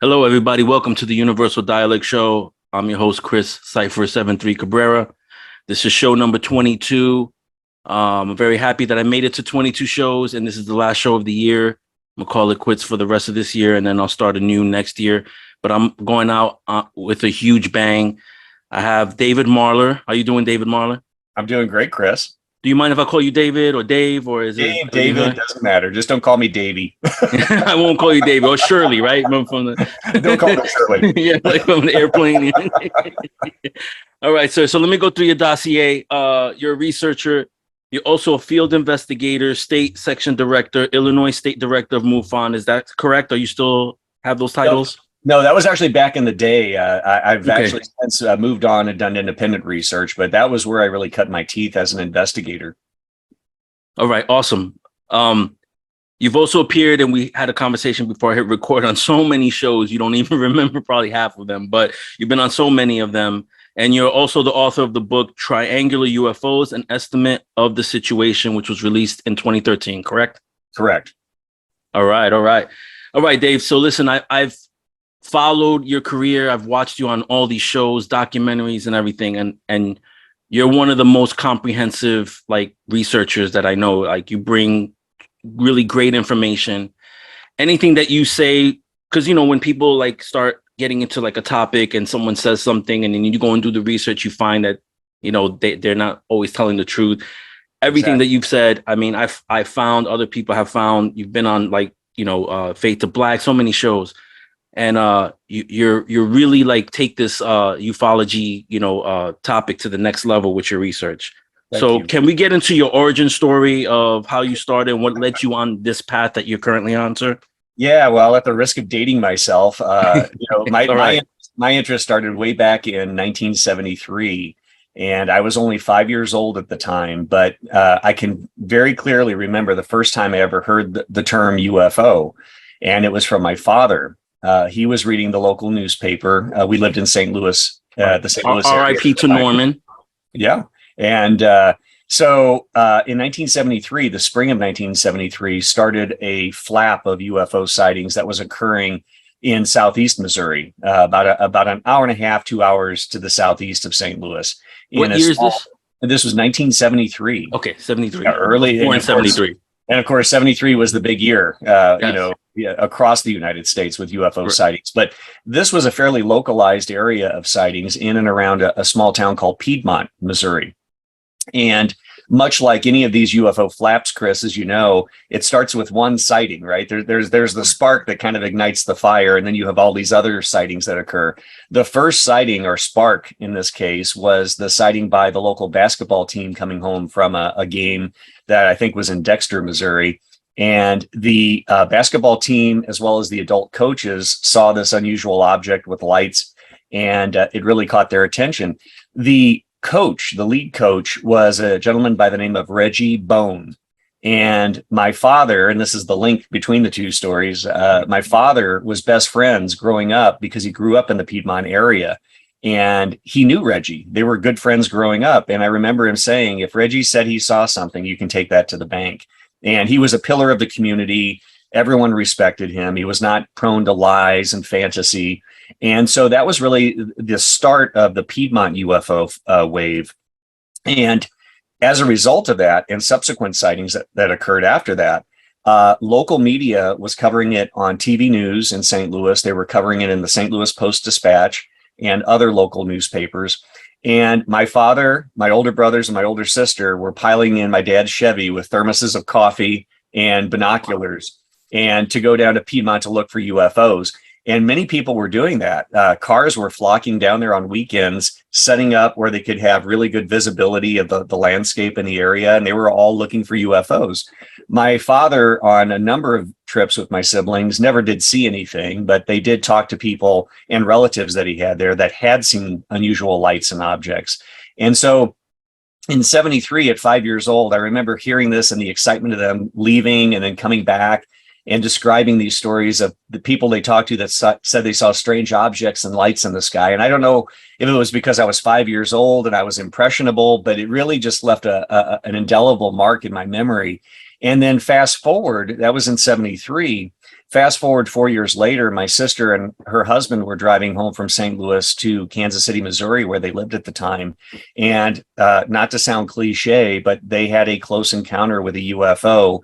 Hello, everybody. Welcome to the Universal Dialect Show. I'm your host, Chris Cypher73 Cabrera. This is show number 22. I'm very happy that I made it to 22 shows, and this is the last show of the year. I'm going to call it quits for the rest of this year, and then I'll start anew next year. But I'm going out with a huge bang. I have David Marler. How you doing, David Marler? I'm doing great, Chris. Do you mind if I call you David or Dave, or is Dave, it David, doesn't matter. Just don't call me Davey. I won't call you David or Shirley, right? From the Don't call me Shirley. yeah, like from the airplane. All right, sir. So let me go through your dossier. You're a researcher. You're also a field investigator, state section director, Illinois State Director of MUFON. Is that correct? Are you still have those titles? No, that was actually back in the day. I've actually since moved on and done independent research, but that was where I really cut my teeth as an investigator. All right, awesome. You've also appeared, and we had a conversation before I hit record, on so many shows. You don't even remember probably half of them, but you've been on so many of them. And you're also the author of the book Triangular UFOs, An Estimate of the Situation, which was released in 2013, correct? Correct. All right, Dave. So listen, I've followed your career. I've watched you on all these shows, documentaries and everything. And you're one of the most comprehensive researchers that I know. Like, you bring really great information. Anything that you say, because when people start getting into a topic and someone says something and then you go and do the research, you find that they're not always telling the truth. Everything that you've said, I mean, I found, other people have found. You've been on Fade to Black, so many shows, and you're really take this ufology topic to the next level with your research. So can we get into your origin story of how you started and what led you on this path that you're currently on, sir? Yeah, well, at the risk of dating myself, my interest started way back in 1973, and I was only 5 years old at the time. But I can very clearly remember the first time I ever heard the term UFO, and it was from my father. He was reading the local newspaper. We lived in St. Louis, the St. Louis area. R.I.P. to Norman. Yeah, and so in 1973, the spring of 1973, started a flap of UFO sightings that was occurring in southeast Missouri, about an hour and a half, 2 hours to the southeast of St. Louis. What year is this? This was 1973. Okay, 73. Yeah, early. Born in 73. And of course, 73 was the big year, across the United States with UFO sightings. But this was a fairly localized area of sightings in and around a small town called Piedmont, Missouri. And much like any of these UFO flaps, Chris, as you know, it starts with one sighting, right? There's the spark that kind of ignites the fire, and then you have all these other sightings that occur. The first sighting, or spark in this case, was the sighting by the local basketball team coming home from a game that I think was in Dexter, Missouri. And the basketball team, as well as the adult coaches, saw this unusual object with lights, and it really caught their attention. The lead coach, was a gentleman by the name of Reggie Bone. And my father, and this is the link between the two stories, my father was best friends growing up because he grew up in the Piedmont area, and he knew Reggie. They were good friends growing up. And I remember him saying, if Reggie said he saw something, you can take that to the bank. And he was a pillar of the community. Everyone respected him. He was not prone to lies and fantasy. And so that was really the start of the Piedmont UFO wave. And as a result of that and subsequent sightings that occurred after that, local media was covering it on TV news in St. Louis. They were covering it in the St. Louis Post-Dispatch and other local newspapers. And my father, my older brothers, and my older sister were piling in my dad's Chevy with thermoses of coffee and binoculars, and to go down to Piedmont to look for UFOs. And many people were doing that. Cars were flocking down there on weekends, setting up where they could have really good visibility of the landscape in the area. And they were all looking for UFOs. My father, on a number of trips with my siblings, never did see anything, but they did talk to people and relatives that he had there that had seen unusual lights and objects. And so in 73, at 5 years old, I remember hearing this and the excitement of them leaving and then coming back and describing these stories of the people they talked to that said they saw strange objects and lights in the sky. And I don't know if it was because I was 5 years old and I was impressionable, but it really just left an indelible mark in my memory. And then fast forward, that was in 73. Fast forward 4 years later, my sister and her husband were driving home from St. Louis to Kansas City, Missouri, where they lived at the time. And not to sound cliche, but they had a close encounter with a UFO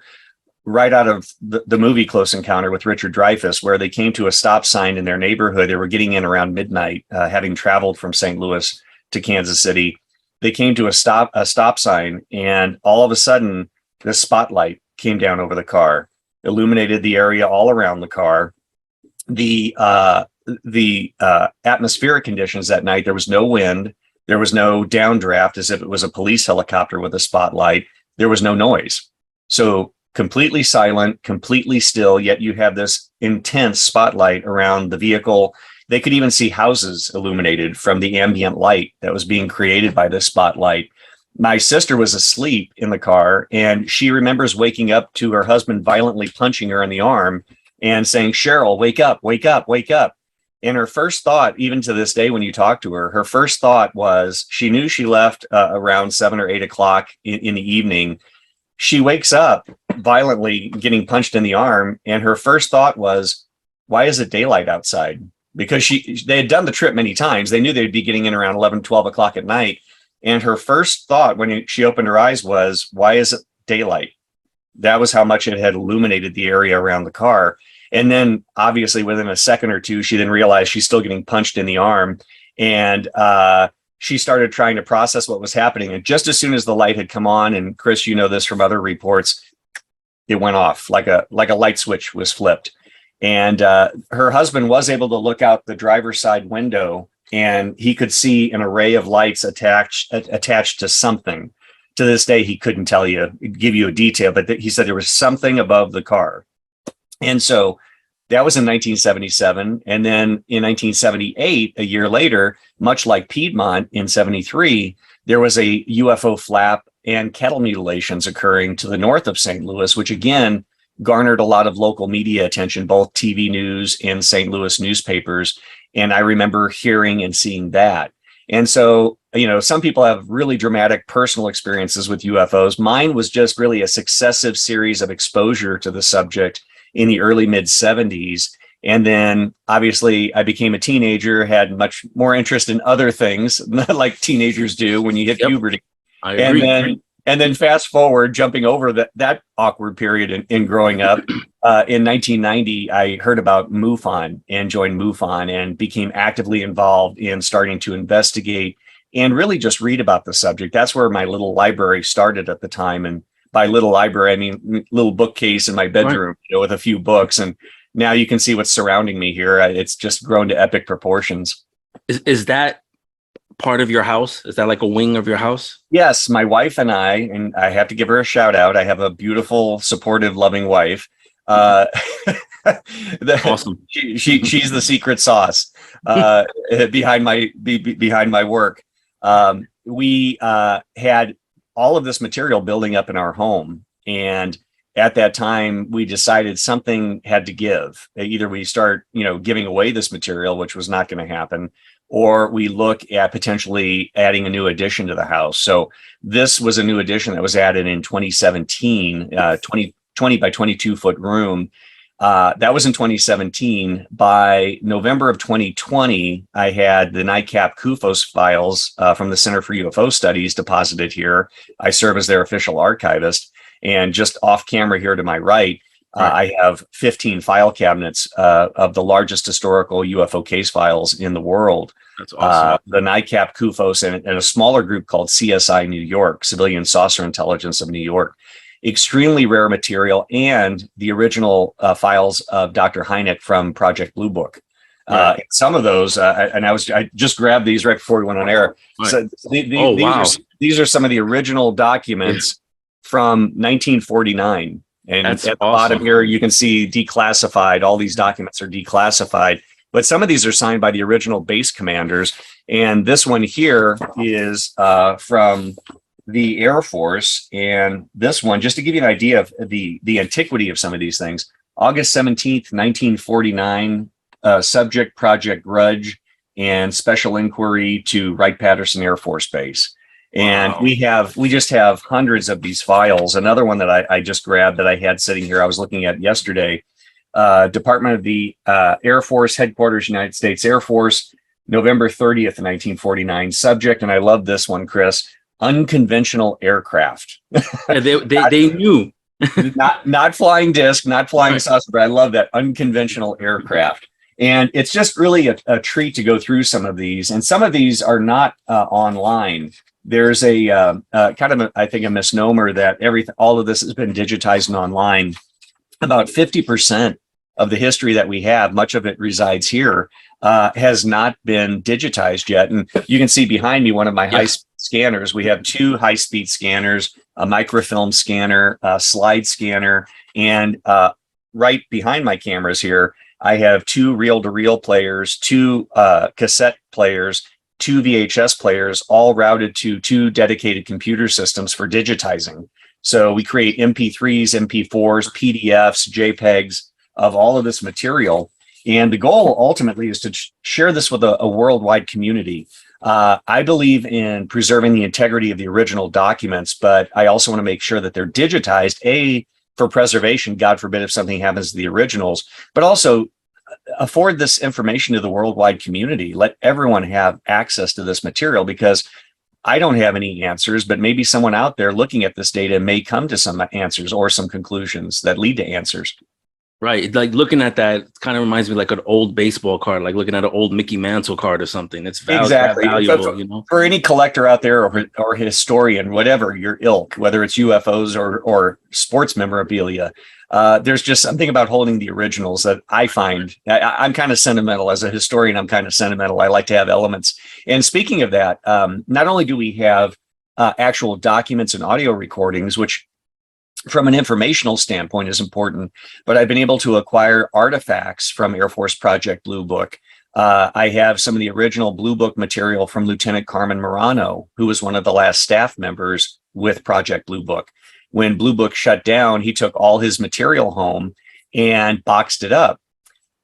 right out of the movie Close Encounter with Richard Dreyfuss, where they came to a stop sign in their neighborhood. They were getting in around midnight, having traveled from St. Louis to Kansas City. They came to a stop sign, and all of a sudden, this spotlight came down over the car, illuminated the area all around the car. The atmospheric conditions that night, there was no wind, there was no downdraft as if it was a police helicopter with a spotlight. There was no noise. So completely silent, completely still, yet you have this intense spotlight around the vehicle. They could even see houses illuminated from the ambient light that was being created by this spotlight. My sister was asleep in the car, and she remembers waking up to her husband violently punching her in the arm and saying, "Cheryl, wake up, wake up, wake up." And her first thought, even to this day, when you talk to her, her first thought was she knew she left around 7 or 8 o'clock in the evening. She wakes up violently getting punched in the arm, and her first thought was, why is it daylight outside? Because they had done the trip many times. They knew they'd be getting in around 11, 12 o'clock at night. And her first thought when she opened her eyes was, why is it daylight? That was how much it had illuminated the area around the car. And then obviously within a second or two, she then realized she's still getting punched in the arm. And she started trying to process what was happening. And just as soon as the light had come on, and Chris, you know this from other reports, it went off like a light switch was flipped. And her husband was able to look out the driver's side window, and he could see an array of lights attached to something. To this day, he couldn't give you a detail, but he said there was something above the car. And so that was in 1977. And then in 1978, a year later, much like Piedmont in 73, there was a UFO flap and cattle mutilations occurring to the north of St. Louis, which again garnered a lot of local media attention, both TV news and St. Louis newspapers. And I remember hearing and seeing that. And so, some people have really dramatic personal experiences with UFOs. Mine was just really a successive series of exposure to the subject in the early mid 70s. And then obviously I became a teenager, had much more interest in other things like teenagers do when you hit puberty. I agree. And then fast forward, jumping over that awkward period in growing up, in 1990, I heard about MUFON and joined MUFON and became actively involved in starting to investigate and really just read about the subject. That's where my little library started at the time. And by little library, I mean little bookcase in my bedroom, with a few books. And now you can see what's surrounding me here. It's just grown to epic proportions. Is that part of your house? Is that like a wing of your house? Yes, my wife and I have to give her a shout out. I have a beautiful, supportive, loving wife. Awesome. She's the secret sauce behind my work. We had all of this material building up in our home, and at that time we decided something had to give. Either we start, giving away this material, which was not going to happen, or we look at potentially adding a new addition to the house. So this was a new addition that was added in 2017, 20 by 22 foot room. That was in 2017. By November of 2020, I had the NICAP CUFOS files from the Center for UFO Studies deposited here. I serve as their official archivist. And just off camera here to my right, I have 15 file cabinets of the largest historical UFO case files in the world. That's awesome. The NICAP CUFOS and a smaller group called CSI New York, Civilian Saucer Intelligence of New York. Extremely rare material, and the original files of Dr. Hynek from Project Blue Book. Some of those, I just grabbed these right before we went on air. Right. So these are some of the original documents from 1949. And that's at the bottom here, you can see declassified. All these documents are declassified, but some of these are signed by the original base commanders. And this one here is from the Air Force. And this one, just to give you an idea of the antiquity of some of these things, August 17th, 1949, subject Project Grudge and special inquiry to Wright-Patterson Air Force Base. And we just have hundreds of these files. Another one that I just grabbed that I had sitting here, I was looking at yesterday, Department of the Air Force, Headquarters, United States Air Force, November 30th, 1949. Subject, and I love this one, Chris, unconventional aircraft. Yeah, they knew. not flying disc, not flying saucer, but I love that, unconventional aircraft. And it's just really a treat to go through some of these. And some of these are not online. There's a kind of, I think, a misnomer that all of this has been digitized and online. About 50% of the history that we have, much of it resides here, has not been digitized yet. And you can see behind me one of my high-speed scanners. We have 2 high-speed scanners, a microfilm scanner, a slide scanner, and right behind my cameras here, I have 2 reel-to-reel players, 2 cassette players, 2 VHS players, all routed to 2 dedicated computer systems for digitizing. So we create MP3s, MP4s, PDFs, JPEGs of all of this material. And the goal ultimately is to share this with a worldwide community. I believe in preserving the integrity of the original documents, but I also want to make sure that they're digitized, for preservation, God forbid if something happens to the originals, but also afford this information to the worldwide community. Let everyone have access to this material, because I don't have any answers, but maybe someone out there looking at this data may come to some answers or some conclusions that lead to answers. Right. Like looking at that kind of reminds me like an old baseball card, like looking at an old Mickey Mantle card or something. It's exactly valuable, you know, for any collector out there or historian, whatever your ilk, whether it's UFOs or sports memorabilia. There's just something about holding the originals that I find. I'm kind of sentimental as a historian. I'm kind of sentimental. I like to have elements. And speaking of that, not only do we have actual documents and audio recordings, which from an informational standpoint is important, but I've been able to acquire artifacts from Air Force Project Blue Book. I have some of the original Blue Book material from Lieutenant Carmen Morano, who was one of the last staff members with Project Blue Book. When Blue Book shut down, he took all his material home and boxed it up.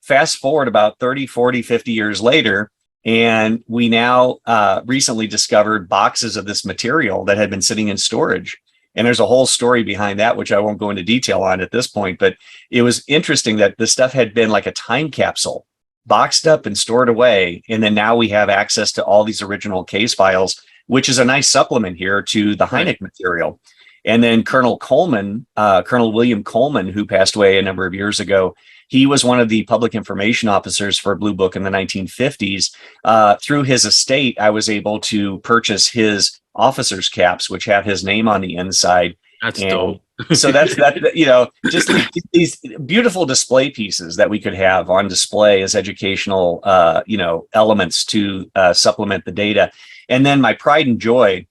Fast forward about 30, 40, 50 years later, and we now recently discovered boxes of this material that had been sitting in storage. And there's a whole story behind that, which I won't go into detail on at this point, but it was interesting that this stuff had been like a time capsule, boxed up and stored away. And then now we have access to all these original case files, which is a nice supplement here to the Hynek material. And then Colonel William Coleman, who passed away a number of years ago, he was one of the public information officers for Blue Book in the 1950s. Through his estate, I was able to purchase his officer's caps, which have his name on the inside. That's dope. So that's just these beautiful display pieces that we could have on display as educational, elements to supplement the data. And then my pride and joy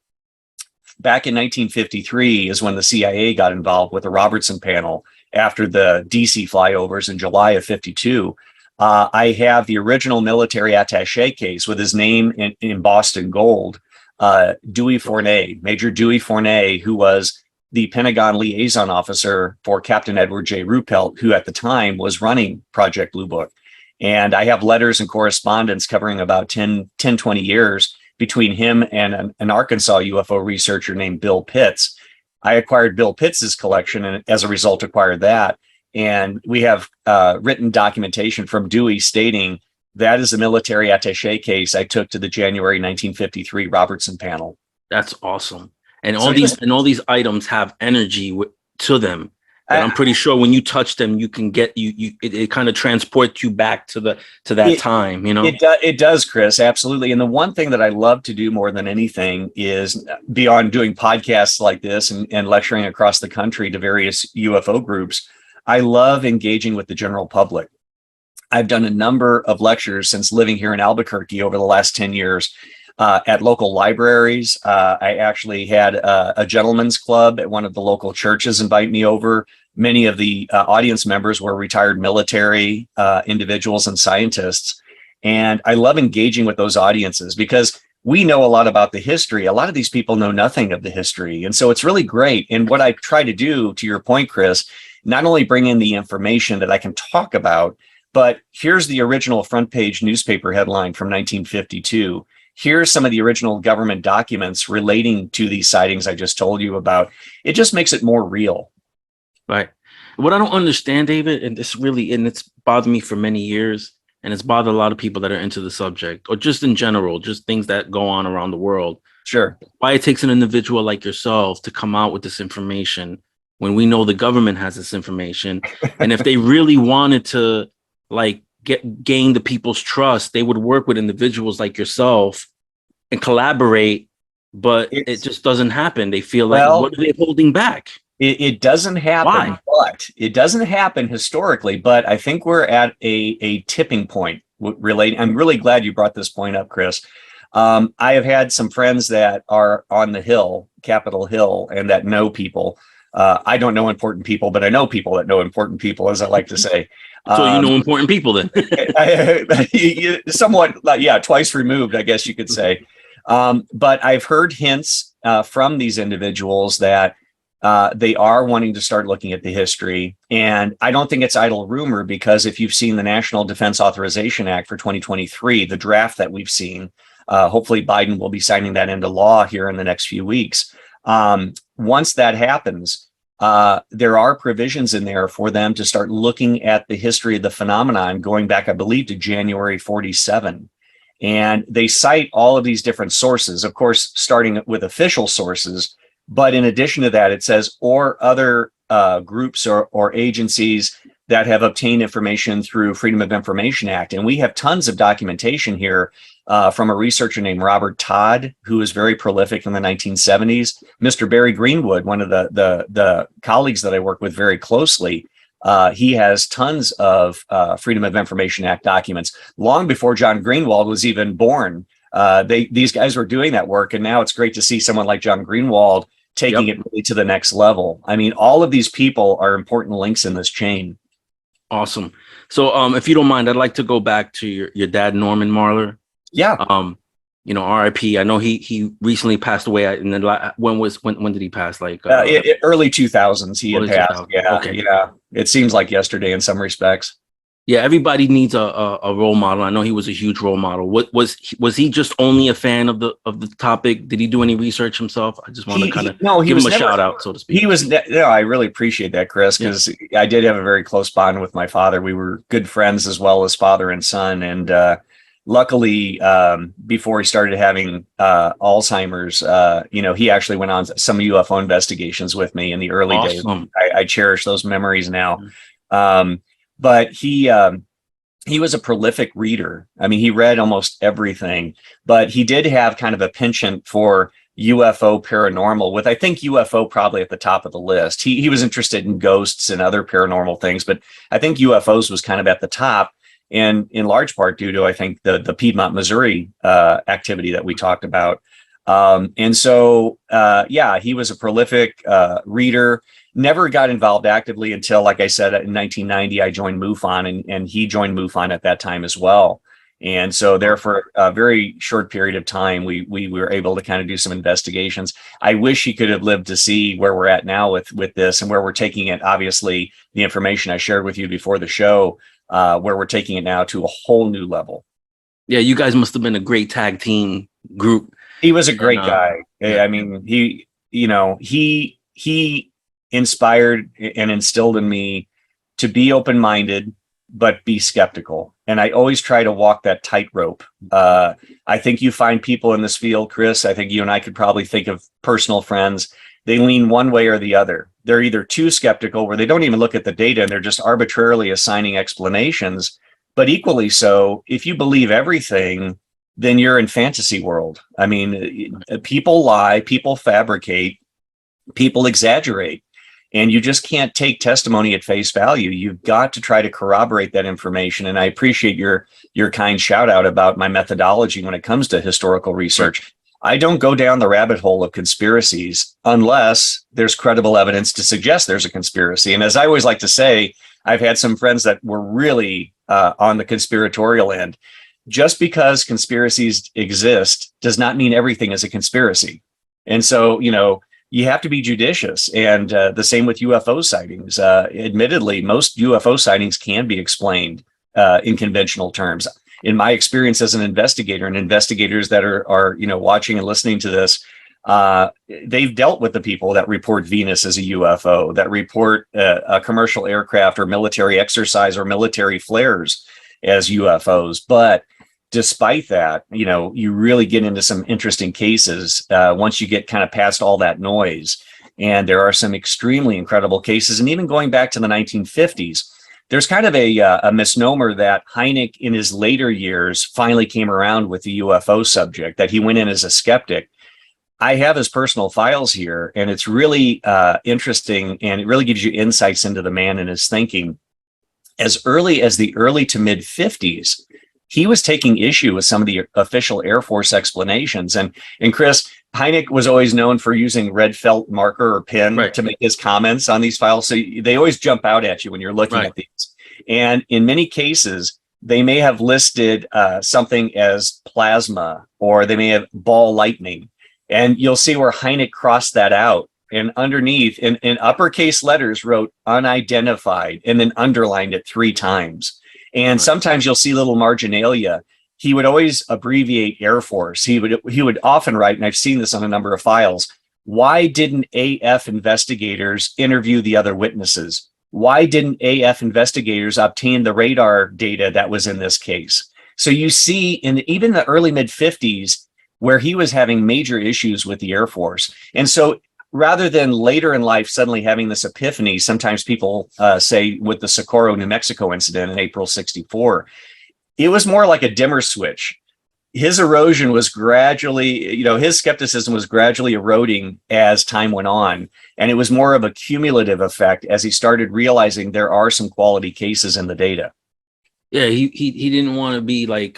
back in 1953 is when the CIA got involved with the Robertson panel after the DC flyovers in July of 52. I have the original military attaché case with his name embossed in gold. Dewey Fournay, Major Dewey Fournay, who was the Pentagon liaison officer for Captain Edward J. Ruppelt, who at the time was running Project Blue Book. And I have letters and correspondence covering about 10, 20 years between him and an Arkansas UFO researcher named Bill Pitts. I acquired Bill Pitts's collection and as a result acquired that. And we have written documentation from Dewey stating that is a military attaché case I took to the January 1953 Robertson panel. That's awesome. And all these items have energy to them. And I'm pretty sure when you touch them, you can get it kind of transports you back to that time, you know? It does, Chris, absolutely. And the one thing that I love to do more than anything is, beyond doing podcasts like this and lecturing across the country to various UFO groups, I love engaging with the general public. I've done a number of lectures since living here in Albuquerque over the last 10 years at local libraries. I actually had a gentleman's club at one of the local churches invite me over. Many of the audience members were retired military individuals and scientists. And I love engaging with those audiences because we know a lot about the history. A lot of these people know nothing of the history. And so it's really great. And what I try to do, to your point, Chris, not only bring in the information that I can talk about, but here's the original front page newspaper headline from 1952. Here's some of the original government documents relating to these sightings I just told you about. It just makes it more real. Right. What I don't understand, David, and it's bothered me for many years, and it's bothered a lot of people that are into the subject, or just in general, just things that go on around the world. Sure. Why it takes an individual like yourself to come out with this information when we know the government has this information. And if they really wanted to like gain the people's trust, they would work with individuals like yourself and collaborate, but it just doesn't happen. They feel like, what are they holding back? It doesn't happen. Why? But it doesn't happen historically, but I think we're at a tipping point relating. I'm really glad you brought this point up, Chris. I have had some friends that are on the Hill, Capitol Hill, and that know people. I don't know important people, but I know people that know important people, as I like to say. So you know important people then. Somewhat, yeah, twice removed, I guess you could say. But I've heard hints from these individuals that they are wanting to start looking at the history. And I don't think it's idle rumor, because if you've seen the National Defense Authorization Act for 2023, the draft that we've seen, hopefully Biden will be signing that into law here in the next few weeks. Once that happens, there are provisions in there for them to start looking at the history of the phenomenon going back, I believe, to January 47. And they cite all of these different sources, of course, starting with official sources. But in addition to that, it says, or other groups or agencies that have obtained information through Freedom of Information Act. And we have tons of documentation here from a researcher named Robert Todd, who was very prolific in the 1970s. Mr. Barry Greenwood, one of the colleagues that I work with very closely, he has tons of Freedom of Information Act documents long before John Greenwald was even born. These guys were doing that work, and now it's great to see someone like John Greenwald taking it really to the next level. I mean, all of these people are important links in this chain. Awesome. So, if you don't mind, I'd like to go back to your dad, Norman Marler. Yeah. RIP. I know he recently passed away. And then when did he pass? Like early 2000s, he had passed. 2000. Yeah. Okay. Yeah. It seems like yesterday in some respects. Yeah, everybody needs a role model. I know he was a huge role model. What was he just only a fan of the topic? Did he do any research himself? I just want to kind of give him a shout out, so to speak. He was. I really appreciate that, Chris, because I did have a very close bond with my father. We were good friends as well as father and son. And luckily, before he started having Alzheimer's, he actually went on some UFO investigations with me in the early days. I cherish those memories now. But he was a prolific reader. I mean, he read almost everything, but he did have kind of a penchant for UFO paranormal, with I think UFO probably at the top of the list. He was interested in ghosts and other paranormal things, but I think UFOs was kind of at the top, and in large part due to, I think, the Piedmont, Missouri activity that we talked about. And so, he was a prolific reader. Never got involved actively until, like I said, in 1990, I joined MUFON, and he joined MUFON at that time as well. And so there for a very short period of time, we were able to kind of do some investigations. I wish he could have lived to see where we're at now with this, and where we're taking it. Obviously, the information I shared with you before the show, where we're taking it now to a whole new level. Yeah, you guys must have been a great tag team group. He was a great guy. Yeah. I mean, he inspired and instilled in me to be open-minded, but be skeptical. And I always try to walk that tightrope. I think you find people in this field, Chris, I think you and I could probably think of personal friends. They lean one way or the other. They're either too skeptical, where they don't even look at the data and they're just arbitrarily assigning explanations. But equally so, if you believe everything, then you're in fantasy world. I mean, people lie, people fabricate, people exaggerate. And you just can't take testimony at face value. You've got to try to corroborate that information. And I appreciate your kind shout out about my methodology when it comes to historical research. I don't go down the rabbit hole of conspiracies unless there's credible evidence to suggest there's a conspiracy. And as I always like to say, I've had some friends that were really on the conspiratorial end. Just because conspiracies exist does not mean everything is a conspiracy. And so, you have to be judicious. And the same with UFO sightings. Admittedly, most UFO sightings can be explained in conventional terms. In my experience as an investigator, and investigators that are watching and listening to this, they've dealt with the people that report Venus as a UFO, that report a commercial aircraft or military exercise or military flares as UFOs. But despite that, you really get into some interesting cases once you get kind of past all that noise. And there are some extremely incredible cases. And even going back to the 1950s, there's kind of a misnomer that Hynek in his later years finally came around with the UFO subject, that he went in as a skeptic. I have his personal files here, and it's really interesting, and it really gives you insights into the man and his thinking. As early as the early to mid 50s, he was taking issue with some of the official Air Force explanations. And Chris, Hynek was always known for using red felt marker or pen to make his comments on these files. So they always jump out at you when you're looking at these. And in many cases, they may have listed something as plasma, or they may have ball lightning. And you'll see where Hynek crossed that out. And underneath, in uppercase letters, wrote unidentified and then underlined it 3 times. And sometimes you'll see little marginalia. He would always abbreviate Air Force. He would often write, and I've seen this on a number of files, why didn't AF investigators interview the other witnesses? Why didn't AF investigators obtain the radar data that was in this case? So you see in even the early mid 50s where he was having major issues with the Air Force. And so rather than later in life suddenly having this epiphany, sometimes people say with the Socorro, New Mexico incident in April 64, it was more like a dimmer switch. His erosion was gradually, his skepticism was gradually eroding as time went on. And it was more of a cumulative effect as he started realizing there are some quality cases in the data. Yeah, he didn't want to be like,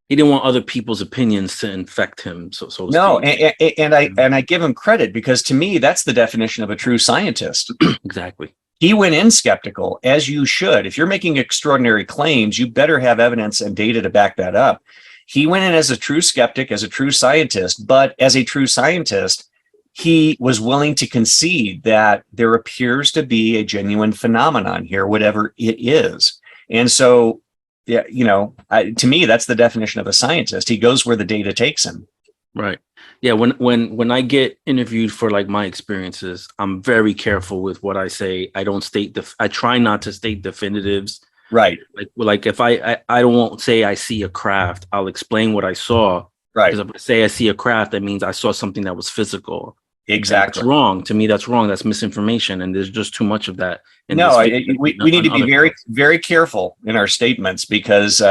he didn't want other people's opinions to infect him. So no, and I give him credit, because to me, that's the definition of a true scientist. Exactly. He went in skeptical, as you should. If you're making extraordinary claims, you better have evidence and data to back that up. He went in as a true skeptic, as a true scientist, but as a true scientist, he was willing to concede that there appears to be a genuine phenomenon here, whatever it is. And so, yeah, to me, that's the definition of a scientist. He goes where the data takes him. Right. Yeah. When I get interviewed for like my experiences, I'm very careful with what I say. I don't state I try not to state definitives. Right. Like if I won't say I see a craft, I'll explain what I saw. Right. Because if I say I see a craft, that means I saw something that was physical. Exactly. That's wrong. To me, that's wrong. That's misinformation. And there's just too much of that. No, we need to be very, very careful in our statements, because,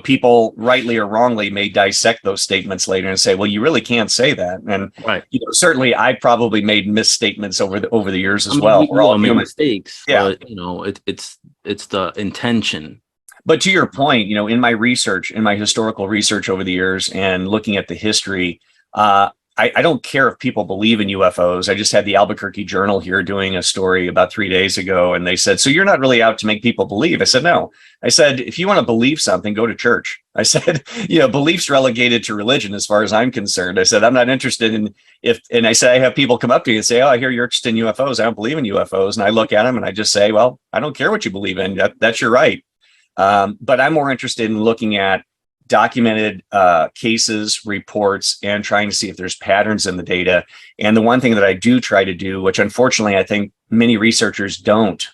people rightly or wrongly may dissect those statements later and say, well, you really can't say that. And, certainly I probably made misstatements over the years as well. We're all making mistakes. Yeah. But, it's the intention. But to your point, in my research, in my historical research over the years and looking at the history, I don't care if people believe in UFOs. I just had the Albuquerque Journal here doing a story about 3 days ago, and they said, so you're not really out to make people believe? I said, no. I said, if you want to believe something, go to church. I said, belief's relegated to religion as far as I'm concerned. I said, I'm not interested in and I said, I have people come up to me and say, oh, I hear you're interested in UFOs. I don't believe in UFOs. And I look at them and I just say, well, I don't care what you believe in. That's your right. But I'm more interested in looking at documented cases, reports, and trying to see if there's patterns in the data. And the one thing that I do try to do, which unfortunately I think many researchers don't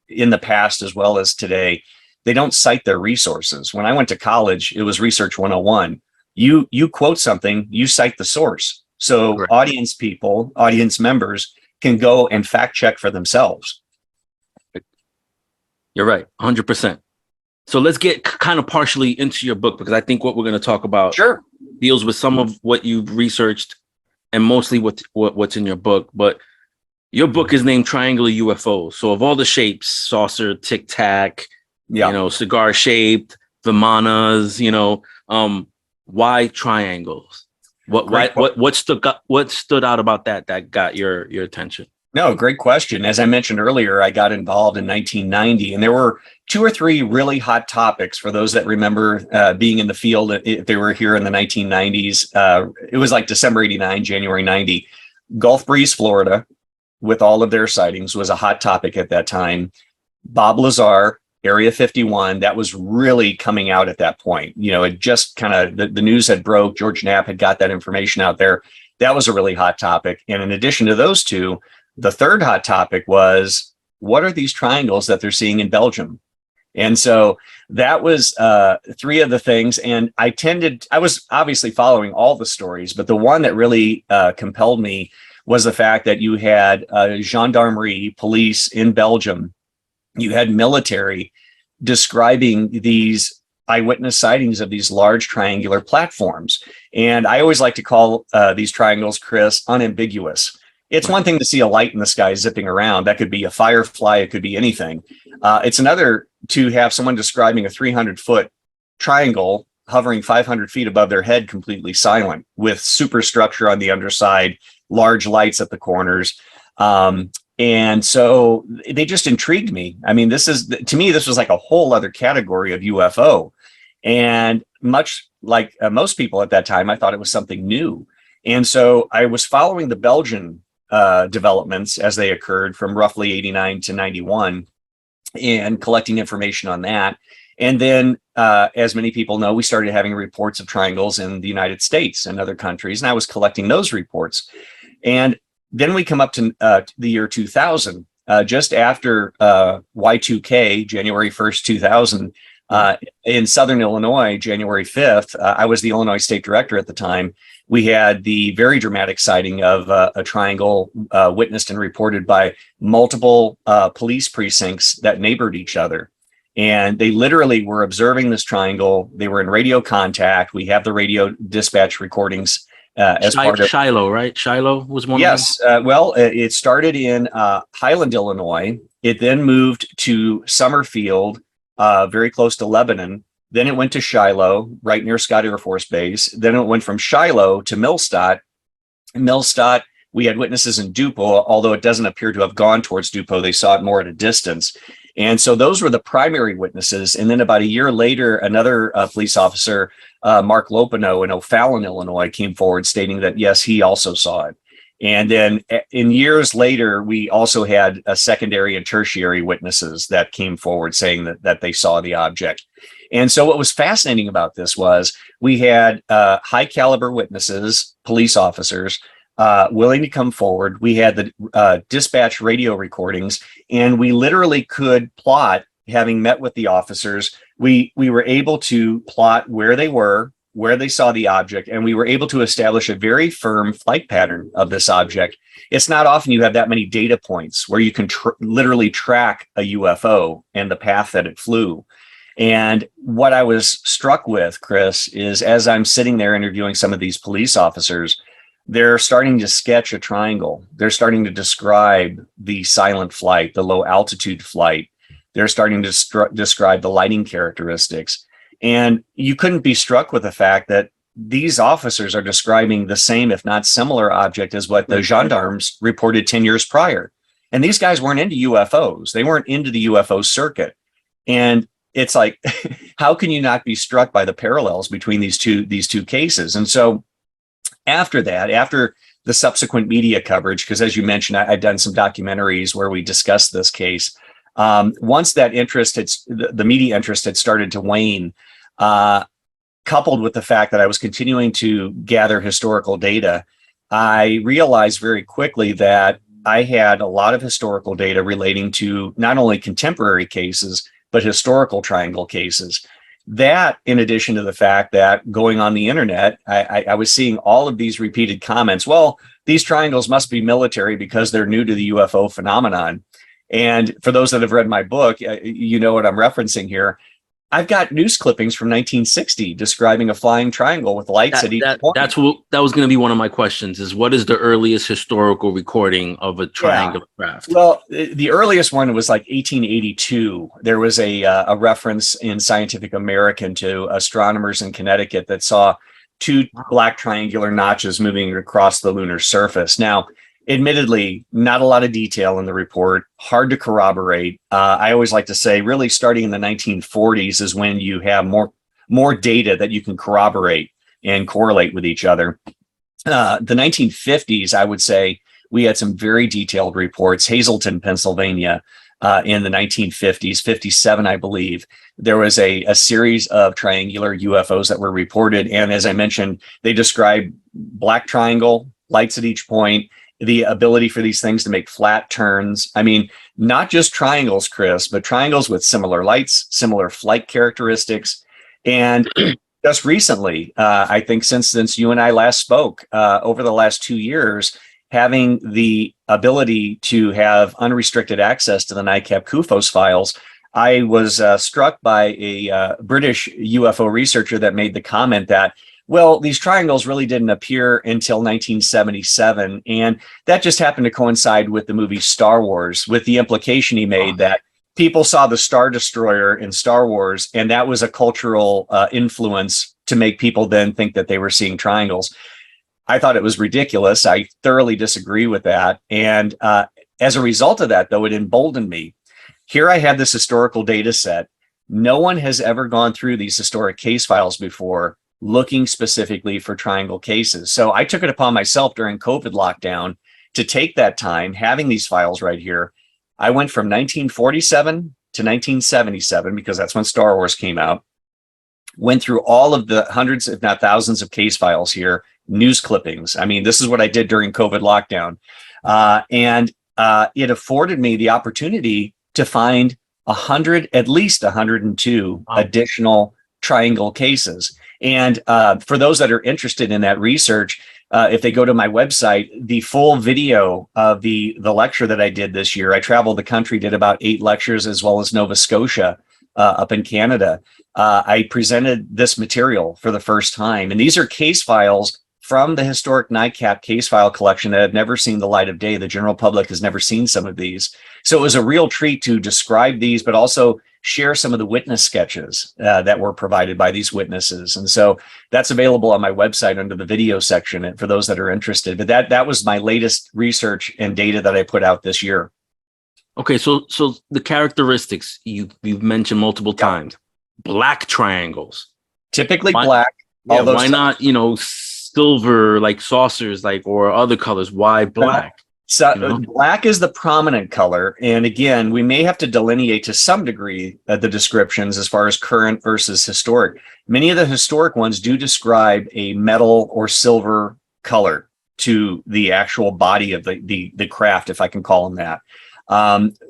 in the past as well as today, they don't cite their resources. When I went to college, it was Research 101. You quote something, you cite the source. So audience members can go and fact check for themselves. You're right, 100%. So let's get kind of partially into your book, because I think what we're going to talk about deals with some of what you've researched and mostly what's in your book. But your book is named Triangular UFOs. So of all the shapes, saucer, tic tac, cigar shaped, Vimanas, why triangles? What stood out about that got your attention? No, great question. As I mentioned earlier, I got involved in 1990, and there were 2 or 3 really hot topics for those that remember being in the field. If they were here in the 1990s, it was like December 89, January 90. Gulf Breeze, Florida, with all of their sightings, was a hot topic at that time. Bob Lazar, Area 51, that was really coming out at that point. It just kind of, the news had broke. George Knapp had got that information out there. That was a really hot topic. And in addition to those two, the third hot topic was, what are these triangles that they're seeing in Belgium? And so that was three of the things. And I was obviously following all the stories, but the one that really compelled me was the fact that you had gendarmerie, police in Belgium, you had military describing these eyewitness sightings of these large triangular platforms. And I always like to call these triangles, Chris, unambiguous. It's one thing to see a light in the sky zipping around. That could be a firefly. It could be anything. It's another to have someone describing a 300-foot triangle hovering 500 feet above their head, completely silent, with superstructure on the underside, large lights at the corners. And so they just intrigued me. I mean, to me, this was like a whole other category of UFO. And much like most people at that time, I thought it was something new. And so I was following the Belgian developments as they occurred from roughly 89 to 91 and collecting information on that. And then, as many people know, we started having reports of triangles in the United States and other countries, and I was collecting those reports. And then we come up to the year 2000, just after Y2K, January 1st, 2000, in Southern Illinois, January 5th, I was the Illinois state director at the time. We had the very dramatic sighting of a triangle witnessed and reported by multiple police precincts that neighbored each other. And they literally were observing this triangle. They were in radio contact. We have the radio dispatch recordings as part of Shiloh, right? Shiloh was one yes, of them? Well, it started in Highland, Illinois. It then moved to Summerfield, very close to Lebanon. Then it went to Shiloh, right near Scott Air Force Base. Then it went from Shiloh to Millstadt. In Millstadt, we had witnesses in Dupont, although it doesn't appear to have gone towards Dupont. They saw it more at a distance. And so those were the primary witnesses. And then about a year later, another police officer, Mark Lopino in O'Fallon, Illinois, came forward stating that, yes, he also saw it. And then in years later, we also had secondary and tertiary witnesses that came forward saying that they saw the object. And so what was fascinating about this was we had high caliber witnesses, police officers, willing to come forward. We had the dispatch radio recordings, and we literally could plot, having met with the officers, we were able to plot where they were, where they saw the object, and we were able to establish a very firm flight pattern of this object. It's not often you have that many data points where you can literally track a UFO and the path that it flew. And what I was struck with, Chris, is as I'm sitting there interviewing some of these police officers, they're starting to sketch a triangle. They're starting to describe the silent flight, the low altitude flight. They're starting to describe the lighting characteristics. And you couldn't be struck with the fact that these officers are describing the same, if not similar object as what the gendarmes reported 10 years prior. And these guys weren't into UFOs. They weren't into the UFO circuit. And it's like, how can you not be struck by the parallels between these two cases? And so after that, after the subsequent media coverage, because as you mentioned, I've done some documentaries where we discussed this case. Once that interest, the media interest had started to wane, coupled with the fact that I was continuing to gather historical data, I realized very quickly that I had a lot of historical data relating to not only contemporary cases, but historical triangle cases. That, in addition to the fact that going on the internet, I was seeing all of these repeated comments. Well, these triangles must be military because they're new to the UFO phenomenon. And for those that have read my book, you know what I'm referencing here. I've got news clippings from 1960 describing a flying triangle with lights at each point. That was going to be one of my questions, is what is the earliest historical recording of a triangular craft? Well, the earliest one was like 1882. There was a reference in Scientific American to astronomers in Connecticut that saw two black triangular notches moving across the lunar surface. Now, admittedly, not a lot of detail in the report, hard to corroborate. I always like to say, really starting in the 1940s is when you have more data that you can corroborate and correlate with each other. The 1950s, I would say, we had some very detailed reports. Hazleton, Pennsylvania, in the 1950s, 57, I believe, there was a series of triangular UFOs that were reported. And as I mentioned, they described black triangle, lights at each point, the ability for these things to make flat turns. I mean, not just triangles, Chris, but triangles with similar lights, similar flight characteristics. And just recently, I think since you and I last spoke, over the last 2 years, having the ability to have unrestricted access to the NICAP CUFOS files, I was struck by a British UFO researcher that made the comment that, well, these triangles really didn't appear until 1977. And that just happened to coincide with the movie Star Wars, with the implication he made that people saw the Star Destroyer in Star Wars, and that was a cultural influence to make people then think that they were seeing triangles. I thought it was ridiculous. I thoroughly disagree with that. And as a result of that, though, it emboldened me. Here I have this historical data set. No one has ever gone through these historic case files before, looking specifically for triangle cases. So I took it upon myself during COVID lockdown to take that time, having these files right here. I went from 1947 to 1977, because that's when Star Wars came out. Went through all of the hundreds, if not thousands, of case files here, news clippings. I mean, this is what I did during COVID lockdown. And it afforded me the opportunity to find at least 102 additional triangle cases. And for those that are interested in that research, if they go to my website, the full video of the lecture that I did this year, I traveled the country, did about 8 lectures, as well as Nova Scotia up in Canada. I presented this material for the first time. And these are case files from the historic NICAP case file collection that have never seen the light of day. The general public has never seen some of these. So it was a real treat to describe these, but also share some of the witness sketches that were provided by these witnesses. And so that's available on my website under the video section for those that are interested. But that was my latest research and data that I put out this year. Okay, so the characteristics you've mentioned multiple times. Black triangles. Typically black. Yeah, why not, silver, like saucers, or other colors? Why black? So black is the prominent color. And again, we may have to delineate to some degree the descriptions as far as current versus historic. Many of the historic ones do describe a metal or silver color to the actual body of the craft, if I can call them that.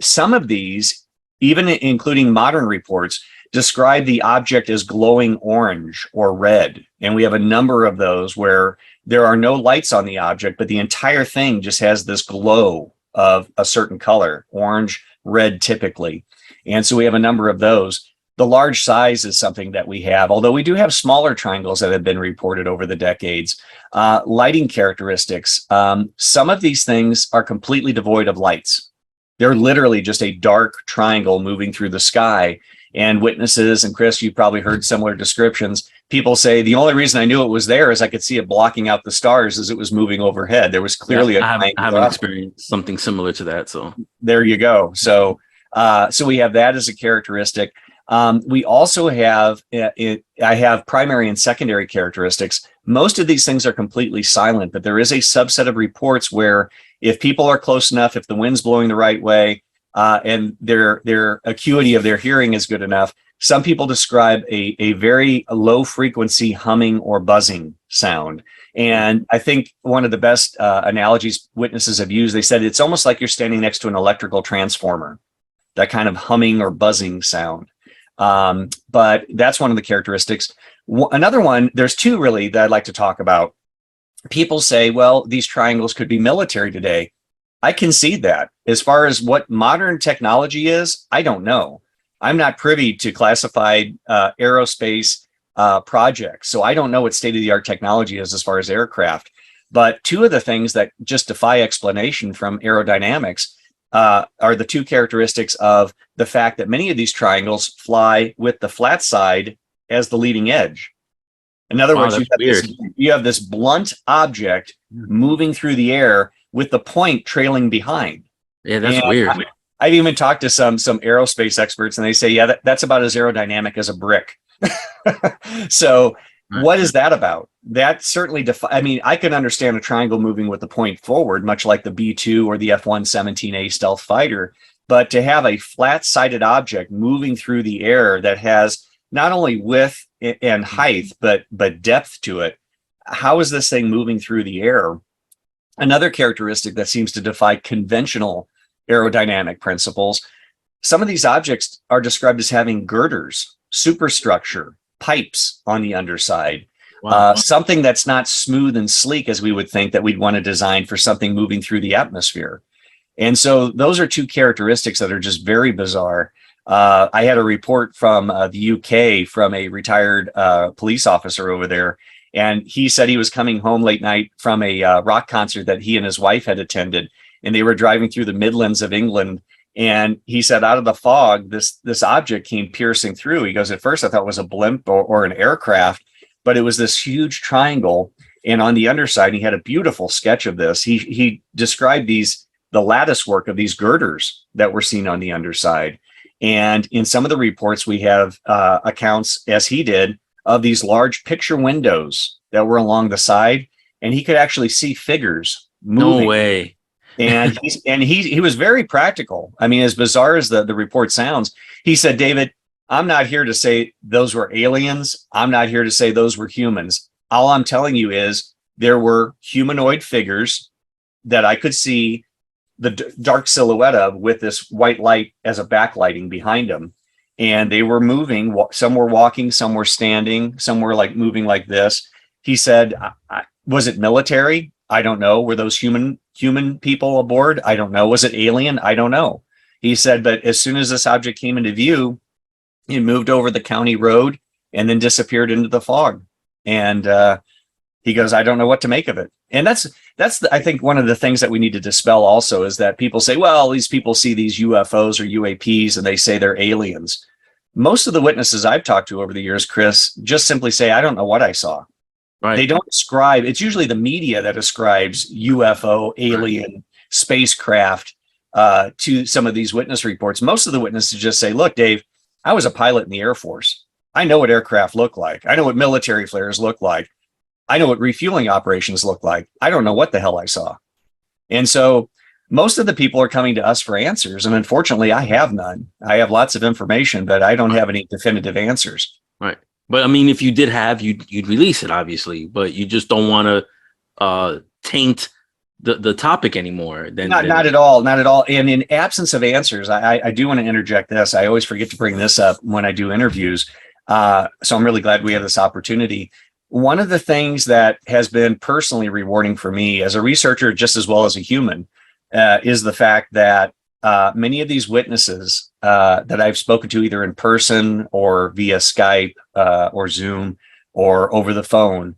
Some of these, even including modern reports, describe the object as glowing orange or red. And we have a number of those where there are no lights on the object, but the entire thing just has this glow of a certain color, orange, red typically. And so we have a number of those. The large size is something that we have, although we do have smaller triangles that have been reported over the decades. Lighting characteristics. Some of these things are completely devoid of lights. They're literally just a dark triangle moving through the sky. And witnesses, and Chris, you've probably heard similar descriptions. People say the only reason I knew it was there is I could see it blocking out the stars as it was moving overhead. There was clearly I haven't experienced something similar to that. So there you go. So we have that as a characteristic. We also have, I have primary and secondary characteristics. Most of these things are completely silent, but there is a subset of reports where if people are close enough, if the wind's blowing the right way, and their acuity of their hearing is good enough, some people describe a very low frequency humming or buzzing sound. And I think one of the best analogies witnesses have used, they said it's almost like you're standing next to an electrical transformer, that kind of humming or buzzing sound. But that's one of the characteristics. Another one, there's two really that I'd like to talk about. People say, well, these triangles could be military today. I concede that. As far as what modern technology is, I don't know. I'm not privy to classified aerospace projects, so I don't know what state-of-the-art technology is as far as aircraft. But two of the things that just defy explanation from aerodynamics are the two characteristics of the fact that many of these triangles fly with the flat side as the leading edge. In other words, you have this blunt object moving through the air with the point trailing behind. Yeah, that's weird. I've even talked to some aerospace experts, and they say, yeah, that's about as aerodynamic as a brick. So what is that about? That certainly I mean, I can understand a triangle moving with the point forward, much like the B-2 or the F-117A stealth fighter. But to have a flat-sided object moving through the air that has not only width and height, but depth to it, how is this thing moving through the air? Another characteristic that seems to defy conventional aerodynamic principles, some of these objects are described as having girders, superstructure, pipes on the underside. Wow. Something that's not smooth and sleek as we would think that we'd want to design for something moving through the atmosphere. And so those are two characteristics that are just very bizarre. I had a report from the UK from a retired police officer over there, and he said he was coming home late night from a rock concert that he and his wife had attended, and they were driving through the Midlands of England. And he said, out of the fog, this object came piercing through. He goes, at first I thought it was a blimp or an aircraft, but it was this huge triangle. And on the underside, he had a beautiful sketch of this. He described the lattice work of these girders that were seen on the underside. And in some of the reports, we have accounts, as he did, of these large picture windows that were along the side, and he could actually see figures moving. No way. And he was very practical. I mean, as bizarre as the report sounds, he said, David, I'm not here to say those were aliens. I'm not here to say those were humans. All I'm telling you is there were humanoid figures that I could see the dark silhouette of, with this white light as a backlighting behind them. And they were moving. Some were walking, some were standing, some were like moving like this. He said, was it military? I don't know. Were those human people aboard? I don't know. Was it alien? I don't know. He said, but as soon as this object came into view, it moved over the county road and then disappeared into the fog. And he goes, I don't know what to make of it. And that's I think one of the things that we need to dispel also is that people say, well, these people see these UFOs or UAPs and they say they're aliens. Most of the witnesses I've talked to over the years, Chris, just simply say, I don't know what I saw. Right. They don't ascribe. It's usually the media that ascribes UFO, alien, spacecraft to some of these witness reports. Most of the witnesses just say, look, Dave, I was a pilot in the Air Force. I know what aircraft look like. I know what military flares look like. I know what refueling operations look like. I don't know what the hell I saw. And so most of the people are coming to us for answers. And unfortunately, I have none. I have lots of information, but I don't have any definitive answers. Right. But I mean, if you did have, you'd release it, obviously, but you just don't want to taint the topic anymore. Not at all. Not at all. And in absence of answers, I do want to interject this. I always forget to bring this up when I do interviews. So I'm really glad we have this opportunity. One of the things that has been personally rewarding for me as a researcher, just as well as a human, is the fact that many of these witnesses that I've spoken to either in person or via Skype or Zoom or over the phone,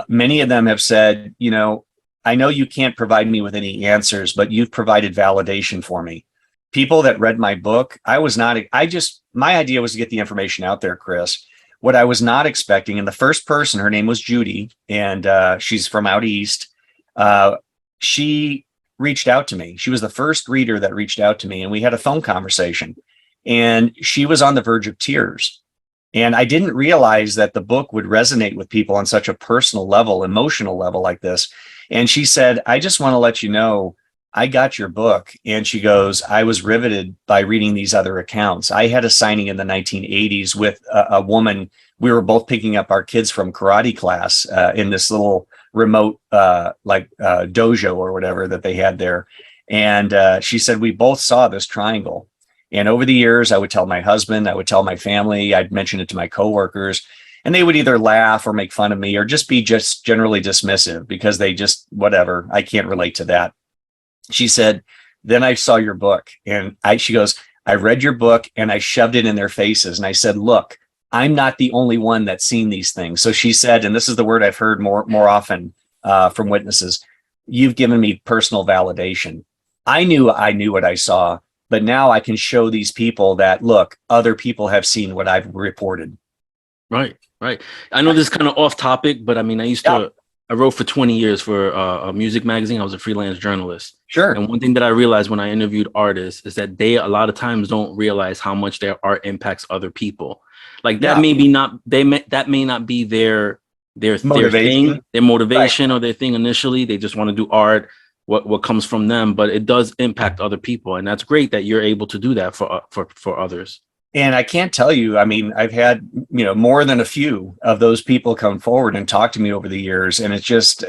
many of them have said, you know, I know you can't provide me with any answers, but you've provided validation for me. People that read my book, my idea was to get the information out there, Chris. What I was not expecting, and the first person, her name was Judy, and she's from out east. She reached out to me. She was the first reader that reached out to me, and we had a phone conversation. And she was on the verge of tears. And I didn't realize that the book would resonate with people on such a personal level, emotional level like this. And she said, I just want to let you know, I got your book. And she goes, I was riveted by reading these other accounts. I had a signing in the 1980s with a woman. We were both picking up our kids from karate class in this little remote dojo or whatever that they had there. And she said, we both saw this triangle. And over the years, I would tell my husband, I would tell my family, I'd mention it to my coworkers, and they would either laugh or make fun of me or just be generally dismissive because they just, whatever, I can't relate to that. She said, then I saw your book, and she goes, I read your book and I shoved it in their faces. And I said, look, I'm not the only one that's seen these things. So she said, and this is the word I've heard more often from witnesses, you've given me personal validation. I knew what I saw, but now I can show these people that, look, other people have seen what I've reported. Right. I know this is kind of off topic, but I mean, I wrote for 20 years for a music magazine. I was a freelance journalist. Sure. And one thing that I realized when I interviewed artists is that they a lot of times don't realize how much their art impacts other people. Like that that may not be their thing, their motivation, right, or their thing initially. They just want to do art, what comes from them, but it does impact other people. And that's great that you're able to do that for others. And I can't tell you, I mean, I've had, more than a few of those people come forward and talk to me over the years. And it's just,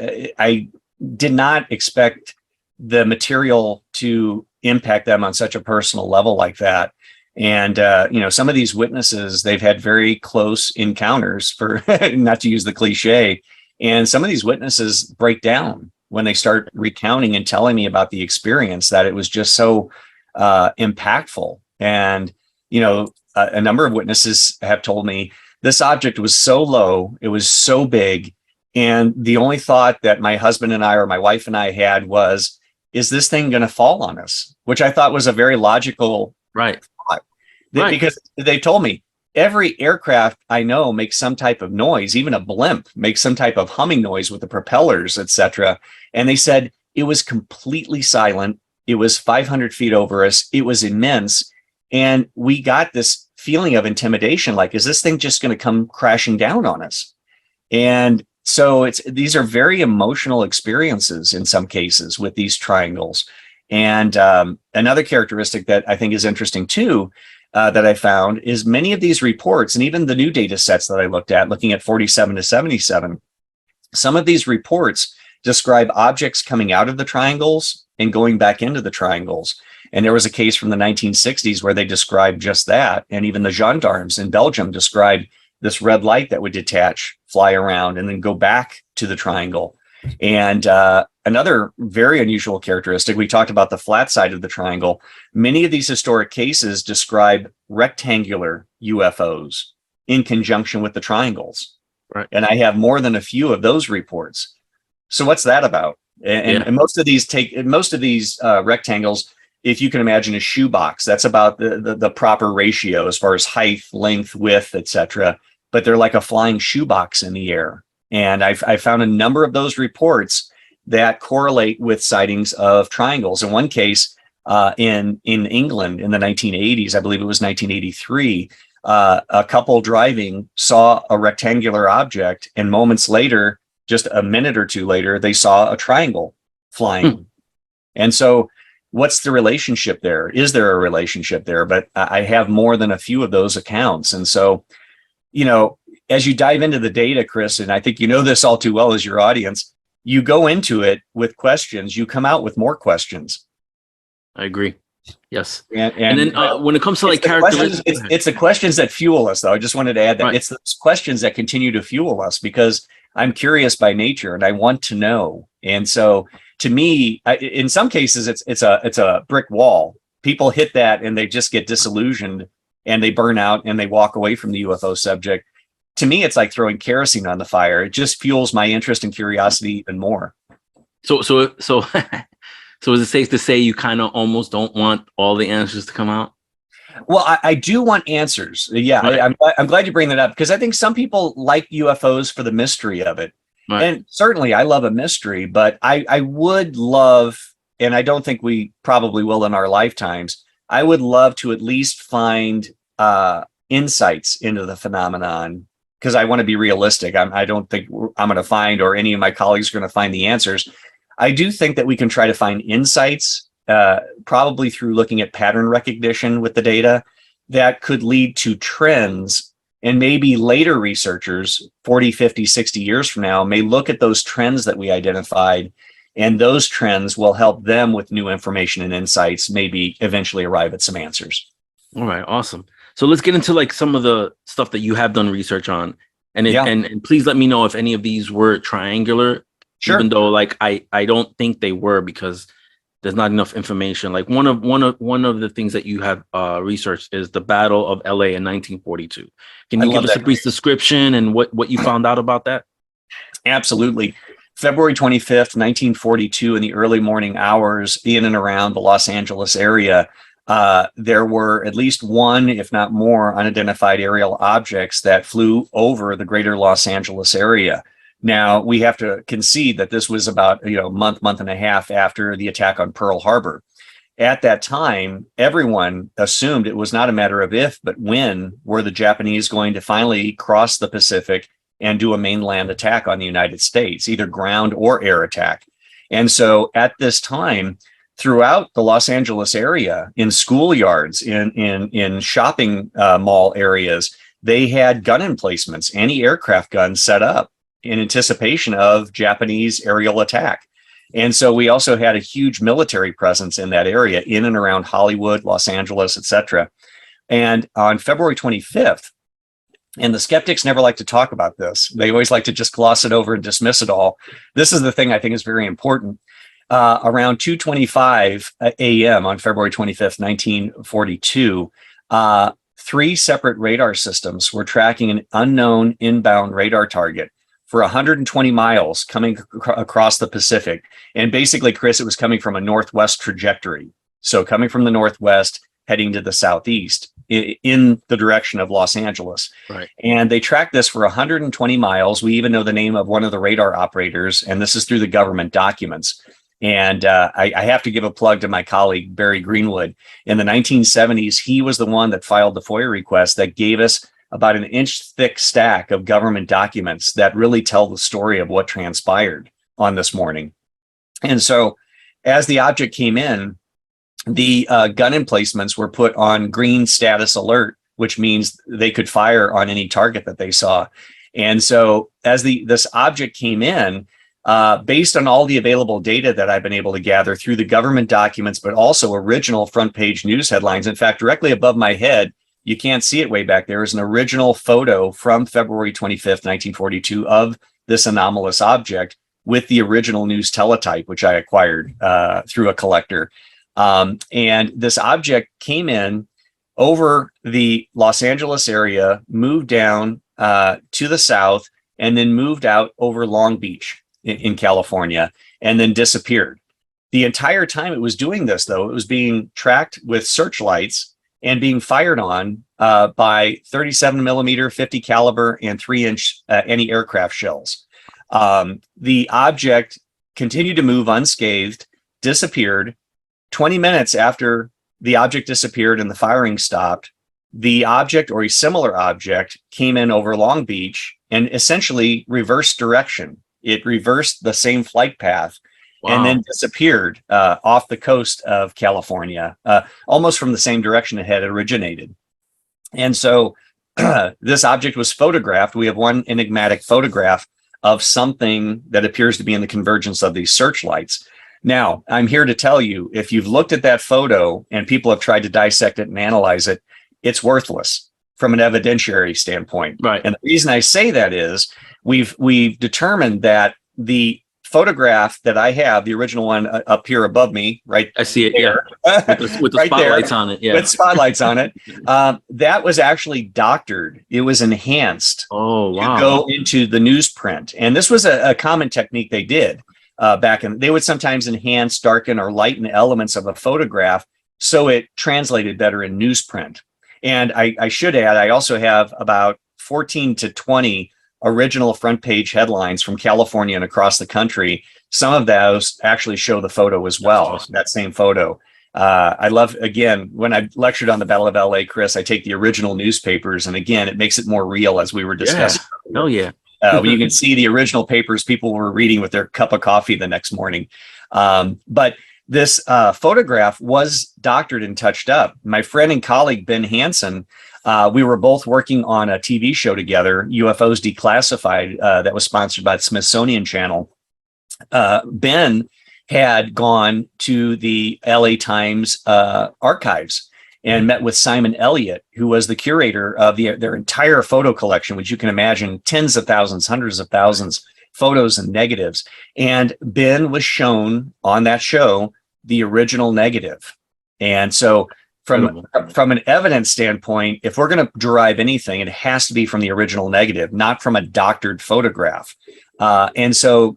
did not expect the material to impact them on such a personal level like that. And, some of these witnesses, they've had very close encounters, for not to use the cliche. And some of these witnesses break down when they start recounting and telling me about the experience, that it was just so impactful. And, a number of witnesses have told me this object was so low, it was so big. And the only thought that my husband and I, or my wife and I, had was, is this thing going to fall on us? Which I thought was a very logical Right. thought. Right. Because they told me every aircraft I know makes some type of noise. Even a blimp makes some type of humming noise with the propellers, etc. And they said it was completely silent. It was 500 feet over us. It was immense. And we got this feeling of intimidation, like, is this thing just going to come crashing down on us? And so these are very emotional experiences in some cases with these triangles. And another characteristic that I think is interesting too, that I found, is many of these reports, and even the new data sets that I looked at, looking at 47 to 77, some of these reports describe objects coming out of the triangles and going back into the triangles. And there was a case from the 1960s where they described just that. And even the gendarmes in Belgium described this red light that would detach, fly around, and then go back to the triangle. And another very unusual characteristic, we talked about the flat side of the triangle. Many of these historic cases describe rectangular UFOs in conjunction with the triangles. Right. And I have more than a few of those reports. So what's that about? And most of these rectangles, if you can imagine a shoebox, that's about the proper ratio as far as height, length, width, etc. But they're like a flying shoebox in the air. And I found a number of those reports that correlate with sightings of triangles. In one case, in England in the 1980s, I believe it was 1983, a couple driving saw a rectangular object, and moments later, just a minute or two later, they saw a triangle flying. And so what's the relationship there? Is there a relationship there? But I have more than a few of those accounts. And so, as you dive into the data, Chris, and I think you know this all too well as your audience, you go into it with questions, you come out with more questions. I agree. Yes. And then when it comes to like characteristics, it's the questions that fuel us, though. I just wanted to add that It's those questions that continue to fuel us, because I'm curious by nature and I want to know. And so to me, in some cases, it's a brick wall. People hit that and they just get disillusioned and they burn out and they walk away from the UFO subject. To me, it's like throwing kerosene on the fire. It just fuels my interest and curiosity even more. So is it safe to say you kind of almost don't want all the answers to come out? Well, I do want answers. Yeah, right. I'm glad you bring that up, because I think some people like UFOs for the mystery of it. Right. And certainly I love a mystery, but I would love, and I don't think we probably will in our lifetimes, I would love to at least find insights into the phenomenon, because I want to be realistic. I don't think I'm going to find, or any of my colleagues are going to find the answers. I do think that we can try to find insights, probably through looking at pattern recognition with the data, that could lead to trends. And maybe later researchers, 40, 50, 60 years from now, may look at those trends that we identified, and those trends will help them with new information and insights, maybe eventually arrive at some answers. All right, awesome. So let's get into like some of the stuff that you have done research on. And please let me know if any of these were triangular. Sure. Even though like I don't think they were, because there's not enough information. Like one of the things that you have researched is the Battle of LA in 1942. Can you give us a brief description and what you found out about that? Absolutely. February 25th, 1942, in the early morning hours in and around the Los Angeles area, there were at least one, if not more, unidentified aerial objects that flew over the greater Los Angeles area. Now, we have to concede that this was about month and a half after the attack on Pearl Harbor. At that time, everyone assumed it was not a matter of if, but when were the Japanese going to finally cross the Pacific and do a mainland attack on the United States, either ground or air attack. And so at this time, throughout the Los Angeles area, in schoolyards, in shopping mall areas, they had gun emplacements, anti-aircraft guns set up in anticipation of Japanese aerial attack. And so we also had a huge military presence in that area, in and around Hollywood, Los Angeles, etc. And on February 25th, and the skeptics never like to talk about this. They always like to just gloss it over and dismiss it all. This is the thing I think is very important. Around 2:25 a.m. on February 25th, 1942, three separate radar systems were tracking an unknown inbound radar target for 120 miles coming across the Pacific. And basically, Chris, it was coming from a northwest trajectory. So coming from the northwest, heading to the southeast in the direction of Los Angeles. Right. And they tracked this for 120 miles. We even know the name of one of the radar operators, and this is through the government documents. And I have to give a plug to my colleague, Barry Greenwood. In the 1970s, he was the one that filed the FOIA request that gave us about an inch thick stack of government documents that really tell the story of what transpired on this morning. And so as the object came in, the gun emplacements were put on green status alert, which means they could fire on any target that they saw. And so as this object came in, based on all the available data that I've been able to gather through the government documents, but also original front page news headlines. In fact, directly above my head, you can't see it way back there, is an original photo from February 25th, 1942 of this anomalous object with the original news teletype, which I acquired through a collector. And this object came in over the Los Angeles area, moved down to the south, and then moved out over Long Beach in California, and then disappeared. The entire time it was doing this, though, it was being tracked with searchlights and being fired on by 37 millimeter, 50 caliber, and 3-inch anti-aircraft shells. The object continued to move unscathed, disappeared. 20 minutes after the object disappeared and the firing stopped, the object or a similar object came in over Long Beach and essentially reversed direction. It reversed the same flight path. Wow. And then disappeared off the coast of California, almost from the same direction it had originated. And so this object was photographed. We have one enigmatic photograph of something that appears to be in the convergence of these searchlights. Now, I'm here to tell you, if you've looked at that photo and people have tried to dissect it and analyze it, it's worthless from an evidentiary standpoint. Right. And the reason I say that is we've determined that the photograph that I have, the original one up here above me, right? I see it, there, yeah. With the right spotlights there, on it, yeah. With spotlights on it. That was actually doctored. It was enhanced to go into the newsprint. And this was a common technique they did back in. They would sometimes enhance, darken, or lighten elements of a photograph so it translated better in newsprint. And I should add, I also have about 14 to 20 original front page headlines from California and across the country. Some of those actually show the photo as well, awesome. That same photo. I love, again, when I lectured on the Battle of LA, Chris, I take the original newspapers, and again, it makes it more real, as we were discussing. Yeah. Oh, yeah. When you can see the original papers people were reading with their cup of coffee the next morning. But this photograph was doctored and touched up. My friend and colleague, Ben Hansen, we were both working on a TV show together, UFOs Declassified, that was sponsored by the Smithsonian Channel. Ben had gone to the LA Times archives and met with Simon Elliott, who was the curator of their entire photo collection, which you can imagine tens of thousands, hundreds of thousands photos and negatives. And Ben was shown on that show the original negative. And so from an evidence standpoint, if we're going to derive anything, it has to be from the original negative, not from a doctored photograph. And so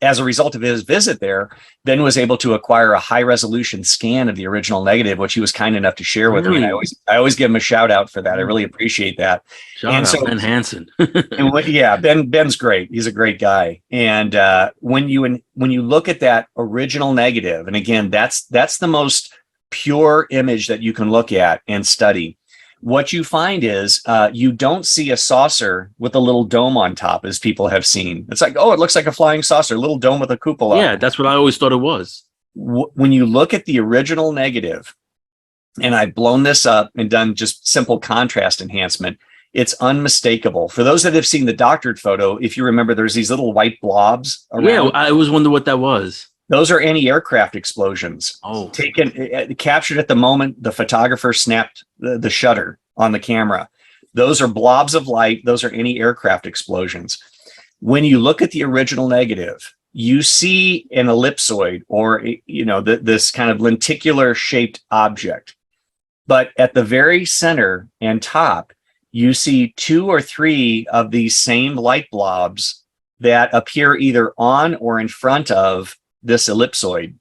as a result of his visit there, Ben was able to acquire a high resolution scan of the original negative, which he was kind enough to share with me. And I always give him a shout out for that. I really appreciate that. Shout out Ben Hansen. Ben's great. He's a great guy. And when you look at that original negative, and again, that's the most pure image that you can look at and study. What you find is you don't see a saucer with a little dome on top, as people have seen. It's like, oh, it looks like a flying saucer, little dome with a cupola. Yeah, that's what I always thought it was. When you look at the original negative, and I've blown this up and done just simple contrast enhancement, It's unmistakable. For those that have seen the doctored photo, if you remember, there's these little white blobs around. Yeah, I always wonder what that was. Those are anti-aircraft explosions. Oh, Captured at the moment the photographer snapped the shutter on the camera. Those are blobs of light. Those are anti-aircraft explosions. When you look at the original negative, you see an ellipsoid, or this kind of lenticular shaped object. But at the very center and top, you see 2 or 3 of these same light blobs that appear either on or in front of this ellipsoid.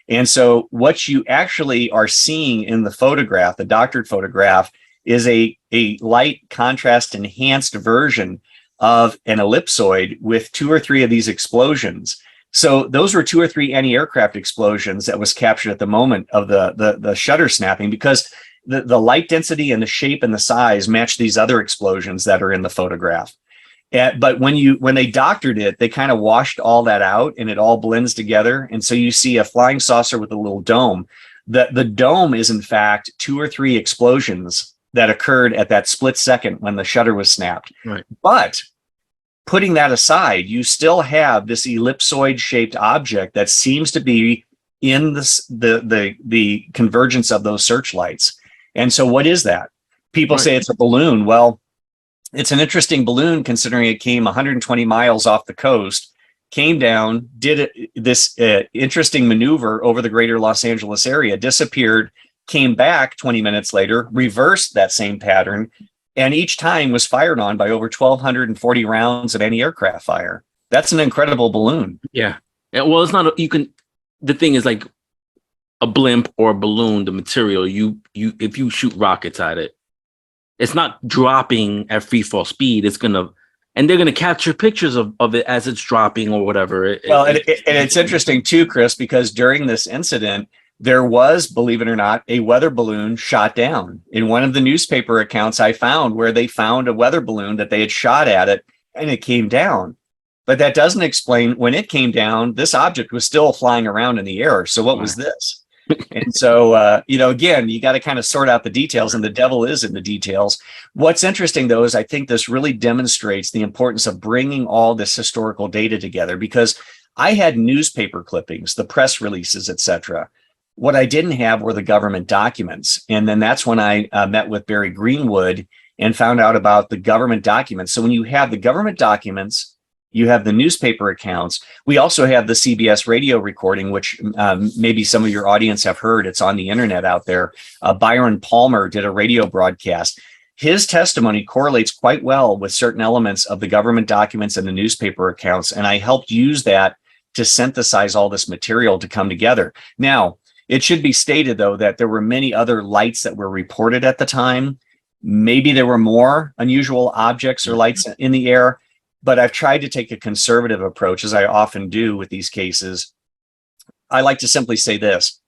And so what you actually are seeing in the photograph, the doctored photograph, is a light contrast enhanced version of an ellipsoid with 2 or 3 of these explosions. So those were 2 or 3 anti-aircraft explosions that was captured at the moment of the shutter snapping, because the light density and the shape and the size match these other explosions that are in the photograph. But when they doctored it, they kind of washed all that out and it all blends together. And so you see a flying saucer with a little dome. The dome is in fact 2 or 3 explosions that occurred at that split second when the shutter was snapped. right. But putting that aside, you still have this ellipsoid shaped object that seems to be in the convergence of those searchlights. And so what is that? People say it's a balloon. Well, it's an interesting balloon considering it came 120 miles off the coast, came down, did this interesting maneuver over the greater Los Angeles area, disappeared, came back 20 minutes later, reversed that same pattern, and each time was fired on by over 1,240 rounds of anti-aircraft fire. That's an incredible balloon. Yeah. Well, it's not, the thing is, like a blimp or a balloon, the material, if you shoot rockets at it, it's not dropping at free fall speed. And they're going to capture pictures of it as it's dropping or whatever. And it's interesting too, Chris, because during this incident, there was, believe it or not, a weather balloon shot down. In one of the newspaper accounts I found, where they found a weather balloon that they had shot at it and it came down. But that doesn't explain, when it came down, this object was still flying around in the air. So what was this? And so, again, you got to kind of sort out the details, and the devil is in the details. What's interesting, though, is I think this really demonstrates the importance of bringing all this historical data together, because I had newspaper clippings, the press releases, etc. What I didn't have were the government documents. And then that's when I met with Barry Greenwood and found out about the government documents. So when you have the government documents, you have the newspaper accounts. We also have the CBS radio recording, which maybe some of your audience have heard. It's on the internet out there. Byron Palmer did a radio broadcast. His testimony correlates quite well with certain elements of the government documents and the newspaper accounts. And I helped use that to synthesize all this material to come together. Now, it should be stated, though, that there were many other lights that were reported at the time. Maybe there were more unusual objects or lights in the air. But I've tried to take a conservative approach, as I often do with these cases. I like to simply say this.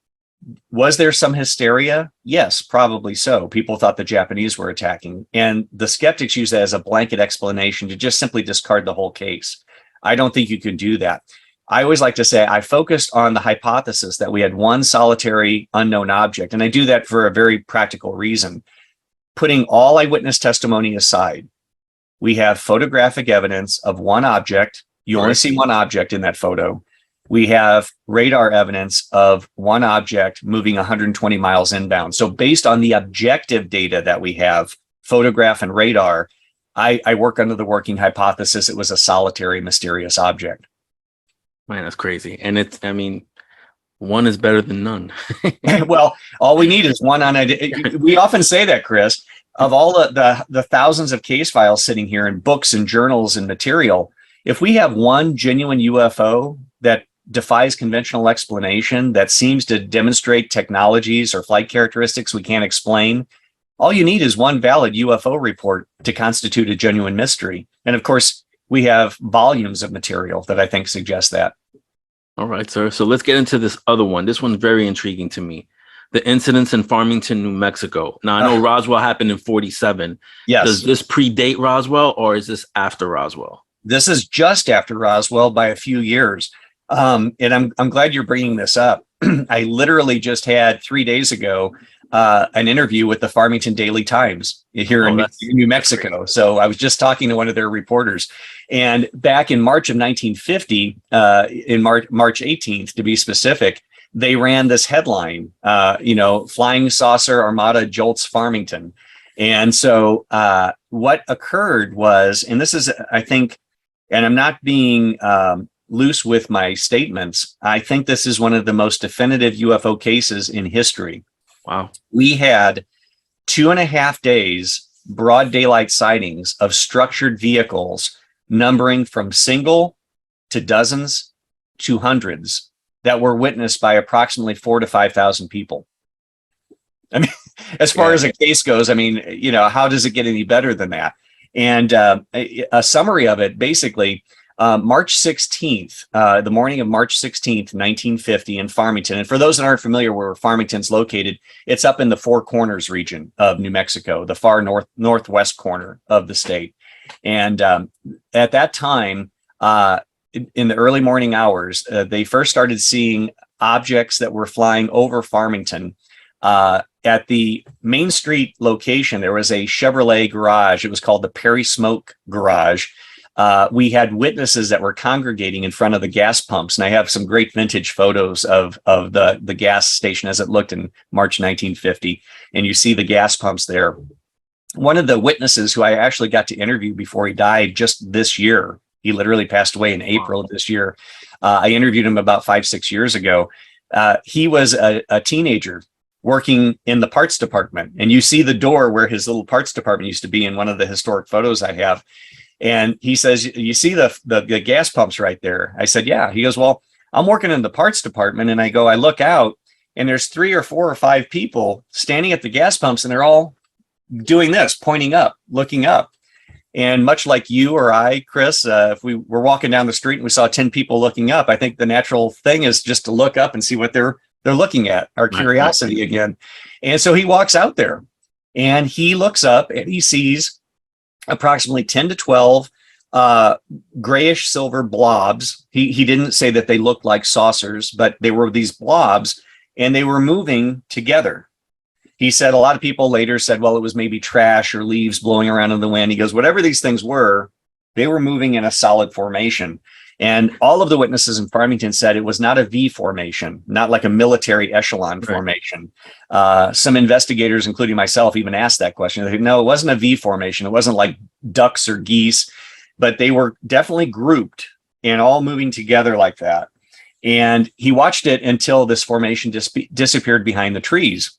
Was there some hysteria? Yes, probably so. People thought the Japanese were attacking. And the skeptics use that as a blanket explanation to just simply discard the whole case. I don't think you can do that. I always like to say I focused on the hypothesis that we had one solitary unknown object. And I do that for a very practical reason. Putting all eyewitness testimony aside, we have photographic evidence of one object. You only see one object in that photo. We have radar evidence of one object moving 120 miles inbound. So based on the objective data that we have, photograph and radar, I work under the working hypothesis it was a solitary, mysterious object. Man, that's crazy. And one is better than none. Well, all we need is one we often say that, Chris. Of all the thousands of case files sitting here in books and journals and material, if we have one genuine UFO that defies conventional explanation, that seems to demonstrate technologies or flight characteristics we can't explain, all you need is one valid UFO report to constitute a genuine mystery. And of course, we have volumes of material that I think suggest that. All right, sir. So let's get into this other one. This one's very intriguing to me. The incidents in Farmington, New Mexico. Now, I know Roswell happened in 1947. Yes. Does this predate Roswell, or is this after Roswell? This is just after Roswell by a few years. And I'm glad you're bringing this up. I literally just had 3 days ago an interview with the Farmington Daily Times here in New Mexico. So I was just talking to one of their reporters, and back in March of 1950, in March 18th to be specific, they ran this headline, "Flying Saucer Armada Jolts Farmington." And so what occurred was, and this is, I think, and I'm not being loose with my statements, I think this is one of the most definitive UFO cases in history. Wow. We had 2.5 days broad daylight sightings of structured vehicles numbering from single to dozens to hundreds that were witnessed by approximately 4,000 to 5,000 people. I mean, as far as a case goes, I mean, how does it get any better than that? And a summary of it, basically, March 16th, the morning of March 16th, 1950 in Farmington. And for those that aren't familiar where Farmington's located, it's up in the Four Corners region of New Mexico, the far northwest corner of the state. And at that time, in the early morning hours, they first started seeing objects that were flying over Farmington. At the Main Street location, there was a Chevrolet garage. It was called the Perry Smoke Garage. We had witnesses that were congregating in front of the gas pumps, and I have some great vintage photos of the gas station as it looked in March 1950, and you see the gas pumps there. One of the witnesses who I actually got to interview before he died just this year, he literally passed away in April of this year. I interviewed him about 5-6 years ago. He was a teenager working in the parts department, and you see the door where his little parts department used to be in one of the historic photos I have. And he says, "You see the gas pumps right there?" I said, "Yeah." He goes, "Well, I'm working in the parts department." And I look out, and there's 3 or 4 or 5 people standing at the gas pumps, and they're all doing this, pointing up, looking up. And much like you or I, Chris, if we were walking down the street and we saw 10 people looking up, I think the natural thing is just to look up and see what they're looking at, our curiosity again. And so he walks out there, and he looks up, and he sees approximately 10 to 12 grayish silver blobs. He didn't say that they looked like saucers, but they were these blobs, and they were moving together. He said a lot of people later said, well, it was maybe trash or leaves blowing around in the wind. He goes, whatever these things were, they were moving in a solid formation. And all of the witnesses in Farmington said it was not a V formation, not like a military echelon formation. Some investigators, including myself, even asked that question. They said, no, it wasn't a V formation. It wasn't like ducks or geese, but they were definitely grouped and all moving together like that. And he watched it until this formation disappeared behind the trees.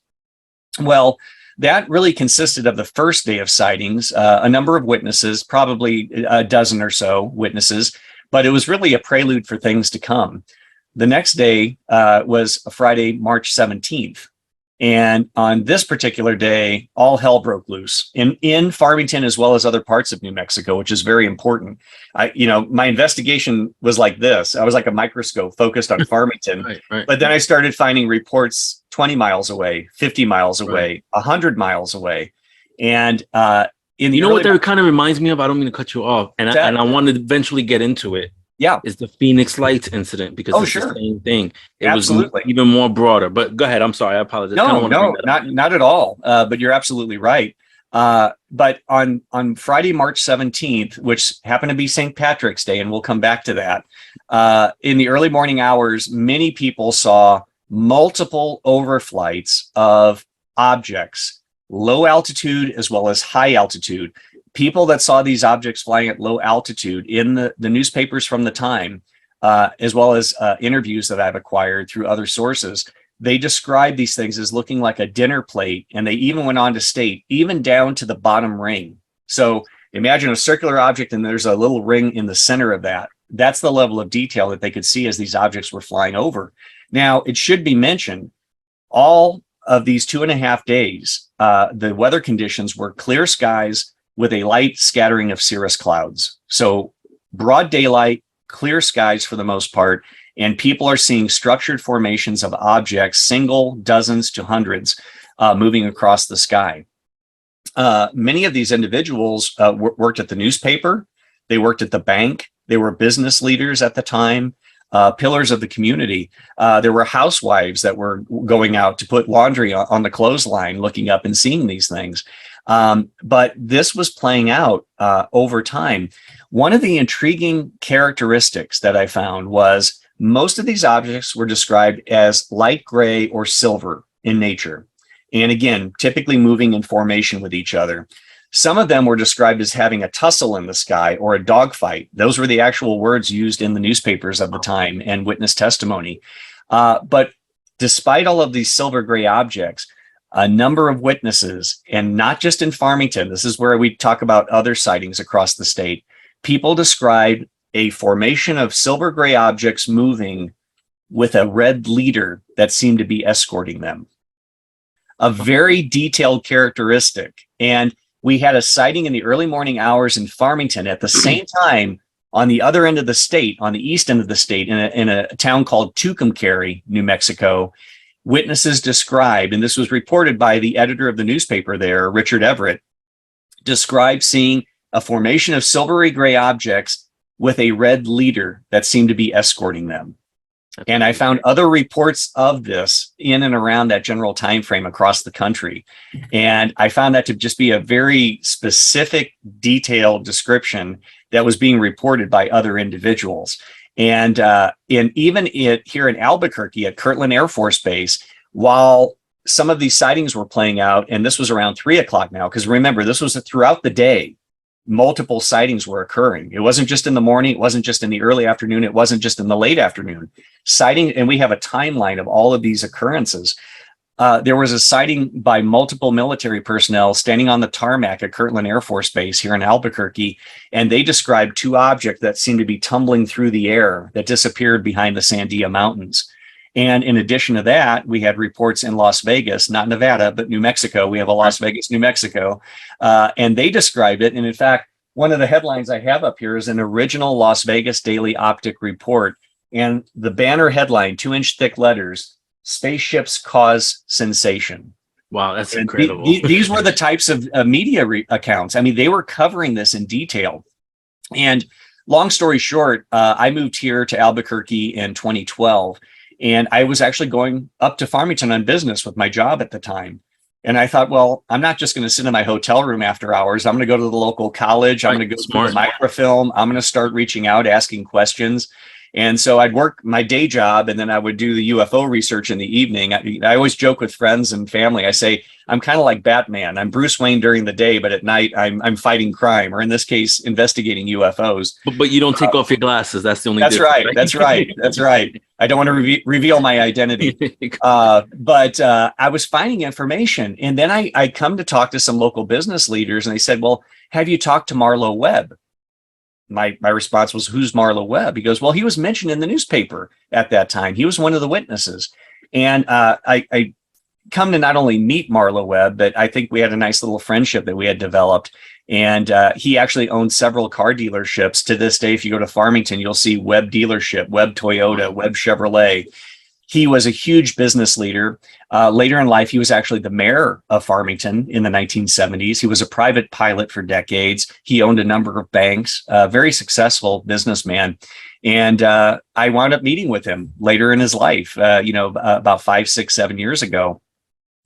Well, that really consisted of the first day of sightings, a number of witnesses, probably a dozen or so witnesses, but it was really a prelude for things to come. The next day was Friday, March 17th. And on this particular day, all hell broke loose in Farmington, as well as other parts of New Mexico, which is very important. My investigation was like this. I was like a microscope focused on Farmington, right. But then I started finding reports 20 miles away, 50 miles away, 100 miles away. And what that kind of reminds me of? I don't mean to cut you off, and I want to eventually get into it. Yeah, is the Phoenix Lights incident, because it's the same thing. It Absolutely. was even more broader. But go ahead. I'm sorry. I apologize. No, not at all. But you're absolutely right. But on Friday, March 17th, which happened to be St. Patrick's Day, and we'll come back to that, in the early morning hours, many people saw multiple overflights of objects, low altitude as well as high altitude. People that saw these objects flying at low altitude in the newspapers from the time, as well as interviews that I've acquired through other sources, they described these things as looking like a dinner plate. And they even went on to state, even down to the bottom ring. So imagine a circular object and there's a little ring in the center of that. That's the level of detail that they could see as these objects were flying over. Now, it should be mentioned, all of these 2.5 days, the weather conditions were clear skies with a light scattering of cirrus clouds. So broad daylight, clear skies for the most part, and people are seeing structured formations of objects, single, dozens to hundreds, moving across the sky. Many of these individuals worked at the newspaper, they worked at the bank, they were business leaders at the time. pillars of the community. There were housewives that were going out to put laundry on the clothesline, looking up and seeing these things. But this was playing out over time. One of the intriguing characteristics that I found was most of these objects were described as light gray or silver in nature. And again, typically moving in formation with each other. Some of them were described as having a tussle in the sky or a dogfight. Those were the actual words used in the newspapers of the time and witness testimony. But despite all of these silver gray objects, a number of witnesses, and not just in Farmington, this is where we talk about other sightings across the state, people described a formation of silver gray objects moving with a red leader that seemed to be escorting them. A very detailed characteristic. And we had a sighting in the early morning hours in Farmington at the same time on the other end of the state, on the east end of the state, in a town called Tucumcari, New Mexico. Witnesses described, and this was reported by the editor of the newspaper there, Richard Everett, described seeing a formation of silvery gray objects with a red leader that seemed to be escorting them. And I found other reports of this in and around that general time frame across the country. And I found that to just be a very specific, detailed description that was being reported by other individuals. And even here in Albuquerque at Kirtland Air Force Base, while some of these sightings were playing out, and this was around 3 o'clock now, because remember, this was throughout the day, multiple sightings were occurring. It wasn't just in the morning. It wasn't just in the early afternoon. It wasn't just in the late afternoon. Sighting, and we have a timeline of all of these occurrences. There was a sighting by multiple military personnel standing on the tarmac at Kirtland Air Force Base here in Albuquerque, and they described two objects that seemed to be tumbling through the air that disappeared behind the Sandia Mountains. And in addition to that, we had reports in Las Vegas, not Nevada, but New Mexico. We have a Las Vegas, New Mexico, and they described it. And in fact, one of the headlines I have up here is an original Las Vegas Daily Optic report. And the banner headline, 2-inch thick letters, "Spaceships Cause Sensation." Wow, that's and incredible. These were the types of media accounts. I mean, they were covering this in detail. And long story short, I moved here to Albuquerque in 2012. And I was actually going up to Farmington on business with my job at the time. And I thought, well, I'm not just going to sit in my hotel room after hours. I'm going to go to the local college. I'm going to go to microfilm. I'm going to start reaching out, asking questions. And so I'd work my day job, and then I would do the UFO research in the evening. I always joke with friends and family. I say, I'm kind of like Batman. I'm Bruce Wayne during the day, but at night I'm fighting crime, or in this case, investigating UFOs. But you don't take off your glasses. That's the only That's difference, right. That's right. That's right. I don't want to reveal my identity. But I was finding information. And then I come to talk to some local business leaders, and they said, well, have you talked to Marler Webb? My response was, who's Marler Webb? He goes, well, he was mentioned in the newspaper at that time. He was one of the witnesses. And I come to not only meet Marler Webb, but I think we had a nice little friendship that we had developed. And he actually owned several car dealerships. To this day, if you go to Farmington, you'll see Webb dealership, Webb Toyota, Webb Chevrolet. He was a huge business leader. Later in life, he was actually the mayor of Farmington in the 1970s. He was a private pilot for decades. He owned a number of banks, very successful businessman. And I wound up meeting with him later in his life, about 5, 6, 7 years ago,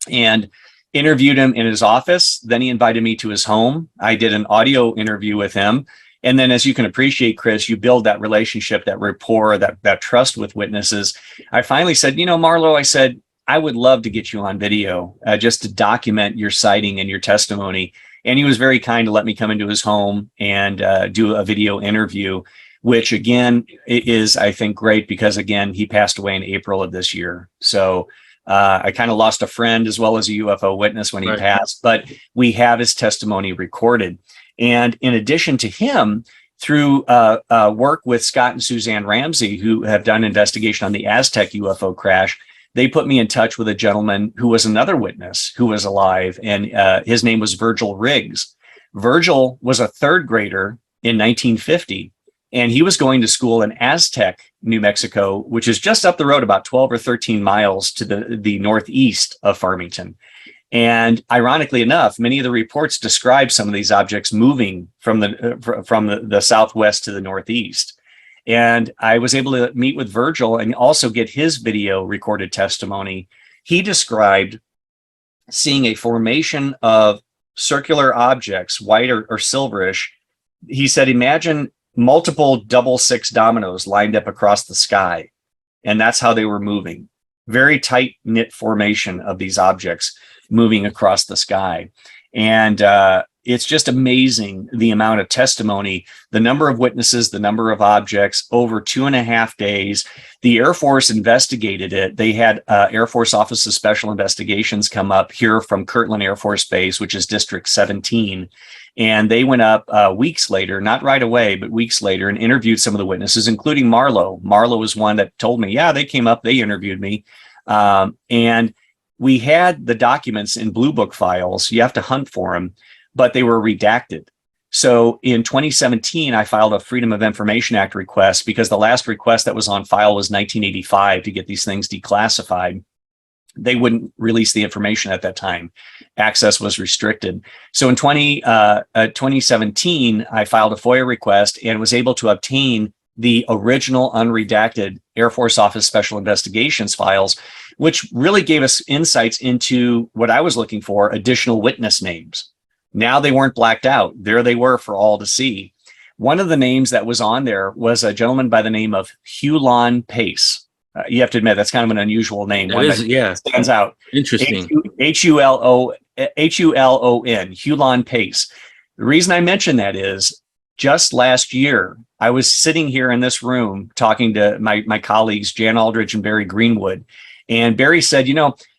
and interviewed him in his office. Then he invited me to his home. I did an audio interview with him. And then, as you can appreciate, Chris, you build that relationship, that rapport, that trust with witnesses. I finally said, Marlo, I said, I would love to get you on video just to document your sighting and your testimony. And he was very kind to let me come into his home and do a video interview, which again is, I think, great because, again, he passed away in April of this year. So I kind of lost a friend as well as a UFO witness when he passed, but we have his testimony recorded. And in addition to him, through work with Scott and Suzanne Ramsey, who have done investigation on the Aztec UFO crash, they put me in touch with a gentleman who was another witness who was alive, and his name was Virgil Riggs. Virgil was a third grader in 1950, and he was going to school in Aztec, New Mexico, which is just up the road about 12 or 13 miles to the northeast of Farmington. And ironically enough, many of the reports describe some of these objects moving from the southwest to the northeast. And I was able to meet with Virgil and also get his video recorded testimony. He described seeing a formation of circular objects, white or silverish. He said, imagine multiple double six dominoes lined up across the sky. And that's how they were moving. Very tight knit formation of these objects moving across the sky. And it's just amazing the amount of testimony, the number of witnesses, the number of objects over 2.5 days. The Air Force investigated it. They had Air Force Office of Special Investigations come up here from Kirtland Air Force Base, which is District 17. And they went up weeks later, not right away, but weeks later, and interviewed some of the witnesses, including Marler. Marler was one that told me, yeah, they came up, they interviewed me. And we had the documents in Blue Book files. You have to hunt for them, but they were redacted. So in 2017, I filed a Freedom of Information Act request because the last request that was on file was 1985 to get these things declassified. They wouldn't release the information at that time. Access was restricted. So in 2017, I filed a FOIA request and was able to obtain the original unredacted Air Force Office Special Investigations files, which really gave us insights into what I was looking for, additional witness names. Now they weren't blacked out. There they were for all to see. One of the names that was on there was a gentleman by the name of Hulon Pace. You have to admit, that's kind of an unusual name. That stands out. Interesting. Hulon, Hulon Pace. The reason I mention that is just last year, I was sitting here in this room talking to my colleagues, Jan Aldridge and Barry Greenwood. And Barry said,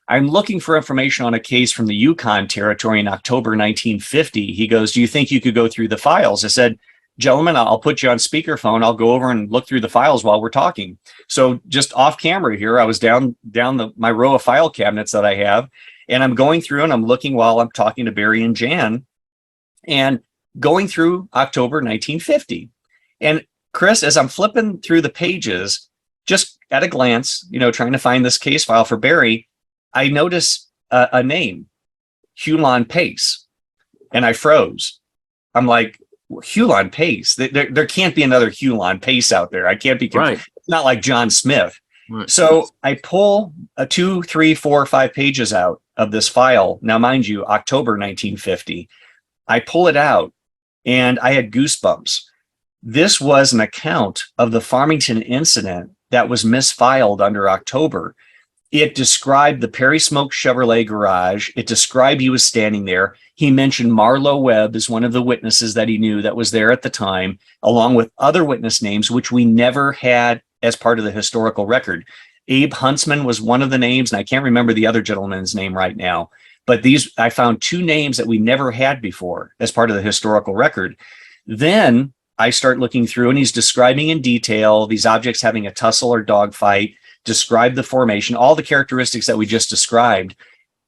I'm looking for information on a case from the Yukon Territory in October 1950. He goes, do you think you could go through the files? I said, gentlemen, I'll put you on speakerphone. I'll go over and look through the files while we're talking. So just off camera here, I was down my row of file cabinets that I have, and I'm going through and I'm looking while I'm talking to Barry and Jan and going through October 1950. And Chris, as I'm flipping through the pages, just at a glance, trying to find this case file for Barry, I notice a name, Hulon Pace, and I froze. I'm like, Hulon Pace. There can't be another Hulon Pace out there. I can't be. Right. It's not like John Smith. Right. So I pull 2, 3, 4, 5 pages out of this file. Now, mind you, October 1950. I pull it out, and I had goosebumps. This was an account of the Farmington incident that was misfiled under October. It described the Perry Smoke Chevrolet garage. It described he was standing there. He mentioned Marlo Webb as one of the witnesses that he knew that was there at the time, along with other witness names, which we never had as part of the historical record. Abe Huntsman was one of the names, and I can't remember the other gentleman's name right now. But I found 2 names that we never had before as part of the historical record. Then I start looking through, and he's describing in detail these objects having a tussle or dogfight, describe the formation, all the characteristics that we just described.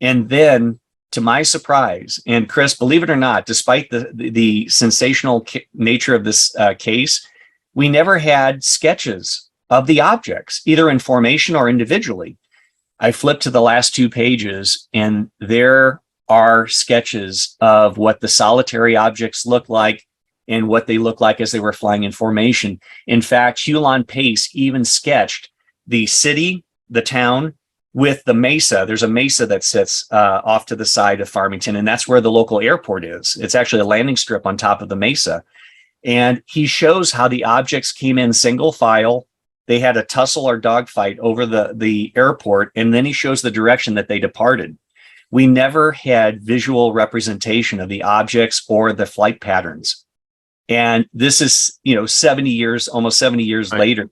And then, to my surprise, and Chris, believe it or not, despite the sensational nature of this case, we never had sketches of the objects, either in formation or individually. I flipped to the last 2 pages, and there are sketches of what the solitary objects look like and what they look like as they were flying in formation. In fact, Hulon Pace even sketched the city, the town, with the mesa. There's a mesa that sits off to the side of Farmington, and that's where the local airport is. It's actually a landing strip on top of the mesa. And he shows how the objects came in single file. They had a tussle or dogfight over the airport, and then he shows the direction that they departed. We never had visual representation of the objects or the flight patterns. And this is, 70 years, almost 70 years later.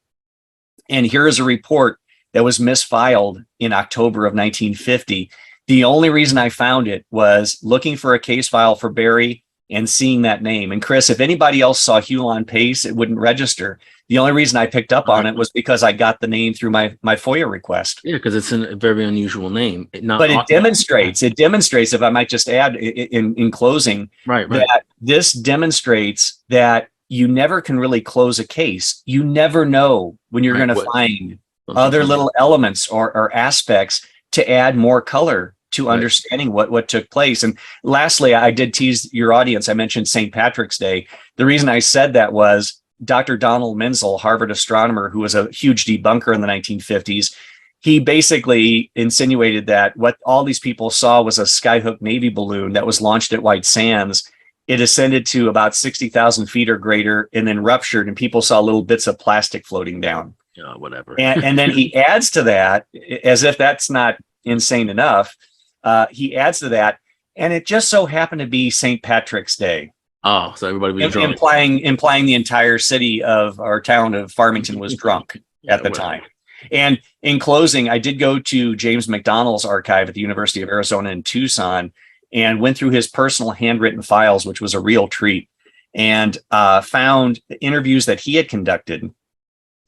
And here is a report that was misfiled in October of 1950. The only reason I found it was looking for a case file for Barry and seeing that name. And Chris, if anybody else saw Hulon Pace, it wouldn't register. The only reason I picked up on it was because I got the name through my FOIA request. Yeah, because it's a very unusual name. But it demonstrates, if I might just add in closing, that this demonstrates that you never can really close a case. You never know when you're going to find other little elements or aspects to add more color to understanding what took place. And lastly, I did tease your audience. I mentioned St. Patrick's Day. The reason I said that was Dr. Donald Menzel, Harvard astronomer, who was a huge debunker in the 1950s. He basically insinuated that what all these people saw was a skyhook Navy balloon that was launched at White Sands. It ascended to about 60,000 feet or greater and then ruptured, and people saw little bits of plastic floating down. Whatever. And then he adds to that, as if that's not insane enough, he adds to that, and it just so happened to be St. Patrick's Day. Oh, so everybody was drunk. Implying the entire city of our town of Farmington was drunk at the time. And in closing, I did go to James McDonald's archive at the University of Arizona in Tucson and went through his personal handwritten files, which was a real treat, and found interviews that he had conducted.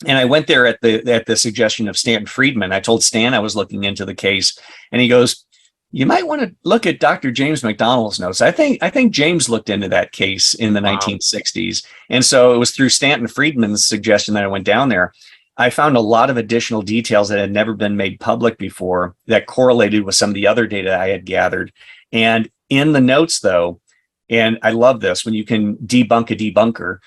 And I went there at the suggestion of Stanton Friedman. I told Stan I was looking into the case, and he goes, "You might want to look at Dr. James McDonald's notes." I think James looked into that case in the 1960s. And so it was through Stanton Friedman's suggestion that I went down there. I found a lot of additional details that had never been made public before that correlated with some of the other data I had gathered. And in the notes, though, and I love this, when you can debunk a debunker,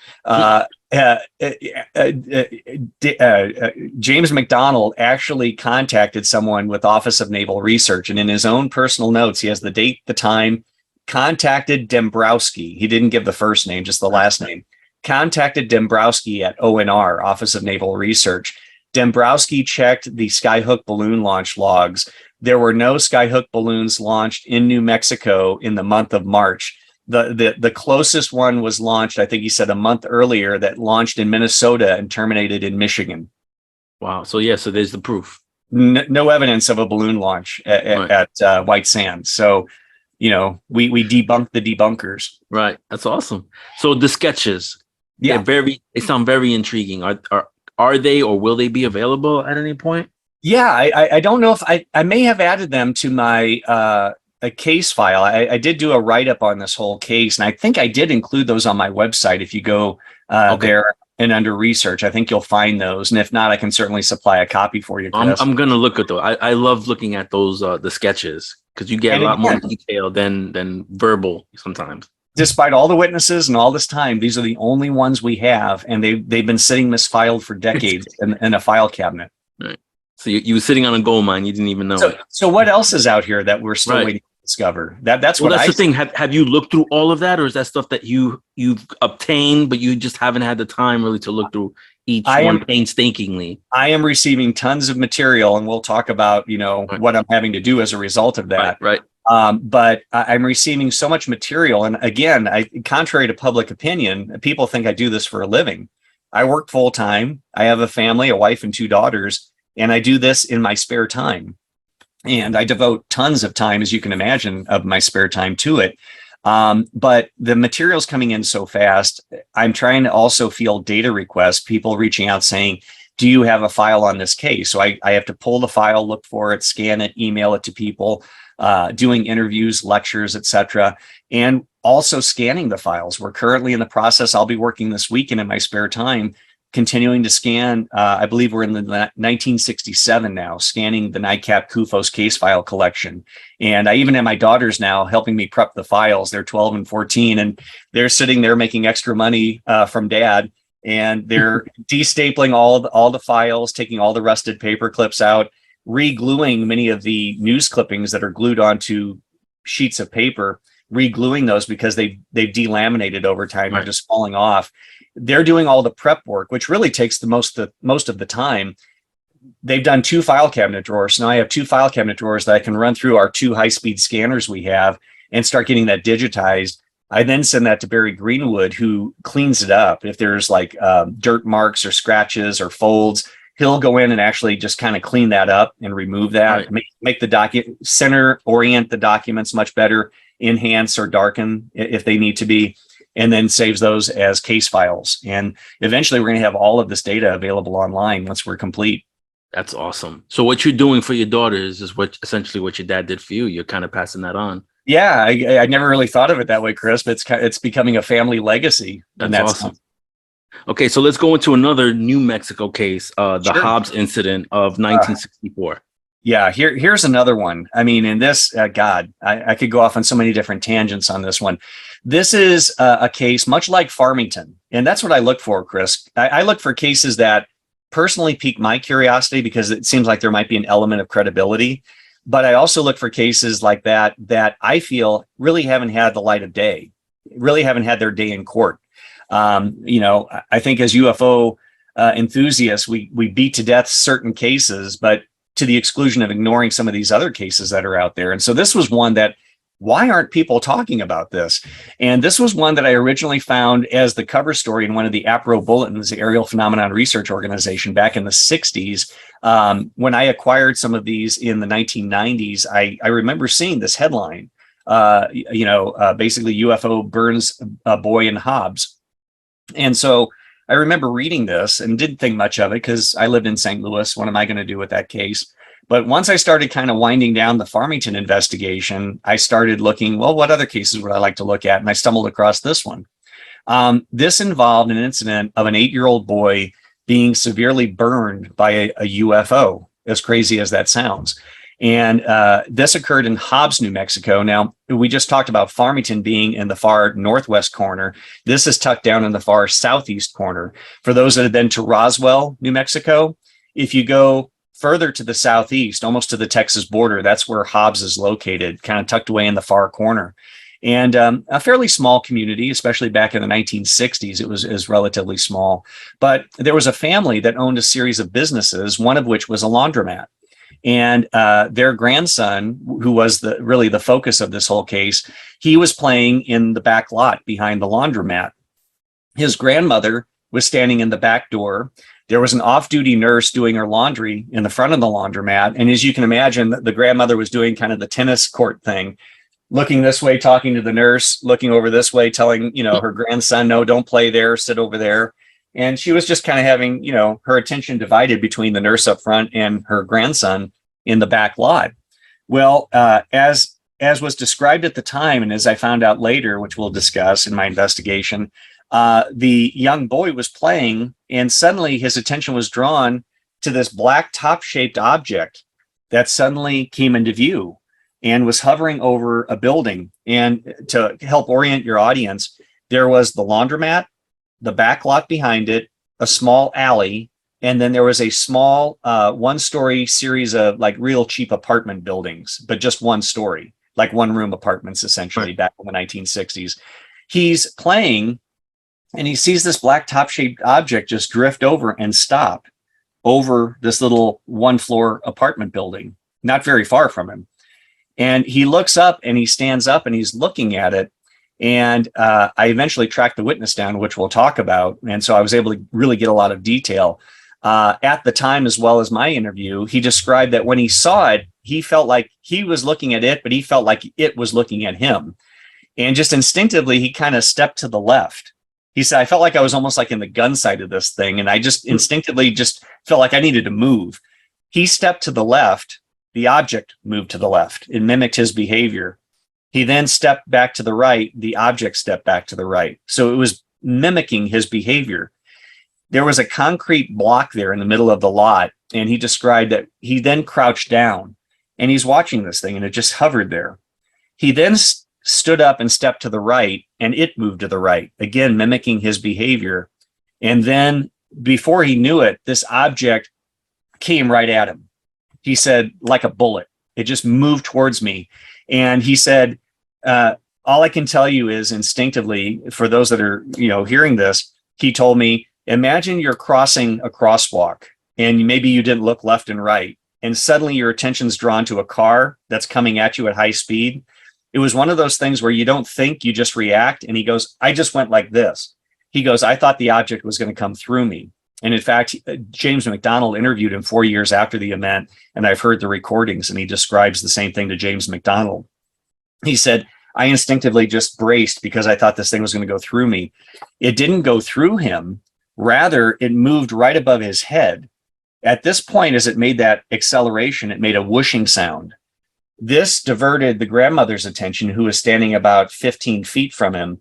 James McDonald actually contacted someone with Office of Naval Research. And in his own personal notes, he has the date, the time, contacted Dembrowski. He didn't give the first name, just the last name. Contacted Dembrowski at ONR, Office of Naval Research. Dembrowski checked the skyhook balloon launch logs. There were no skyhook balloons launched in New Mexico in the month of March. The closest one was launched, I think he said, a month earlier, that launched in Minnesota and terminated in Michigan. Wow. So so there's the proof. No evidence of a balloon launch at White Sands. So, we debunked the debunkers. Right. That's awesome. So the sketches, they sound very intriguing. Are they, or will they be available at any point? Yeah, I don't know if I may have added them to my a case file. I did do a write-up on this whole case, and I think I did include those on my website. If you go there and under research, I think you'll find those. And if not, I can certainly supply a copy for you, Chris. I'm going to look at those. I love looking at those, the sketches, because you get a lot more detail than verbal sometimes. Despite all the witnesses and all this time, these are the only ones we have, and they've been sitting misfiled for decades in a file cabinet. Right. So you were sitting on a gold mine, you didn't even know it. So what else is out here that we're still waiting to discover? That's the thing. Have you looked through all of that, or is that stuff that you've obtained, but you just haven't had the time really to look through each one painstakingly? I am receiving tons of material, and we'll talk about what I'm having to do as a result of that. Right. But I'm receiving so much material, and again, contrary to public opinion, people think I do this for a living. I work full time. I have a family, a wife, and 2 daughters. And I do this in my spare time. And I devote tons of time, as you can imagine, of my spare time to it. But the material's coming in so fast. I'm trying to also field data requests, people reaching out saying, do you have a file on this case? So I have to pull the file, look for it, scan it, email it to people, doing interviews, lectures, etc., and also scanning the files. We're currently in the process. I'll be working this weekend in my spare time, continuing to scan. I believe we're in the 1967 now, scanning the NICAP CUFOS case file collection. And I even have my daughters now helping me prep the files. They're 12 and 14, and they're sitting there making extra money from dad. And they're destapling all the files, taking all the rusted paper clips out, re-gluing many of the news clippings that are glued onto sheets of paper, re-gluing those because they've delaminated over time. They're just falling off. They're doing all the prep work, which really takes the most of the time. They've done 2 file cabinet drawers. So now I have 2 file cabinet drawers that I can run through our 2 high-speed scanners we have and start getting that digitized. I then send that to Barry Greenwood, who cleans it up. If there's like dirt marks or scratches or folds, he'll go in and actually just kind of clean that up and remove that, make the document center, orient the documents much better, enhance or darken if they need to be, and then saves those as case files. And eventually we're going to have all of this data available online once we're complete. That's awesome. So what you're doing for your daughters is essentially what your dad did for you. You're kind of passing that on. Yeah, I never really thought of it that way, Chris, but it's becoming a family legacy. That's awesome. Okay, so let's go into another New Mexico case, the Hobbs incident of 1964. Yeah, here's another one. I mean, in this, God, I could go off on so many different tangents on this one. This is a case much like Farmington. And that's what I look for, Chris. I look for cases that personally pique my curiosity because it seems like there might be an element of credibility. But I also look for cases like that I feel really haven't had the light of day, really haven't had their day in court. I think as UFO enthusiasts, we beat to death certain cases, but to the exclusion of ignoring some of these other cases that are out there. And so this was one that, why aren't people talking about this? And this was one that I originally found as the cover story in one of the APRO bulletins, the Aerial Phenomenon Research Organization, back in the 60s. When I acquired some of these in the 1990s, I remember seeing this headline, basically UFO burns a boy in Hobbs. And so I remember reading this and didn't think much of it because I lived in St. Louis. What am I going to do with that case? But once I started kind of winding down the Farmington investigation, I started looking, well, what other cases would I like to look at? And I stumbled across this one. This involved an incident of an 8-year-old boy being severely burned by a UFO, as crazy as that sounds. And this occurred in Hobbs, New Mexico. Now, we just talked about Farmington being in the far northwest corner. This is tucked down in the far southeast corner. For those that have been to Roswell, New Mexico, if you go further to the southeast, almost to the Texas border, that's where Hobbs is located, kind of tucked away in the far corner. And a fairly small community, especially back in the 1960s, it was relatively small. But there was a family that owned a series of businesses, one of which was a laundromat. And their grandson, who was really the focus of this whole case, he was playing in the back lot behind the laundromat. His grandmother was standing in the back door. There was an off-duty nurse doing her laundry in the front of the laundromat. And as you can imagine, the grandmother was doing kind of the tennis court thing, looking this way, talking to the nurse, looking over this way, telling, her grandson, no, don't play there, sit over there. And she was just kind of having, her attention divided between the nurse up front and her grandson in the back lot. Well, as was described at the time, and as I found out later, which we'll discuss in my investigation, the young boy was playing, and suddenly his attention was drawn to this black top-shaped object that suddenly came into view and was hovering over a building. And to help orient your audience, there was the laundromat, the back lot behind it, a small alley, and then there was a small one-story series of like real cheap apartment buildings, but just one story, like one-room apartments, essentially, back in the 1960s. He's playing, and he sees this black top-shaped object just drift over and stop over this little one-floor apartment building, not very far from him. And he looks up and he stands up and he's looking at it. And I eventually tracked the witness down, which we'll talk about. And so I was able to really get a lot of detail. At the time, as well as my interview, he described that when he saw it, he felt like he was looking at it, but he felt like it was looking at him. And just instinctively, he kind of stepped to the left. He said, I felt like I was almost like in the gun sight of this thing. And I just instinctively just felt like I needed to move. He stepped to the left. The object moved to the left. It mimicked his behavior. He then stepped back to the right. The object stepped back to the right. So it was mimicking his behavior. There was a concrete block there in the middle of the lot. And he described that he then crouched down and he's watching this thing and it just hovered there. He then stood up and stepped to the right and it moved to the right, again, mimicking his behavior. And then before he knew it, this object came right at him. He said, like a bullet, it just moved towards me. And he said, all I can tell you is instinctively, for those that are, hearing this, he told me, imagine you're crossing a crosswalk and maybe you didn't look left and right. And suddenly your attention's drawn to a car that's coming at you at high speed. It was one of those things where you don't think, you just react. And he goes, I just went like this. He goes, I thought the object was going to come through me. And in fact, James McDonald interviewed him 4 years after the event, and I've heard the recordings, and he describes the same thing to James McDonald. He said, I instinctively just braced because I thought this thing was going to go through me. It didn't go through him. Rather, it moved right above his head. At this point, as it made that acceleration, it made a whooshing sound. This diverted the grandmother's attention, who was standing about 15 feet from him,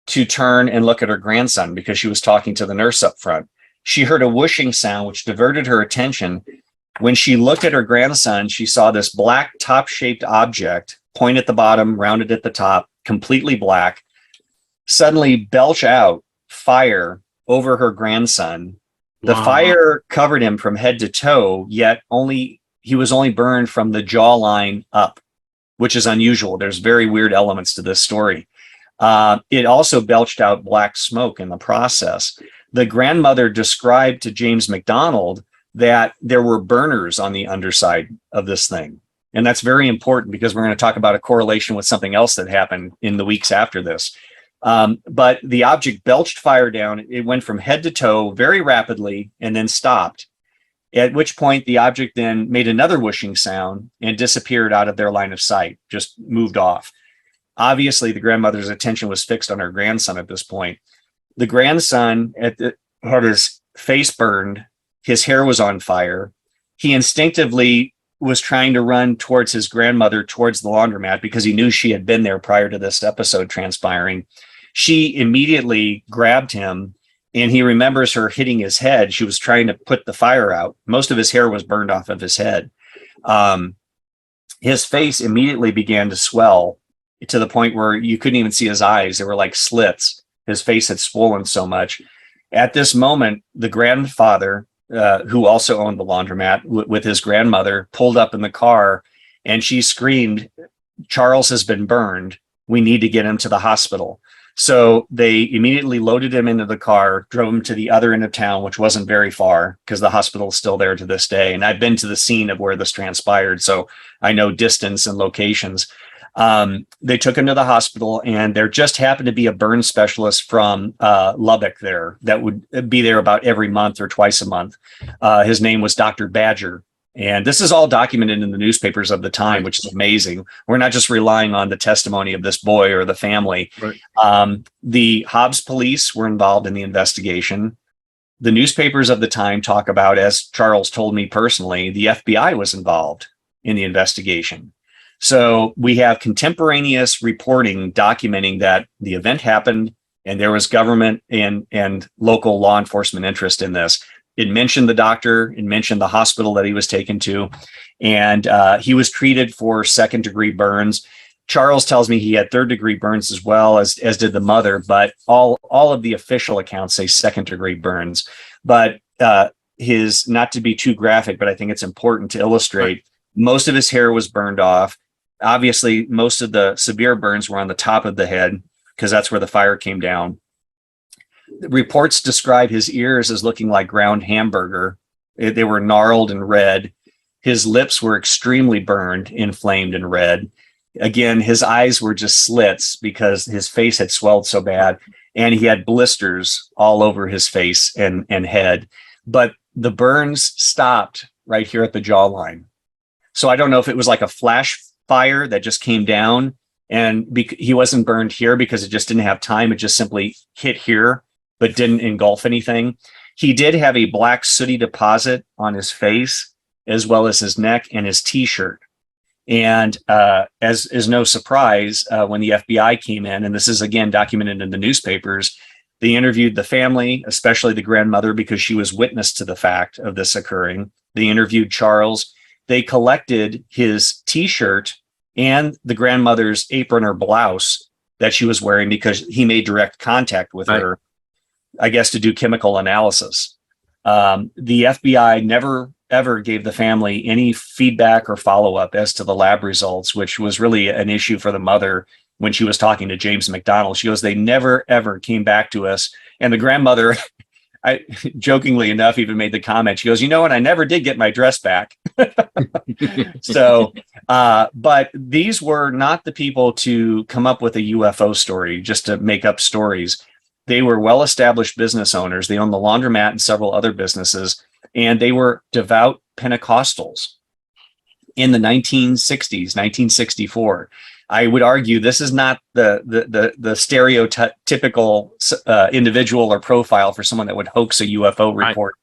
to turn and look at her grandson because she was talking to the nurse up front. She heard a whooshing sound, which diverted her attention. When she looked at her grandson, she saw this black top-shaped object, point at the bottom, rounded at the top, completely black, suddenly belch out fire over her grandson. The Wow. fire covered him from head to toe, yet he was only burned from the jawline up, which is unusual. There's very weird elements to this story. It also belched out black smoke in the process. The grandmother described to James McDonald that there were burners on the underside of this thing. And that's very important because we're going to talk about a correlation with something else that happened in the weeks after this. But the object belched fire down. It went from head to toe very rapidly and then stopped, at which point the object then made another whooshing sound and disappeared out of their line of sight, just moved off. Obviously, the grandmother's attention was fixed on her grandson at this point. The grandson had his face burned. His hair was on fire. He instinctively was trying to run towards his grandmother, towards the laundromat, because he knew she had been there prior to this episode transpiring. She immediately grabbed him, and he remembers her hitting his head. She was trying to put the fire out. Most of his hair was burned off of his head. His face immediately began to swell to the point where you couldn't even see his eyes. They were like slits. His face had swollen so much. At this moment, the grandfather, who also owned the laundromat with his grandmother, pulled up in the car, and she screamed, "Charles has been burned. We need to get him to the hospital." So they immediately loaded him into the car, drove him to the other end of town, which wasn't very far because the hospital is still there to this day. And I've been to the scene of where this transpired, so I know distance and locations. They took him to the hospital, and there just happened to be a burn specialist from Lubbock there that would be there about every month or twice a month. His name was Dr. Badger. And this is all documented in the newspapers of the time, which is amazing. We're not just relying on the testimony of this boy or the family. Right. The Hobbs police were involved in the investigation. The newspapers of the time talk about, as Charles told me personally, the FBI was involved in the investigation. So we have contemporaneous reporting documenting that the event happened and there was government and local law enforcement interest in this. It mentioned the doctor, it mentioned the hospital that he was taken to, and he was treated for second-degree burns. Charles tells me he had third-degree burns as well, as did the mother, but all of the official accounts say second-degree burns. But not to be too graphic, but I think it's important to illustrate, most of his hair was burned off. Obviously, most of the severe burns were on the top of the head because that's where the fire came down. The reports describe his ears as looking like ground hamburger. They were gnarled and red. His lips were extremely burned, inflamed, and red. Again, his eyes were just slits because his face had swelled so bad, and he had blisters all over his face and head. But the burns stopped right here at the jawline. So I don't know if it was like a flash fire that just came down, and he wasn't burned here because it just didn't have time. It just simply hit here, but didn't engulf anything. He did have a black sooty deposit on his face, as well as his neck and his t-shirt. And as is no surprise, when the FBI came in, and this is again documented in the newspapers, they interviewed the family, especially the grandmother, because she was witness to the fact of this occurring. They interviewed Charles. They collected his t-shirt and the grandmother's apron or blouse that she was wearing because he made direct contact with her, I guess, to do chemical analysis. The FBI never, ever gave the family any feedback or follow-up as to the lab results, which was really an issue for the mother when she was talking to James McDonald. She goes, they never, ever came back to us. And the grandmother, I jokingly enough, even made the comment. She goes, you know what? I never did get my dress back. So, but these were not the people to come up with a UFO story just to make up stories. They were well-established business owners. They owned the laundromat and several other businesses, and they were devout Pentecostals in the 1960s, 1964. I would argue this is not the stereotypical individual or profile for someone that would hoax a UFO report.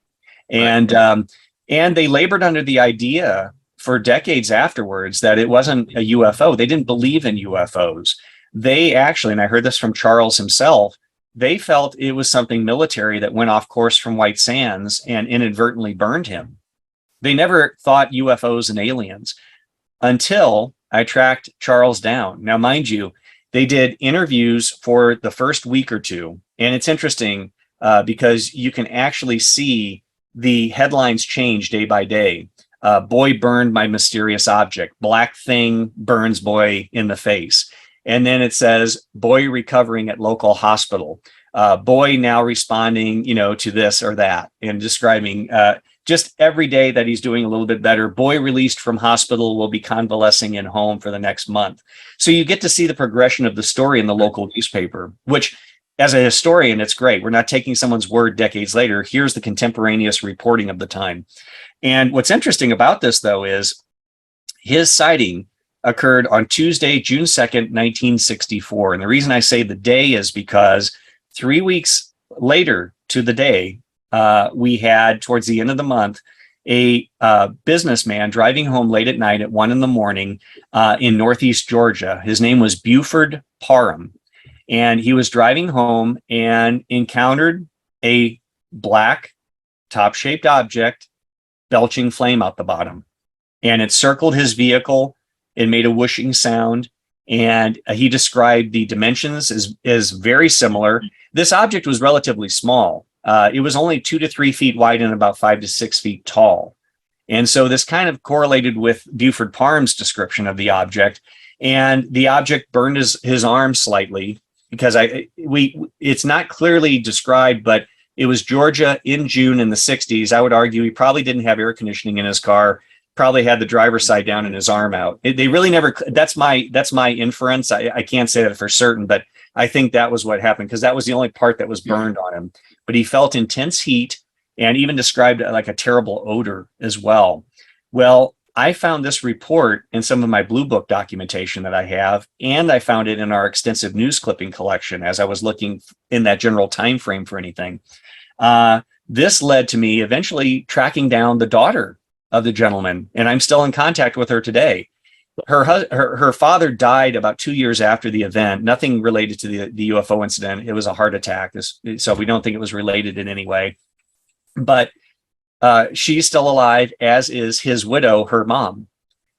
Right. And they labored under the idea for decades afterwards that it wasn't a UFO. They didn't believe in UFOs. They actually, and I heard this from Charles himself, they felt it was something military that went off course from White Sands and inadvertently burned him. They never thought UFOs and aliens until I tracked Charles down. Now, mind you, They did interviews for the first week or two. And it's interesting because you can actually see the headlines change day by day. Boy burned by mysterious object. Black thing burns boy in the face. And then it says, boy recovering at local hospital. Boy now responding, to this or that, and describing just every day that he's doing a little bit better. Boy released from hospital will be convalescing in home for the next month. So you get to see the progression of the story in the local newspaper, which as a historian, it's great. We're not taking someone's word decades later. Here's the contemporaneous reporting of the time. And what's interesting about this, though, is his sighting occurred on Tuesday, June 2nd, 1964. And the reason I say the day is because 3 weeks later to the day, we had, towards the end of the month, a businessman driving home late at night at 1 a.m. In Northeast Georgia. His name was Buford Parham. And he was driving home and encountered a black top-shaped object belching flame out the bottom. And it circled his vehicle. It made a whooshing sound. And he described the dimensions as very similar. This object was relatively small. It was only 2 to 3 feet wide and about 5 to 6 feet tall. And so this kind of correlated with Buford Parham's description of the object. And the object burned his arm slightly because it's not clearly described, but it was Georgia in June in the 60s. I would argue he probably didn't have air conditioning in his car, probably had the driver's side down and his arm out. They really never, that's my inference. I can't say that for certain, but I think that was what happened because that was the only part that was burned on him. But he felt intense heat and even described like a terrible odor as well. Well, I found this report in some of my Blue Book documentation that I have, and I found it in our extensive news clipping collection as I was looking in that general time frame for anything. This led to me eventually tracking down the daughter of the gentleman, and I'm still in contact with her today. Her father died about 2 years after the event. Nothing related to the UFO incident. It was a heart attack, so we don't think it was related in any way. But she's still alive, as is his widow, her mom.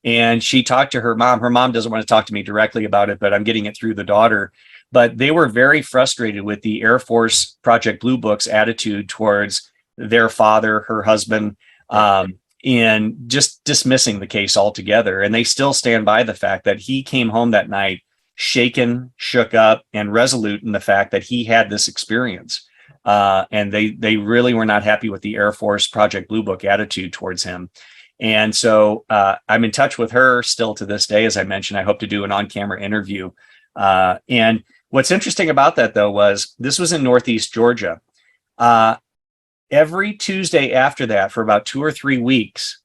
And she talked to her mom. Her mom doesn't want to talk to me directly about it, but I'm getting it through the daughter. But they were very frustrated with the Air Force Project Blue Book's attitude towards their father, her husband, and just dismissing the case altogether. And they still stand by the fact that he came home that night shaken, shook up, and resolute in the fact that he had this experience. And they really were not happy with the Air Force Project Blue Book attitude towards him. And so I'm in touch with her still to this day. As I mentioned, I hope to do an on-camera interview. And what's interesting about that, though, was this was in Northeast Georgia. Every Tuesday after that, for about 2 or 3 weeks,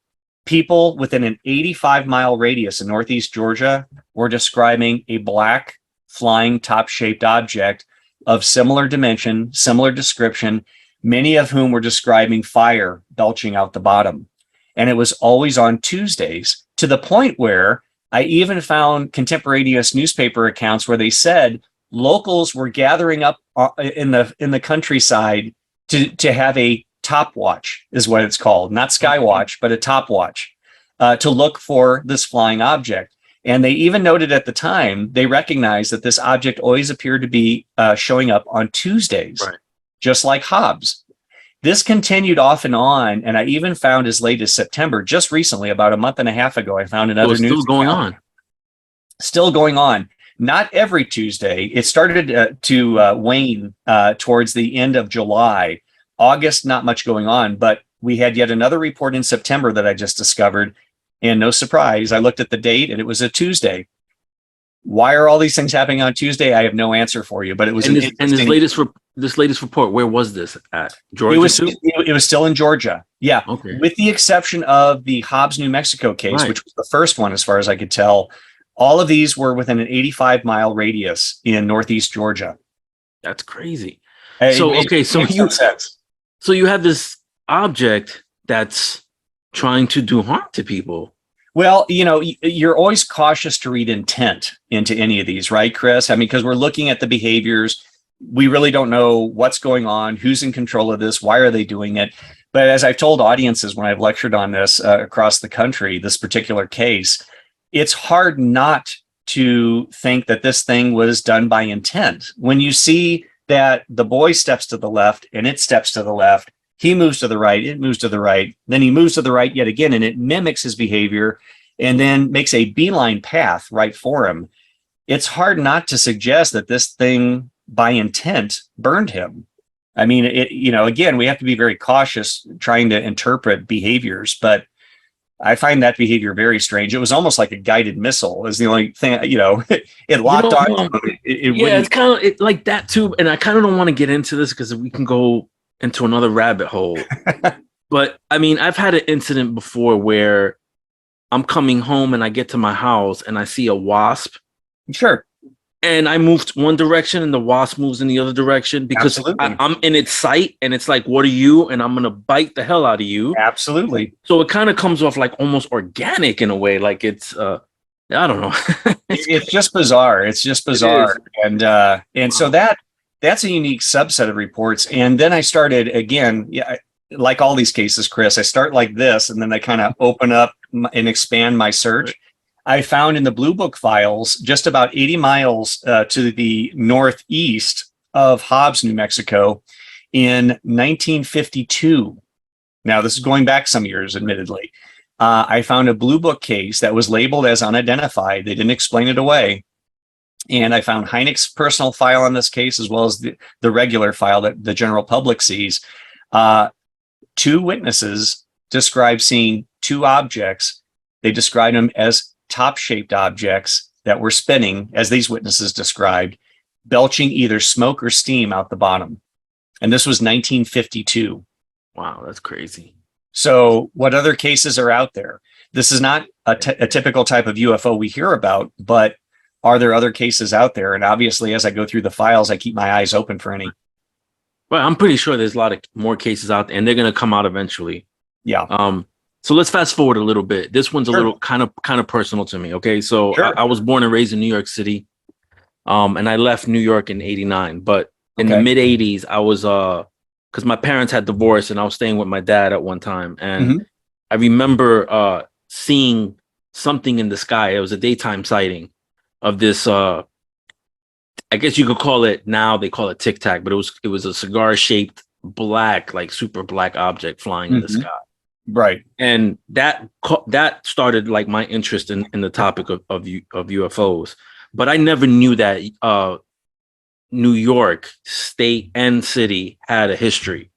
people within an 85-mile radius in Northeast Georgia were describing a black flying top-shaped object of similar dimension, similar description, many of whom were describing fire belching out the bottom. And it was always on Tuesdays, to the point where I even found contemporaneous newspaper accounts where they said locals were gathering up in the countryside to have a top watch, is what it's called, not sky watch, but a top watch, to look for this flying object. And they even noted at the time, they recognized that this object always appeared to be showing up on Tuesdays, right, just like Hobbs. This continued off and on, and I even found as late as September, just recently, about a month and a half ago, I found another news still going on. Still going on. Not every Tuesday. It started to wane towards the end of July. August, not much going on, but we had yet another report in September that I just discovered. And no surprise, I looked at the date and it was a Tuesday. Why are all these things happening on Tuesday? I have no answer for you, but it was this latest report. Where was this at? Georgia? It was still in Georgia. Yeah. Okay. With the exception of the Hobbs, New Mexico case, right, which was the first one, as far as I could tell. All of these were within an 85-mile radius in Northeast Georgia. That's crazy. So you have this object that's trying to do harm to people. Well, you're always cautious to read intent into any of these, right, Chris? I mean, because we're looking at the behaviors. We really don't know what's going on, who's in control of this, why are they doing it? But as I've told audiences when I've lectured on this across the country, this particular case, it's hard not to think that this thing was done by intent. When you see that the boy steps to the left and it steps to the left, he moves to the right, it moves to the right, then he moves to the right yet again, and it mimics his behavior and then makes a beeline path right for him. It's hard not to suggest that this thing by intent burned him. I mean, again, we have to be very cautious trying to interpret behaviors, but I find that behavior very strange. It was almost like a guided missile is the only thing, it locked on. It's kind of like that too. And I kind of don't want to get into this because we can go into another rabbit hole. But I mean, I've had an incident before where I'm coming home and I get to my house and I see a wasp. Sure. And I moved one direction and the wasp moves in the other direction because I'm in its sight and it's like, what are you? And I'm going to bite the hell out of you. Absolutely. So it kind of comes off like almost organic in a way. Like it's, I don't know. It's just bizarre. It's just bizarre. And so that's a unique subset of reports. And then I started again, like all these cases, Chris, I start like this and then I kind of open up and expand my search. Right. I found in the Blue Book files just about 80 miles to the northeast of Hobbs, New Mexico in 1952. Now, this is going back some years, admittedly. I found a Blue Book case that was labeled as unidentified. They didn't explain it away. And I found Hynek's personal file on this case, as well as the regular file that the general public sees. Two witnesses described seeing two objects. They described them as top-shaped objects that were spinning, as these witnesses described, belching either smoke or steam out the bottom. And this was 1952. Wow, that's crazy. So what other cases are out there? This is not a typical type of UFO we hear about, but are there other cases out there? And obviously, as I go through the files, I keep my eyes open for any. Well, I'm pretty sure there's a lot of more cases out there, and they're going to come out eventually. Yeah. So let's fast forward a little bit. This one's a little kind of personal to me. Okay. So I was born and raised in New York City. And I left New York in 89, but in the mid 80s, I was, cause my parents had divorced and I was staying with my dad at one time. And I remember, seeing something in the sky. It was a daytime sighting of this, I guess you could call it, now they call it Tic Tac, but it was a cigar shaped black, like super black object flying in the sky. Right. And that started like my interest in the topic of UFOs. But I never knew that New York state and city had a history.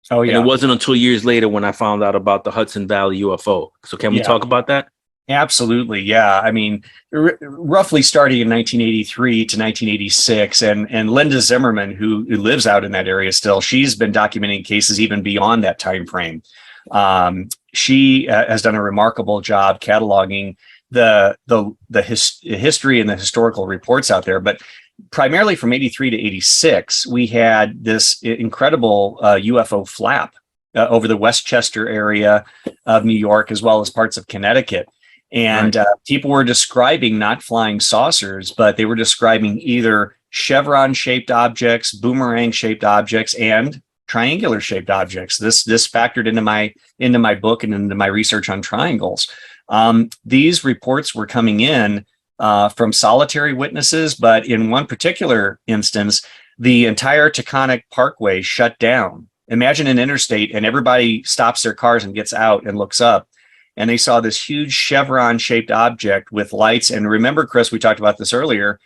Oh, yeah. And it wasn't until years later when I found out about the Hudson Valley UFO. So can we talk about that? Absolutely. Yeah. I mean, roughly starting in 1983 to 1986. And Linda Zimmerman, who lives out in that area still, she's been documenting cases even beyond that time frame. She has done a remarkable job cataloging the history and the historical reports out there. But primarily from 83 to 86, we had this incredible UFO flap over the Westchester area of New York, as well as parts of Connecticut. And people were describing not flying saucers, but they were describing either chevron-shaped objects, boomerang-shaped objects, and triangular-shaped objects. This factored into my book and into my research on triangles. These reports were coming in from solitary witnesses, but in one particular instance, the entire Taconic Parkway shut down. Imagine an interstate and everybody stops their cars and gets out and looks up. And they saw this huge chevron-shaped object with lights. And remember, Chris, we talked about this earlier,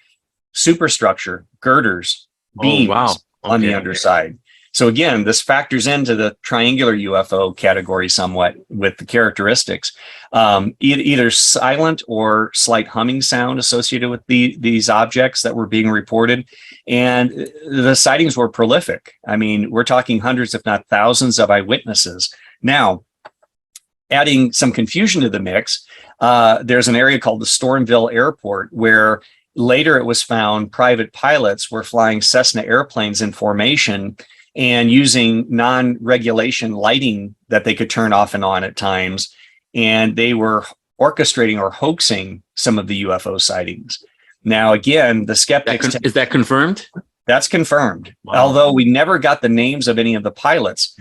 superstructure, girders, beams on the underside. So again, this factors into the triangular UFO category somewhat with the characteristics, either silent or slight humming sound associated with these objects that were being reported. And the sightings were prolific. I mean, we're talking hundreds, if not thousands of eyewitnesses. Now, adding some confusion to the mix, there's an area called the Stormville Airport where later it was found private pilots were flying Cessna airplanes in formation and using non-regulation lighting that they could turn off and on at times. And they were orchestrating or hoaxing some of the UFO sightings. Now, again, the skeptics... Is that confirmed? That's confirmed. Wow. Although we never got the names of any of the pilots,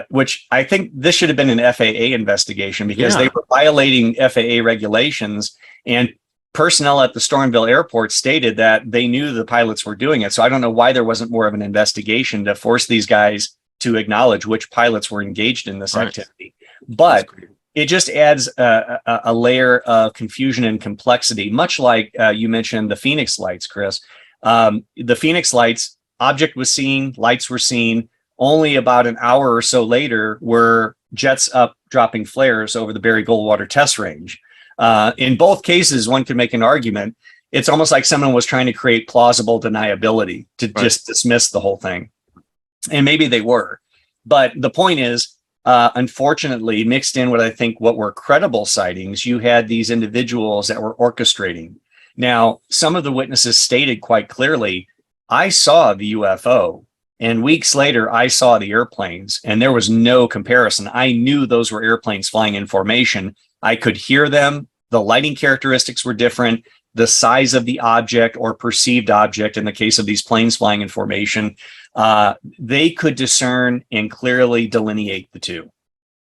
which I think this should have been an FAA investigation because they were violating FAA regulations. And personnel at the Stormville airport stated that they knew the pilots were doing it. So I don't know why there wasn't more of an investigation to force these guys to acknowledge which pilots were engaged in this activity. But it just adds a layer of confusion and complexity, much like you mentioned the Phoenix lights, Chris. The Phoenix lights, object was seen, lights were seen. Only about an hour or so later were jets up dropping flares over the Barry Goldwater test range. In both cases, one could make an argument. It's almost like someone was trying to create plausible deniability to just dismiss the whole thing. And maybe they were. But the point is, unfortunately, mixed in with, I think, what were credible sightings, you had these individuals that were orchestrating. Now, some of the witnesses stated quite clearly, I saw the UFO. And weeks later, I saw the airplanes, and there was no comparison. I knew those were airplanes flying in formation. I could hear them. The lighting characteristics were different. The size of the object or perceived object, in the case of these planes flying in formation, they could discern and clearly delineate the two.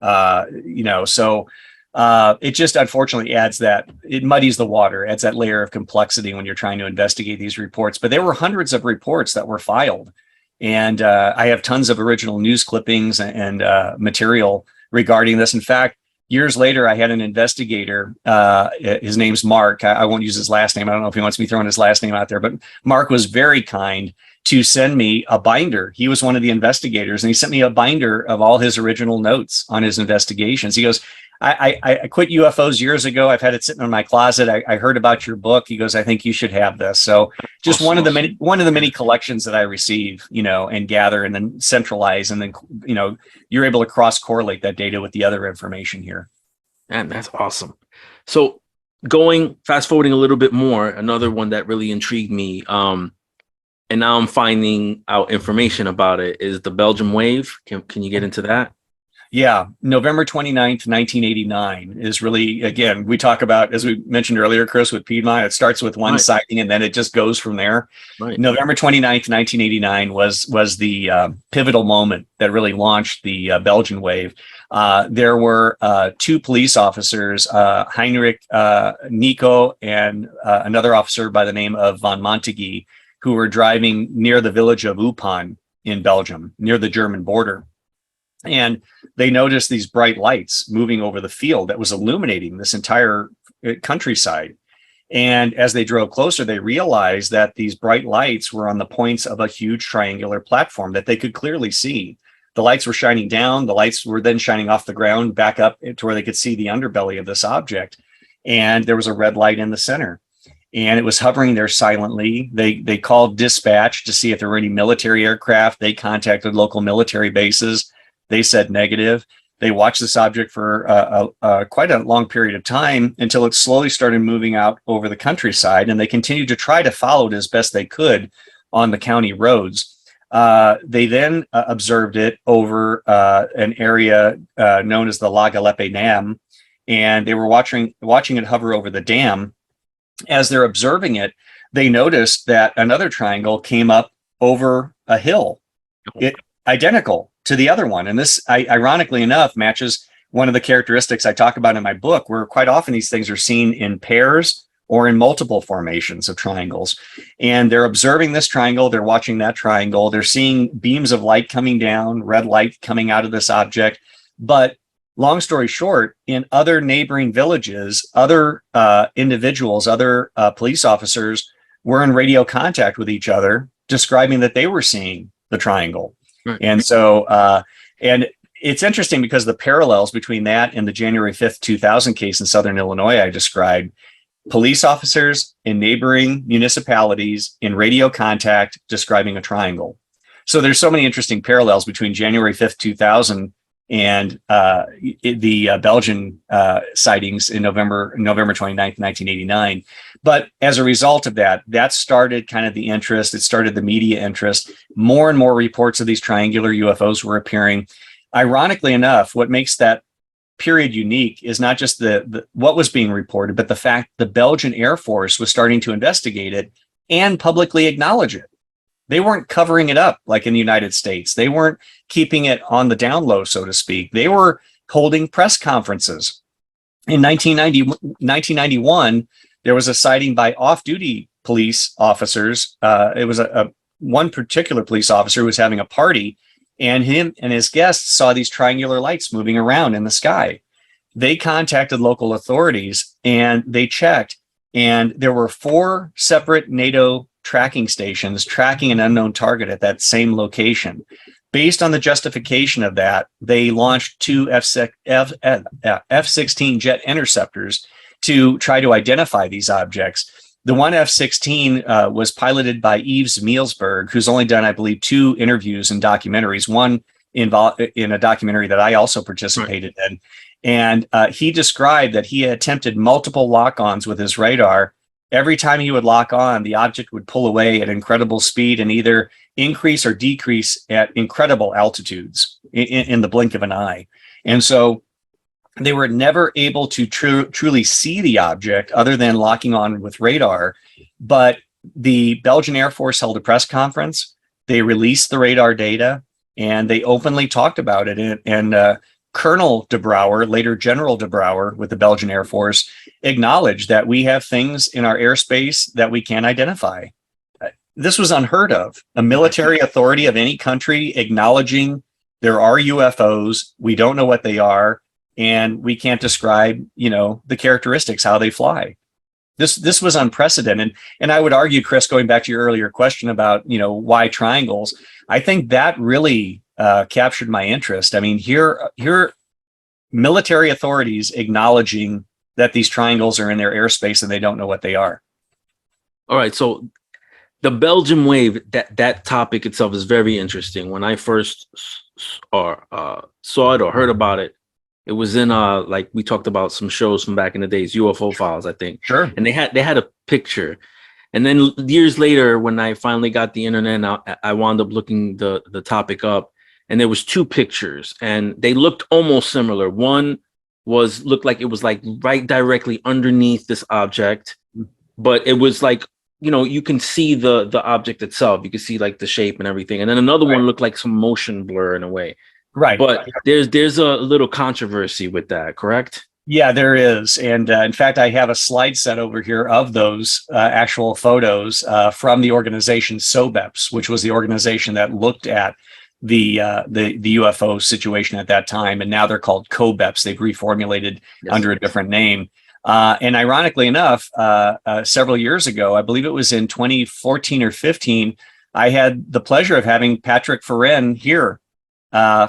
So it just unfortunately adds that, it muddies the water, adds that layer of complexity when you're trying to investigate these reports. But there were hundreds of reports that were filed. And I have tons of original news clippings and material regarding this. In fact, years later, I had an investigator. His name's Mark. I won't use his last name. I don't know if he wants me throwing his last name out there, but Mark was very kind to send me a binder. He was one of the investigators, and he sent me a binder of all his original notes on his investigations. He goes, I quit UFOs years ago. I've had it sitting in my closet. I heard about your book. He goes, I think you should have this. So just one of the many collections that I receive, and gather and then centralize. And then, you're able to cross correlate that data with the other information here. Man, that's awesome. So fast forwarding a little bit more, another one that really intrigued me, and now I'm finding out information about it, is the Belgium wave. Can you get into that? Yeah, November 29th, 1989 is really, again, we talk about, as we mentioned earlier, Chris, with Piedmont, it starts with one sighting and then it just goes from there. Right. November 29th, 1989 was the pivotal moment that really launched the Belgian wave. There were two police officers, Heinrich Nico and another officer by the name of Van Montague, who were driving near the village of Upan in Belgium, near the German border. And they noticed these bright lights moving over the field that was illuminating this entire countryside. And as they drove closer, they realized that these bright lights were on the points of a huge triangular platform that they could clearly see. The lights were shining down. The lights were then shining off the ground back up to where they could see the underbelly of this object. And there was a red light in the center. And it was hovering there silently. They called dispatch to see if there were any military aircraft. They contacted local military bases. They said negative. They watched this object for quite a long period of time until it slowly started moving out over the countryside, and they continued to try to follow it as best they could on the county roads. They then observed it over an area known as the La Galeppe Dam, and they were watching it hover over the dam. As they're observing it, they noticed that another triangle came up over a hill, identical to the other one. And this, ironically enough, matches one of the characteristics I talk about in my book, where quite often these things are seen in pairs or in multiple formations of triangles. And they're observing this triangle, they're watching that triangle, they're seeing beams of light coming down, red light coming out of this object. But long story short, in other neighboring villages, other individuals, other police officers were in radio contact with each other, describing that they were seeing the triangle. Right. And so, and it's interesting because the parallels between that and the January 5th, 2000 case in Southern Illinois I described, police officers in neighboring municipalities in radio contact describing a triangle. So there's so many interesting parallels between January 5th, 2000 and the Belgian sightings in November 29th, 1989. But as a result of that, that started kind of the interest. It started the media interest. More and more reports of these triangular UFOs were appearing. Ironically enough, what makes that period unique is not just the what was being reported, but the fact the Belgian Air Force was starting to investigate it and publicly acknowledge it. They weren't covering it up like in the United States. They weren't keeping it on the down low, so to speak. They were holding press conferences. In 1991, There was a sighting by off-duty police officers. It was a one particular police officer who was having a party, and him and his guests saw these triangular lights moving around in the sky. They contacted local authorities and they checked, and there were 4 separate NATO tracking stations tracking an unknown target at that same location. Based on the justification of that, they launched 2 F-16 jet interceptors to try to identify these objects. The one F-16 was piloted by Yves Meelsberg, who's only done, I believe, 2 interviews and documentaries, one in a documentary that I also participated in. And he described that he had attempted multiple lock-ons with his radar. Every time he would lock on, the object would pull away at incredible speed and either increase or decrease at incredible altitudes in the blink of an eye. And so they were never able to truly see the object other than locking on with radar. But the Belgian Air Force held a press conference. They released the radar data and they openly talked about it. And Colonel de Brouwer, later General de Brouwer with the Belgian Air Force, acknowledged that we have things in our airspace that we can't identify. This was unheard of. A military authority of any country acknowledging there are UFOs, we don't know what they are, and we can't describe, the characteristics, how they fly. This was unprecedented. And I would argue, Chris, going back to your earlier question about, why triangles, I think that really captured my interest. I mean, here military authorities acknowledging that these triangles are in their airspace and they don't know what they are. All right. So the Belgium wave, that topic itself is very interesting. When I first saw it or heard about it, it was in like we talked about some shows from back in the days, UFO Files, I think. Sure. And they had a picture. And then years later, when I finally got the internet, I wound up looking the topic up, and there was 2 pictures, and they looked almost similar. One looked like it was like right directly underneath this object, but it was like, you can see the object itself. You can see like the shape and everything. And then another one looked like some motion blur in a way. Right. But there's a little controversy with that, correct? Yeah, there is. And in fact, I have a slide set over here of those actual photos from the organization SOBEPS, which was the organization that looked at the UFO situation at that time. And now they're called COBEPS. They've reformulated under a different name. And ironically enough, several years ago, I believe it was in 2014 or 15, I had the pleasure of having Patrick Ferren here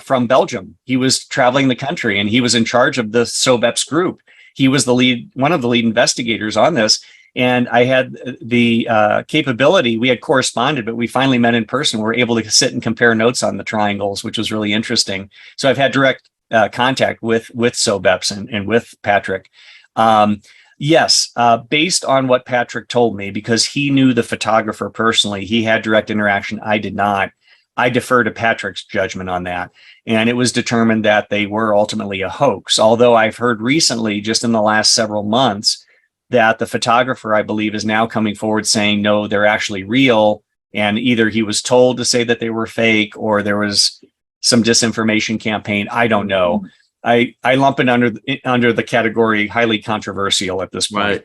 from Belgium. He was traveling the country and he was in charge of the SOBEPS group. He was one of the lead investigators on this. And I had the capability, we had corresponded, but we finally met in person. We were able to sit and compare notes on the triangles, which was really interesting. So I've had direct contact with SOBEPS and with Patrick. Yes, based on what Patrick told me, because he knew the photographer personally, he had direct interaction. I did not. I defer to Patrick's judgment on that. And it was determined that they were ultimately a hoax. Although I've heard recently, just in the last several months, that the photographer, I believe, is now coming forward saying, no, they're actually real. And either he was told to say that they were fake or there was some disinformation campaign. I don't know. I lump it under the category highly controversial at this point.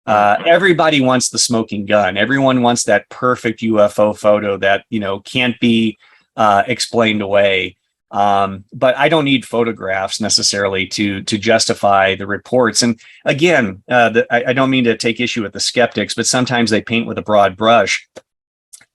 Right. Everybody wants the smoking gun. Everyone wants that perfect UFO photo that, can't be explained away. But I don't need photographs necessarily to justify the reports. And again, I don't mean to take issue with the skeptics, but sometimes they paint with a broad brush.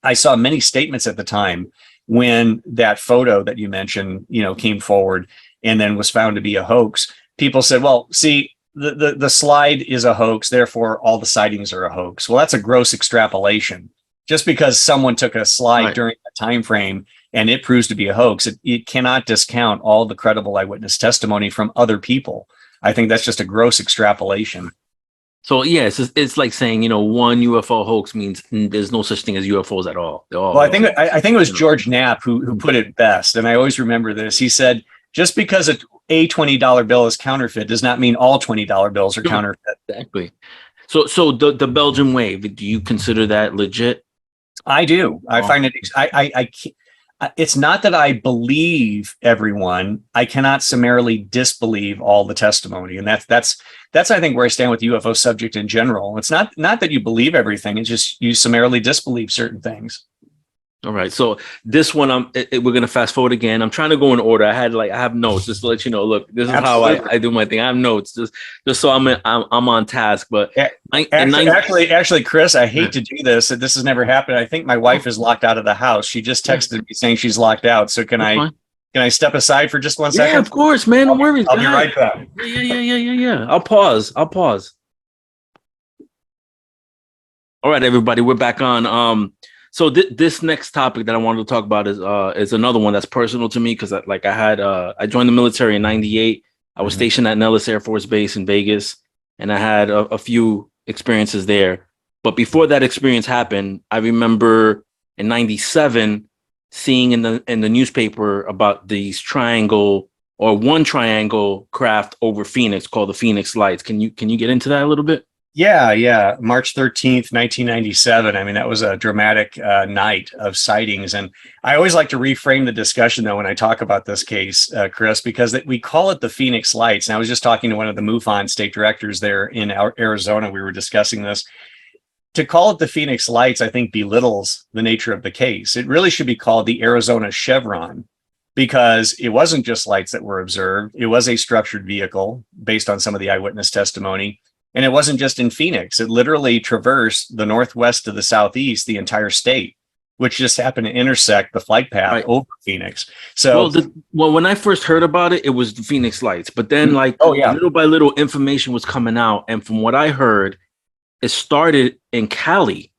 I saw many statements at the time when that photo that you mentioned, came forward and then was found to be a hoax. People said, well, see, the slide is a hoax, therefore all the sightings are a hoax. Well, that's a gross extrapolation. Just because someone took a slide during a time frame and it proves to be a hoax, it cannot discount all the credible eyewitness testimony from other people. I think that's just a gross extrapolation. So yeah, it's like saying, one UFO hoax means there's no such thing as UFOs at all. Well, I think it was George Knapp who put it best, and I always remember this. He said, just because a $20 bill is counterfeit does not mean all $20 bills are counterfeit. Exactly. So the Belgian wave, do you consider that legit? I do. I find it. It's not that I believe everyone. I cannot summarily disbelieve all the testimony, and that's I think where I stand with the UFO subject in general. It's not that you believe everything; it's just you summarily disbelieve certain things. All right. So this one, we're gonna fast forward again. I'm trying to go in order. I have notes just to let you know. Look, this is Absolutely. how I do my thing. I have notes just so I'm on task. But Actually, Chris, I hate to do this. This has never happened. I think my wife is locked out of the house. She just texted me saying she's locked out. So can I step aside for just 1 second? Yeah, of course, man. Don't worry. I'll be right back. Yeah. I'll pause. All right, everybody, we're back on. So this next topic that I wanted to talk about is another one that's personal to me because I joined the military in '98. I was stationed at Nellis Air Force Base in Vegas, and I had a few experiences there. But before that experience happened, I remember in '97 seeing in the newspaper about these one triangle craft over Phoenix called the Phoenix Lights. Can you get into that a little bit? Yeah. March 13th, 1997. I mean, that was a dramatic night of sightings. And I always like to reframe the discussion, though, when I talk about this case, Chris, because we call it the Phoenix Lights. And I was just talking to one of the MUFON state directors there in Arizona. We were discussing this. To call it the Phoenix Lights, I think, belittles the nature of the case. It really should be called the Arizona Chevron, because it wasn't just lights that were observed. It was a structured vehicle based on some of the eyewitness testimony. And it wasn't just in Phoenix. It literally traversed the northwest to the southeast, the entire state, which just happened to intersect the flight path over Phoenix. So, when I first heard about it, it was the Phoenix Lights. But then, little by little, information was coming out. And from what I heard, it started in Cali.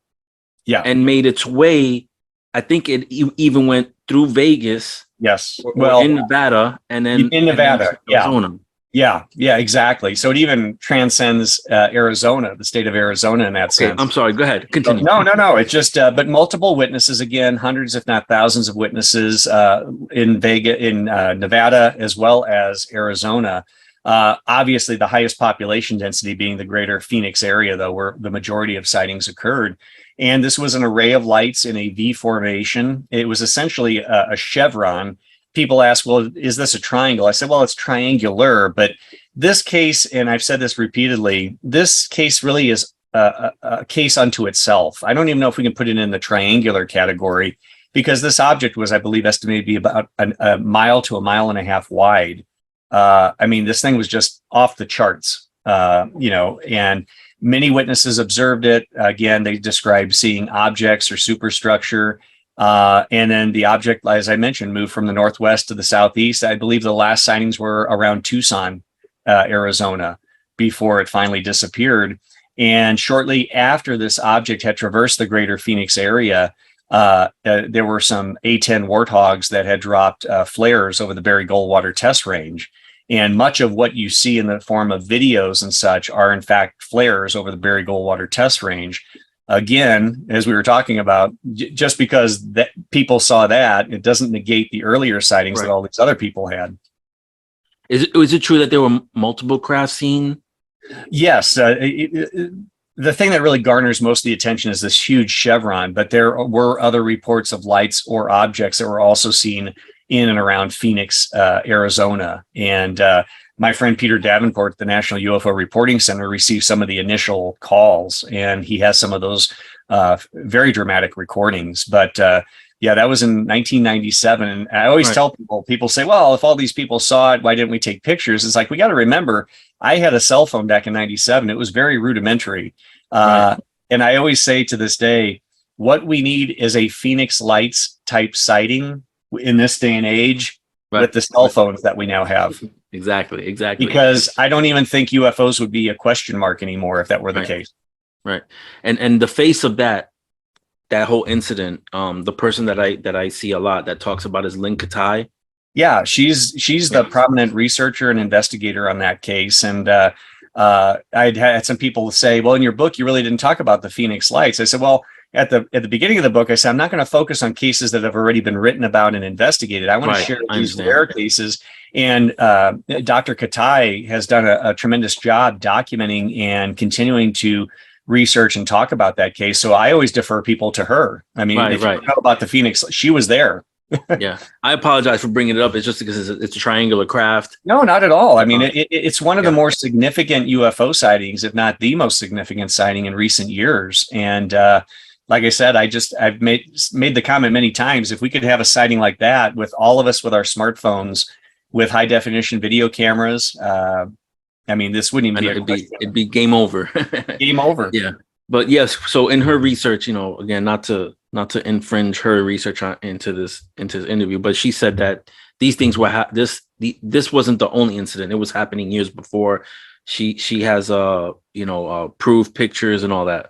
Yeah. And made its way. I think it even went through Vegas. Yes. In Nevada. And then in Nevada. Arizona. Yeah, exactly. So it even transcends Arizona, the state of Arizona in that sense. I'm sorry. Go ahead. Continue. No. It's just, but multiple witnesses, again, hundreds, if not thousands of witnesses in Nevada, as well as Arizona. Obviously, the highest population density being the greater Phoenix area, though, where the majority of sightings occurred. And this was an array of lights in a V formation. It was essentially a chevron. People ask, well, is this a triangle? I said, well, it's triangular, but this case, and I've said this repeatedly, this case really is a case unto itself. I don't even know if we can put it in the triangular category, because this object was, I believe, estimated to be about a mile to a mile and a half wide. I mean, this thing was just off the charts, and many witnesses observed it. Again, they described seeing objects or superstructure. And then the object, as I mentioned, moved from the northwest to the southeast. I believe the last sightings were around Tucson, Arizona, before it finally disappeared. And shortly after this object had traversed the greater Phoenix area, there were some A-10 warthogs that had dropped flares over the Barry Goldwater test range. And much of what you see in the form of videos and such are, in fact, flares over the Barry Goldwater test range. Again, as we were talking about, just because that people saw that, it doesn't negate the earlier sightings that all these other people had. Was it true that there were multiple craft seen? Yes. The thing that really garners most of the attention is this huge chevron, but there were other reports of lights or objects that were also seen in and around Phoenix, Arizona. And my friend Peter Davenport at the National UFO Reporting Center received some of the initial calls, and he has some of those very dramatic recordings. But that was in 1997. And I always tell people say, well, if all these people saw it, why didn't we take pictures? It's like, we got to remember, I had a cell phone back in 97. It was very rudimentary. And I always say to this day, what we need is a Phoenix Lights type sighting in this day and age with the cell phones that we now have. Exactly. Because I don't even think UFOs would be a question mark anymore if that were the case. Right. And the face of that whole incident, the person that I see a lot that talks about is Lynn Katai. Yeah, she's the prominent researcher and investigator on that case. And I'd had some people say, well, in your book, you really didn't talk about the Phoenix Lights. I said, well, at the beginning of the book, I said, I'm not going to focus on cases that have already been written about and investigated. I want to share these rare cases. And Dr. Katai has done a tremendous job documenting and continuing to research and talk about that case. So I always defer people to her. I mean, if you know about the Phoenix, she was there. Yeah, I apologize for bringing it up. It's just because it's a triangular craft. No, not at all. I mean, it's one of the Yeah. more significant UFO sightings, if not the most significant sighting in recent years. And like I said, I've made the comment many times. If we could have a sighting like that with all of us with our smartphones, with high definition video cameras, I mean, this wouldn't even be a question. It'd be game over. Game over. Yeah, but yes. So in her research, again, not to infringe her research into this interview, but she said that these things were this wasn't the only incident. It was happening years before. She has proof pictures and all that.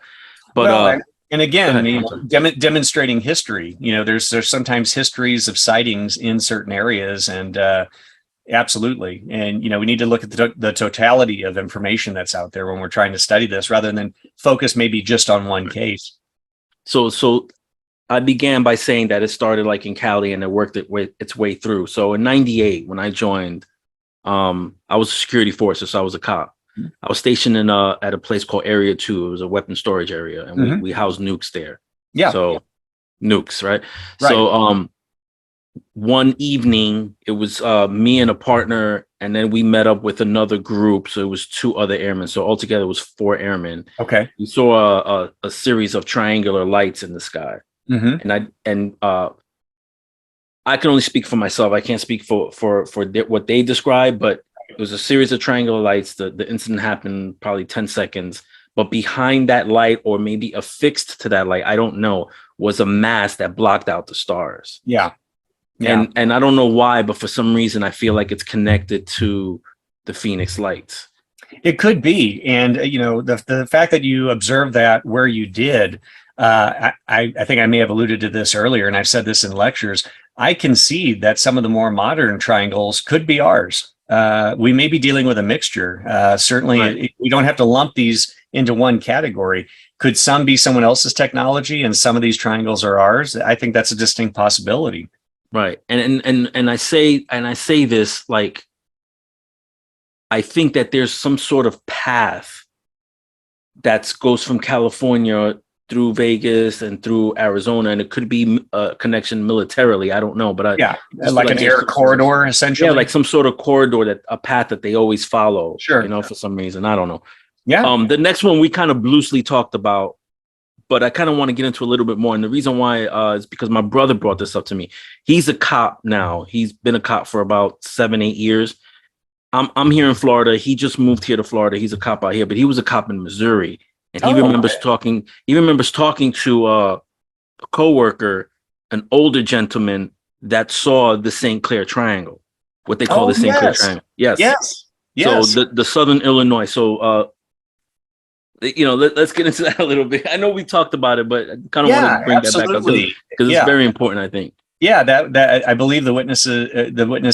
But well, and again, ahead. demonstrating history. There's sometimes histories of sightings in certain areas, and absolutely. And we need to look at the totality of information that's out there when we're trying to study this, rather than focus maybe just on one case. So I began by saying that it started like in Cali and it worked its way through. So in '98, when I joined, I was a security force, so I was a cop. I was stationed at a place called Area 2. It was a weapon storage area, and we housed nukes there. Yeah. So nukes, right? Right. So one evening, it was me and a partner, and then we met up with another group. So it was 2 other airmen. So altogether, it was 4 airmen. Okay. We saw a series of triangular lights in the sky. And I can only speak for myself. I can't speak for what they described, but it was a series of triangular lights. The incident happened probably 10 seconds, but behind that light, or maybe affixed to that light, I don't know, was a mask that blocked out the stars. Yeah. Yeah. And I don't know why, but for some reason, I feel like it's connected to the Phoenix lights. It could be. And, the fact that you observed that where you did, I think I may have alluded to this earlier, and I've said this in lectures. I concede that some of the more modern triangles could be ours. We may be dealing with a mixture. Certainly, Right. We don't have to lump these into one category. Could some be someone else's technology, and some of these triangles are ours? I think that's a distinct possibility. Right. And I say this, like, I think that there's some sort of path that goes from California through Vegas and through Arizona, and it could be a connection militarily. I don't know, but like an air corridor, essentially. Yeah, like some sort of corridor, a path that they always follow. Sure. For some reason, I don't know. Yeah. The next one we kind of loosely talked about, but I kind of want to get into a little bit more. And the reason why is because my brother brought this up to me. He's a cop now. He's been a cop for about 7-8 years. I'm here in Florida. He just moved here to Florida. He's a cop out here, but he was a cop in Missouri. And he remembers talking. He remembers talking to a coworker, an older gentleman that saw the St. Clair Triangle, what they call the St. Clair Triangle. Yes. So the Southern Illinois. So let's get into that a little bit. I know we talked about it, but I kind of want to bring that back up because it's very important, I think. Yeah, that I believe the witness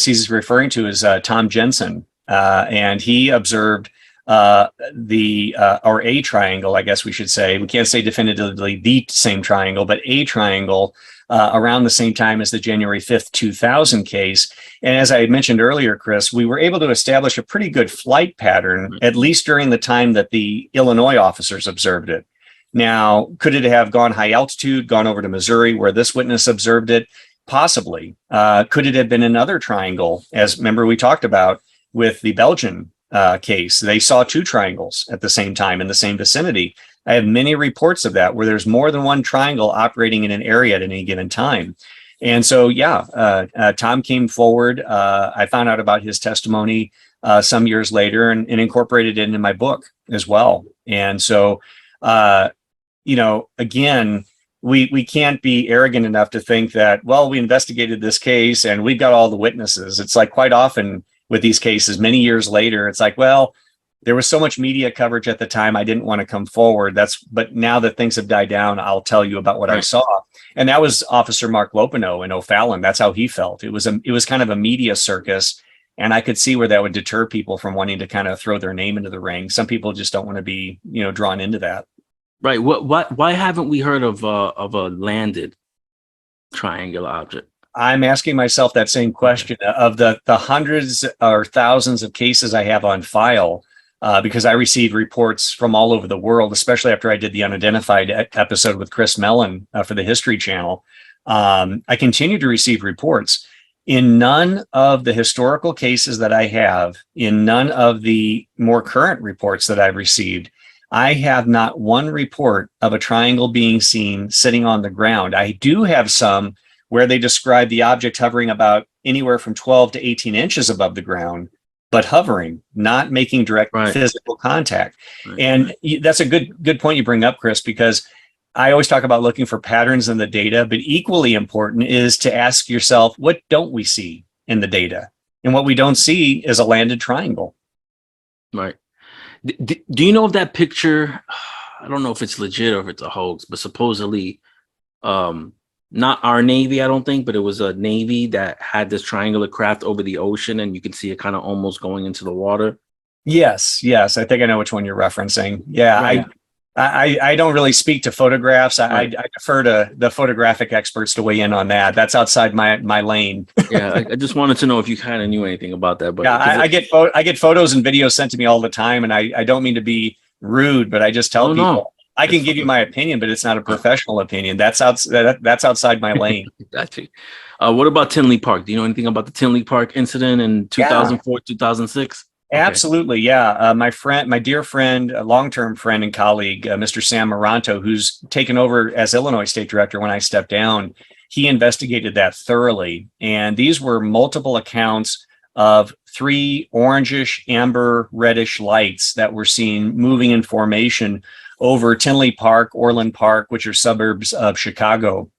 he's referring to is Tom Jensen, and he observed or a triangle, I guess we should say. We can't say definitively the same triangle, but a triangle around the same time as the January 5th, 2000 case. And as I had mentioned earlier, Chris, we were able to establish a pretty good flight pattern, at least during the time that the Illinois officers observed it. Now, could it have gone high altitude, gone over to Missouri where this witness observed it? Possibly. Could it have been another triangle? As remember we talked about with the Belgian case, they saw 2 triangles at the same time in the same vicinity. I have many reports of that where there's more than one triangle operating in an area at any given time. And so, Tom came forward. I found out about his testimony some years later and incorporated it into my book as well. And so, again, we can't be arrogant enough to think that, well, we investigated this case and we've got all the witnesses. It's like quite often with these cases, many years later, it's like, well, there was so much media coverage at the time, I didn't want to come forward. But now that things have died down, I'll tell you about what I saw. And that was Officer Mark Lopino in O'Fallon. That's how he felt. It was kind of a media circus. And I could see where that would deter people from wanting to kind of throw their name into the ring. Some people just don't want to be, drawn into that. Right. Why haven't we heard of a landed triangular object? I'm asking myself that same question. Of the hundreds or thousands of cases I have on file, because I received reports from all over the world, especially after I did the Unidentified episode with Chris Mellon for the History Channel. I continue to receive reports. In none of the historical cases that I have, in none of the more current reports that I've received, I have not one report of a triangle being seen sitting on the ground. I do have some where they describe the object hovering about anywhere from 12 to 18 inches above the ground, but hovering, not making direct physical contact. And that's a good point you bring up, Chris, because I always talk about looking for patterns in the data, but equally important is to ask yourself, what don't we see in the data? And what we don't see is a landed triangle. Right. Do you know if that picture, I don't know if it's legit or if it's a hoax, but supposedly, not our Navy, I don't think, but it was a Navy that had this triangular craft over the ocean, and you can see it kind of almost going into the water. Yes. I think I know which one you're referencing. Yeah, Right. I don't really speak to photographs. I defer to the photographic experts to weigh in on that. That's outside my lane. Yeah, I just wanted to know if you kind of knew anything about that. But yeah, I get photos and videos sent to me all the time, and I don't mean to be rude, but I just tell people. No. I can give you my opinion, but it's not a professional opinion. That's outside my lane. Gotcha. What about Tinley Park? Do you know anything about the Tinley Park incident in 2004, 2006? Okay. Absolutely, yeah. My dear friend, a long-term friend and colleague, Mr. Sam Maranto, who's taken over as Illinois State Director when I stepped down, he investigated that thoroughly. And these were multiple accounts of 3 orangish, amber, reddish lights that were seen moving in formation over Tinley Park, Orland Park, which are suburbs of Chicago.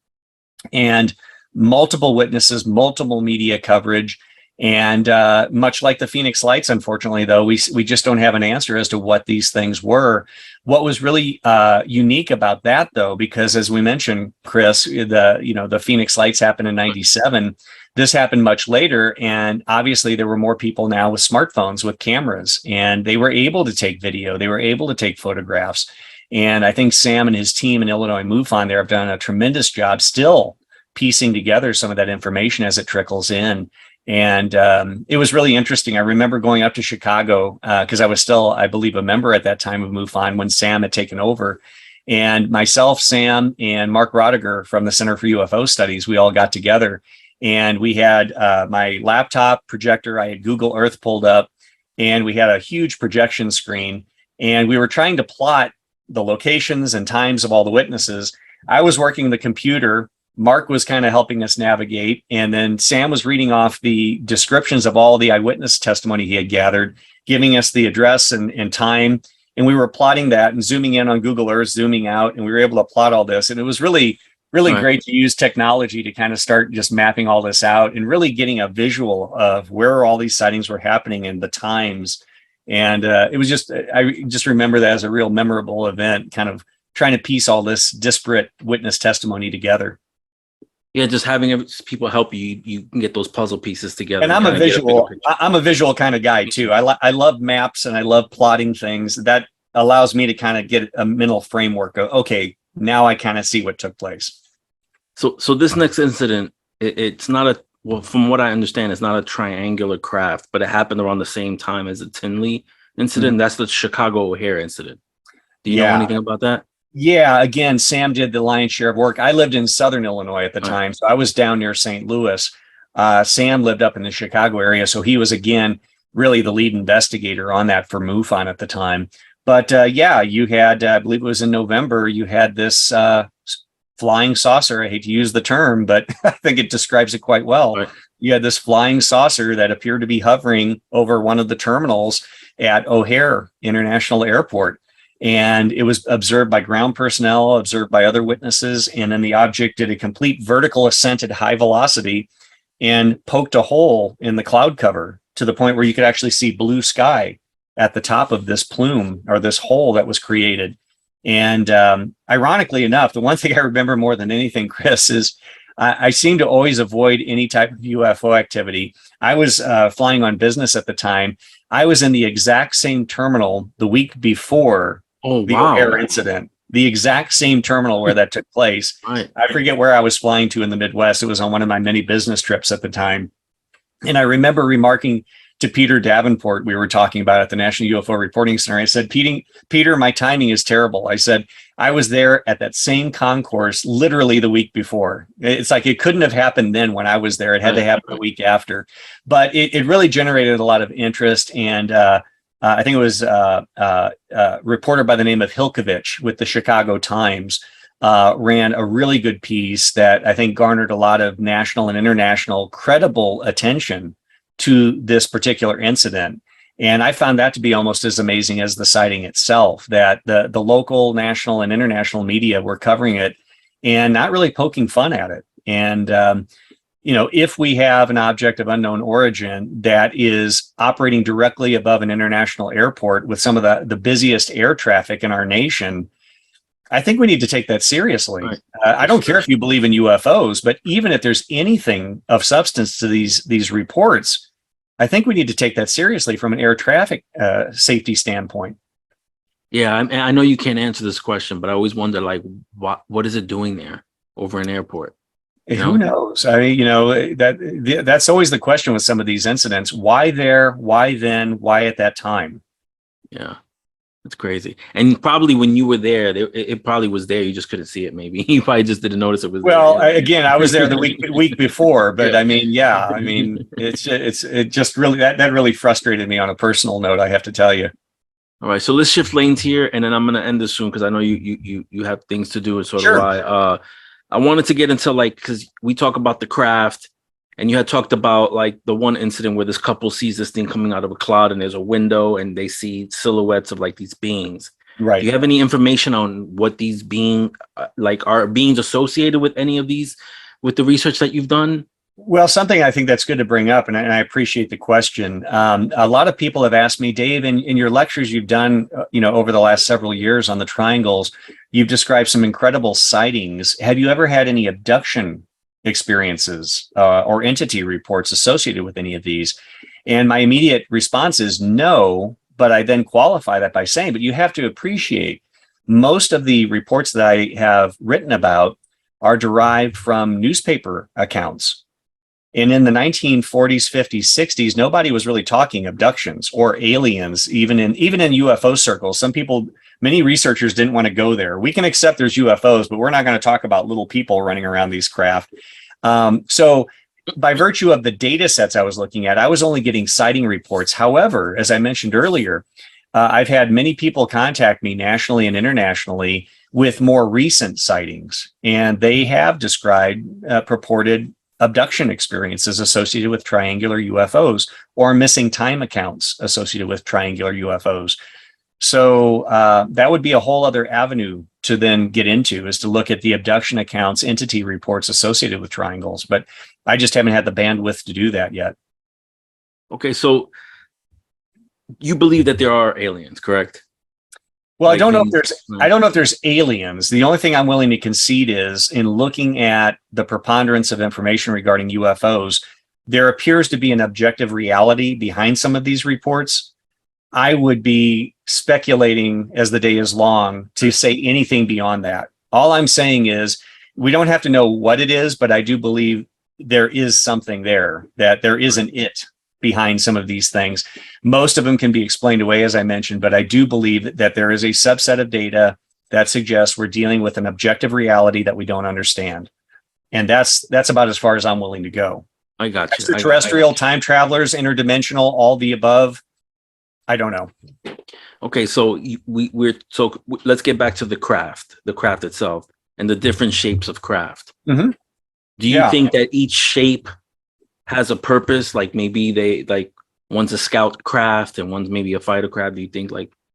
And multiple witnesses, multiple media coverage. And much like the Phoenix Lights, unfortunately, though, we just don't have an answer as to what these things were. What was really unique about that, though, because as we mentioned, Chris, the Phoenix Lights happened in '97. This happened much later, and obviously there were more people now with smartphones, with cameras, and they were able to take video, they were able to take photographs. And I think Sam and his team in Illinois MUFON there have done a tremendous job still piecing together some of that information as it trickles in. And it was really interesting. I remember going up to Chicago because I was still, I believe, a member at that time of MUFON when Sam had taken over. And myself, Sam, and Mark Rodiger from the Center for UFO Studies, we all got together. And we had my laptop projector. I had Google Earth pulled up, and we had a huge projection screen. And we were trying to plot the locations and times of all the witnesses. I was working the computer. Mark was kind of helping us navigate. And then Sam was reading off the descriptions of all the eyewitness testimony he had gathered, giving us the address and time. And we were plotting that and zooming in on Google Earth, zooming out, and we were able to plot all this. And it was really great to use technology to kind of start just mapping all this out and really getting a visual of where all these sightings were happening and the times. And it was I just remember that as a real memorable event, kind of trying to piece all this disparate witness testimony together. Yeah, just having people help you can get those puzzle pieces together. And I'm a visual kind of guy too. I love maps and I love plotting things. That allows me to kind of get a mental framework of, okay, now I kind of see what took place. So this next incident, it's not from what I understand, it's not a triangular craft, but it happened around the same time as the Tinley incident. Mm-hmm. That's the Chicago O'Hare incident. Do you know anything about that? Yeah, again, Sam did the lion's share of work. I lived in Southern Illinois at the time, so I was down near St. Louis. Sam lived up in the Chicago area, so he was, again, really the lead investigator on that for MUFON at the time. But you had, I believe it was in November, you had this flying saucer. I hate to use the term, but I think it describes it quite well. Right. You had this flying saucer that appeared to be hovering over one of the terminals at O'Hare International Airport. And it was observed by ground personnel, observed by other witnesses. And then the object did a complete vertical ascent at high velocity and poked a hole in the cloud cover to the point where you could actually see blue sky at the top of this plume or this hole that was created. And ironically enough, the one thing I remember more than anything, Chris, is I seem to always avoid any type of UFO activity. I was flying on business at the time. I was in the exact same terminal the week before the O'Hare incident, the exact same terminal where that took place. Right. I forget where I was flying to in the Midwest. It was on one of my many business trips at the time. And I remember remarking to Peter Davenport, we were talking about at the National UFO Reporting Center. I said, Peter, my timing is terrible. I said, I was there at that same concourse literally the week before. It's like it couldn't have happened then when I was there. It had to happen the week after. But it really generated a lot of interest. And I think it was a reporter by the name of Hilkovich with the Chicago Times ran a really good piece that I think garnered a lot of national and international credible attention to this particular incident. And I found that to be almost as amazing as the sighting itself, that the local, national, and international media were covering it and not really poking fun at it. And, if we have an object of unknown origin that is operating directly above an international airport with some of the busiest air traffic in our nation, I think we need to take that seriously. Right. I don't care if you believe in UFOs, but even if there's anything of substance to these reports, I think we need to take that seriously from an air traffic safety standpoint. Yeah, I know you can't answer this question, but I always wonder, like, what is it doing there over an airport? Who knows? I mean, that's always the question with some of these incidents. Why there? Why then? Why at that time? Yeah. It's crazy. And probably when you were there, it probably was there. You just couldn't see it. Maybe you probably just didn't notice it was well, there. Again, I was there the week before, but I mean, it just really, that really frustrated me on a personal note, I have to tell you. All right. So let's shift lanes here. And then I'm going to end this soon because I know you have things to do. And so do I. I wanted to get into because we talk about the craft. And you had talked about like the one incident where this couple sees this thing coming out of a cloud and there's a window and they see silhouettes of like these beings. Right. Do you have any information on what these are beings associated with any of these, with the research that you've done? Well, something I think that's good to bring up, and I appreciate the question. A lot of people have asked me, Dave, in your lectures you've done, over the last several years on the triangles, you've described some incredible sightings. Have you ever had any abduction experiences or entity reports associated with any of these? And my immediate response is no, but I then qualify that by saying, but you have to appreciate most of the reports that I have written about are derived from newspaper accounts. And in the 1940s, 50s, 60s, nobody was really talking abductions or aliens, even in UFO circles. Many researchers didn't want to go there. We can accept there's UFOs, but we're not going to talk about little people running around these craft. So by virtue of the data sets I was looking at, I was only getting sighting reports. However, as I mentioned earlier, I've had many people contact me nationally and internationally with more recent sightings, and they have described purported abduction experiences associated with triangular UFOs or missing time accounts associated with triangular UFOs. So that would be a whole other avenue to then get into, is to look at the abduction accounts, entity reports associated with triangles. But I just haven't had the bandwidth to do that yet. Okay, so you believe that there are aliens, correct? Well, I don't know if there's aliens. The only thing I'm willing to concede is, in looking at the preponderance of information regarding UFOs, there appears to be an objective reality behind some of these reports. I would be speculating as the day is long to say anything beyond that. All I'm saying is we don't have to know what it is, but I do believe there is something there, that there is an it behind some of these things. Most of them can be explained away, as I mentioned, but I do believe that there is a subset of data that suggests we're dealing with an objective reality that we don't understand. And that's about as far as I'm willing to go. I got you. Extraterrestrial, time travelers, interdimensional, all the above. I don't know. Okay, so let's get back to the craft itself and the different shapes of craft. Mm-hmm. Do you think that each shape has a purpose? Like maybe one's a scout craft and one's maybe a fighter craft. Do you think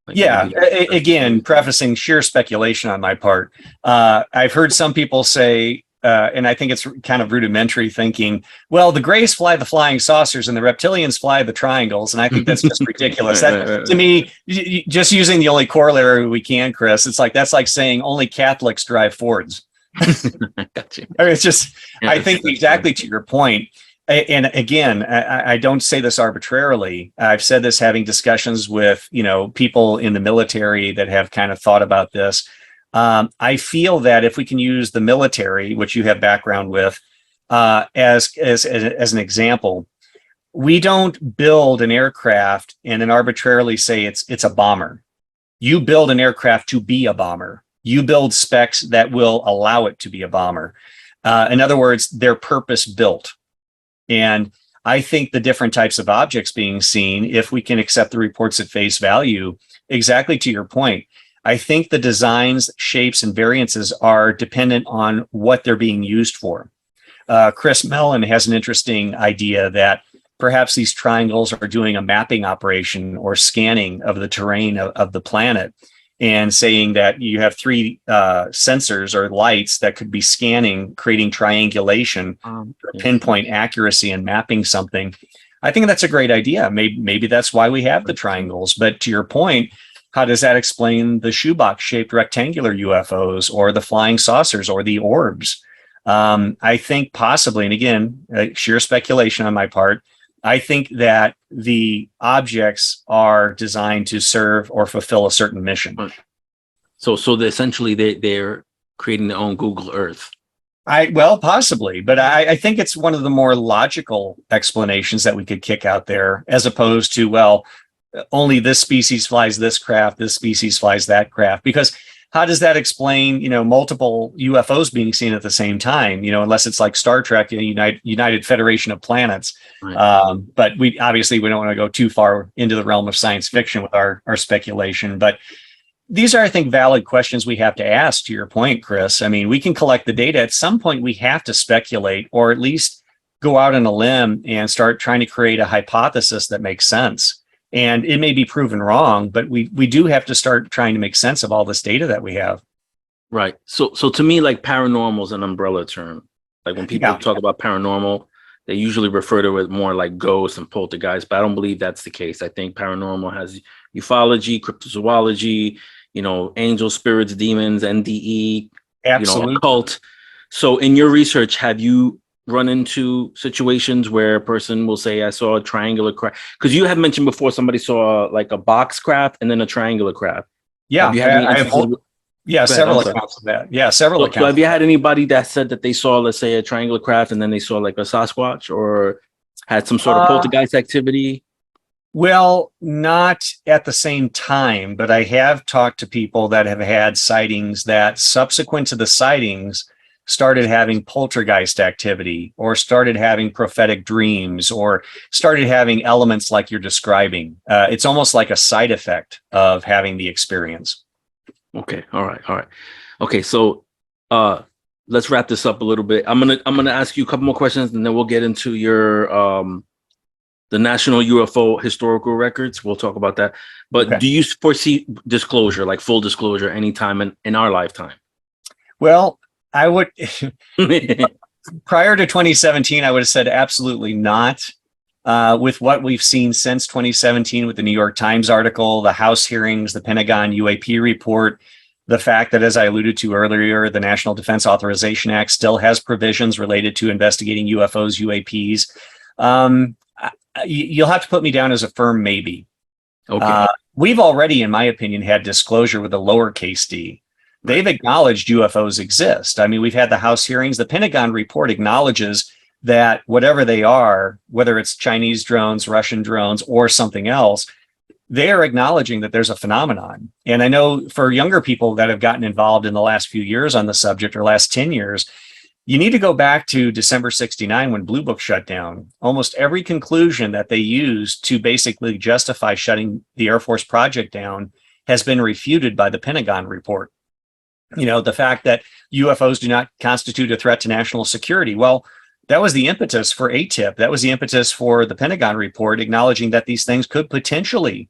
again, prefacing sheer speculation on my part. I've heard some people say, and I think it's kind of rudimentary thinking, well, the Greys fly the flying saucers and the reptilians fly the triangles. And I think that's just ridiculous. To me, just using the only corollary we can, Chris, that's like saying only Catholics drive Fords. Gotcha. I mean, it's just, I think exactly to your point. And again, I don't say this arbitrarily. I've said this having discussions with, people in the military that have kind of thought about this. I feel that if we can use the military, which you have background with, as an example, We don't build an aircraft and then arbitrarily say it's a bomber. You build an aircraft to be a bomber. You build specs that will allow it to be a bomber. In other words, they're purpose built. And I think the different types of objects being seen, if we can accept the reports at face value, exactly to your point, I think the designs, shapes, and variances are dependent on what they're being used for. Chris Mellon has an interesting idea that perhaps these triangles are doing a mapping operation or scanning of the terrain of the planet, and saying that you have three sensors or lights that could be scanning, creating triangulation, pinpoint accuracy and mapping something. I think that's a great idea. Maybe that's why we have the triangles. But to your point, how does that explain the shoebox-shaped rectangular UFOs or the flying saucers or the orbs? I think possibly, and again, sheer speculation on my part, I think that the objects are designed to serve or fulfill a certain mission. So essentially they're creating their own Google Earth. Well, possibly, but I think it's one of the more logical explanations that we could kick out there, as opposed to, well, only this species flies this craft, this species flies that craft, because how does that explain, multiple UFOs being seen at the same time, unless it's like Star Trek, United Federation of Planets. Right. But we don't want to go too far into the realm of science fiction with our speculation. But these are, I think, valid questions we have to ask, to your point, Chris. I mean, we can collect the data. At some point, we have to speculate, or at least go out on a limb and start trying to create a hypothesis that makes sense. And it may be proven wrong, but we do have to start trying to make sense of all this data that we have. Right. So to me, like, paranormal is an umbrella term. Like when people talk about paranormal, they usually refer to it more like ghosts and poltergeists, but I don't believe that's the case. I think paranormal has ufology, cryptozoology, angels, spirits, demons, NDE, occult. So in your research, have you run into situations where a person will say, I saw a triangular craft? Because you had mentioned before somebody saw like a box craft and then a triangular craft. Yeah, several accounts of that. Yeah, several accounts. So have you had anybody that said that they saw, let's say, a triangular craft and then they saw like a Sasquatch, or had some sort of poltergeist activity? Well, not at the same time, but I have talked to people that have had sightings that subsequent to the sightings started having poltergeist activity, or started having prophetic dreams, or started having elements like you're describing. It's almost like a side effect of having the experience. Okay. All right. Okay. So let's wrap this up a little bit. I'm gonna ask you a couple more questions, and then we'll get into your the National UFO Historical Records. We'll talk about that. But okay. Do you foresee disclosure, like full disclosure, anytime in our lifetime? Well, I would, prior to 2017, I would have said absolutely not. With what we've seen since 2017 with the New York Times article, the House hearings, the Pentagon UAP report, the fact that, as I alluded to earlier, the National Defense Authorization Act still has provisions related to investigating UFOs, UAPs. You'll have to put me down as a firm maybe. Okay. We've already, in my opinion, had disclosure with a lowercase d. They've acknowledged UFOs exist. I mean, we've had the House hearings. The Pentagon report acknowledges that whatever they are, whether it's Chinese drones, Russian drones, or something else, they are acknowledging that there's a phenomenon. And I know for younger people that have gotten involved in the last few years on the subject, or last 10 years, you need to go back to December 69 when Blue Book shut down. Almost every conclusion that they used to basically justify shutting the Air Force project down has been refuted by the Pentagon report. The fact that UFOs do not constitute a threat to national security. Well, that was the impetus for ATIP. That was the impetus for the Pentagon report, acknowledging that these things could potentially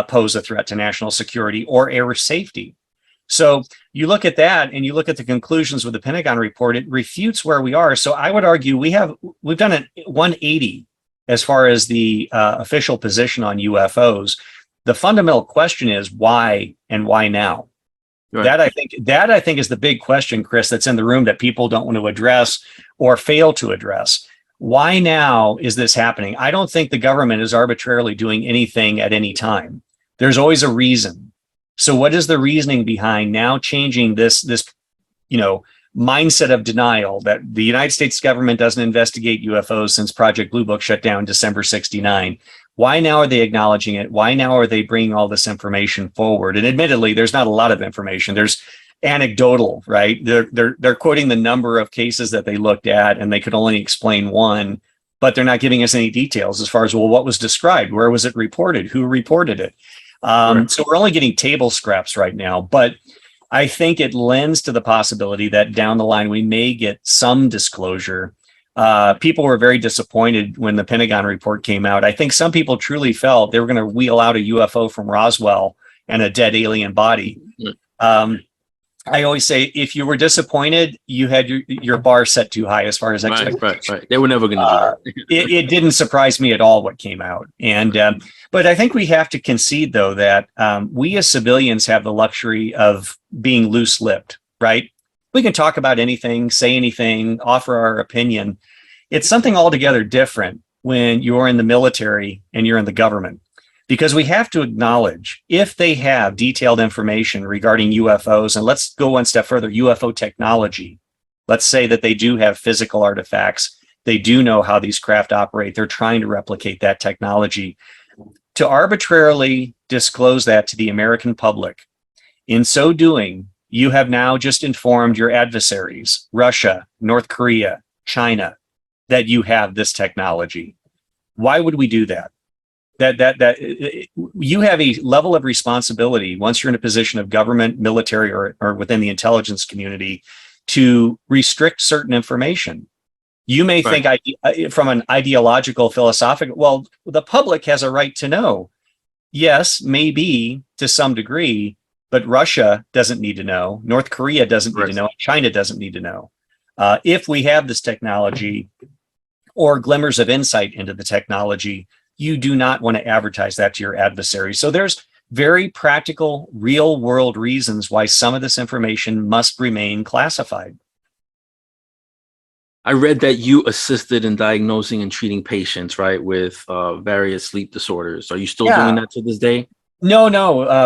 pose a threat to national security or air safety. So you look at that and you look at the conclusions with the Pentagon report, it refutes where we are. So I would argue we've done a 180 as far as the official position on UFOs. The fundamental question is why, and why now? Right. That I think is the big question, Chris, that's in the room that people don't want to address or fail to address. Why now is this happening? I don't think the government is arbitrarily doing anything at any time. There's always a reason. So what is the reasoning behind now changing this mindset of denial that the United States government doesn't investigate UFOs since Project Blue Book shut down December 69. Why now are they acknowledging it? Why now are they bringing all this information forward? And admittedly, there's not a lot of information. There's anecdotal, right? They're quoting the number of cases that they looked at, and they could only explain one, but they're not giving us any details as far as, well, what was described? Where was it reported? Who reported it? So we're only getting table scraps right now, but I think it lends to the possibility that down the line, we may get some disclosure. People were very disappointed when the Pentagon report came out. I think some people truly felt they were going to wheel out a UFO from Roswell and a dead alien body. I always say, if you were disappointed, you had your bar set too high as far as expectations. Right. They were never going to do that. It didn't surprise me at all what came out. But I think we have to concede, though, that we as civilians have the luxury of being loose-lipped, right? We can talk about anything, say anything, offer our opinion. It's something altogether different when you're in the military and you're in the government. Because we have to acknowledge, if they have detailed information regarding UFOs, and let's go one step further, UFO technology, let's say that they do have physical artifacts, they do know how these craft operate, they're trying to replicate that technology. To arbitrarily disclose that to the American public, in so doing, you have now just informed your adversaries, Russia, North Korea, China, that you have this technology. Why would we do that? That you have a level of responsibility once you're in a position of government, military, or within the intelligence community to restrict certain information. You may think from an ideological, philosophical, well, the public has a right to know. Yes, maybe to some degree, but Russia doesn't need to know. North Korea doesn't need to know. China doesn't need to know. If we have this technology or glimmers of insight into the technology, you do not want to advertise that to your adversary. So there's very practical, real world reasons why some of this information must remain classified. I read that you assisted in diagnosing and treating patients, right, with various sleep disorders. Are you still doing that to this day? No.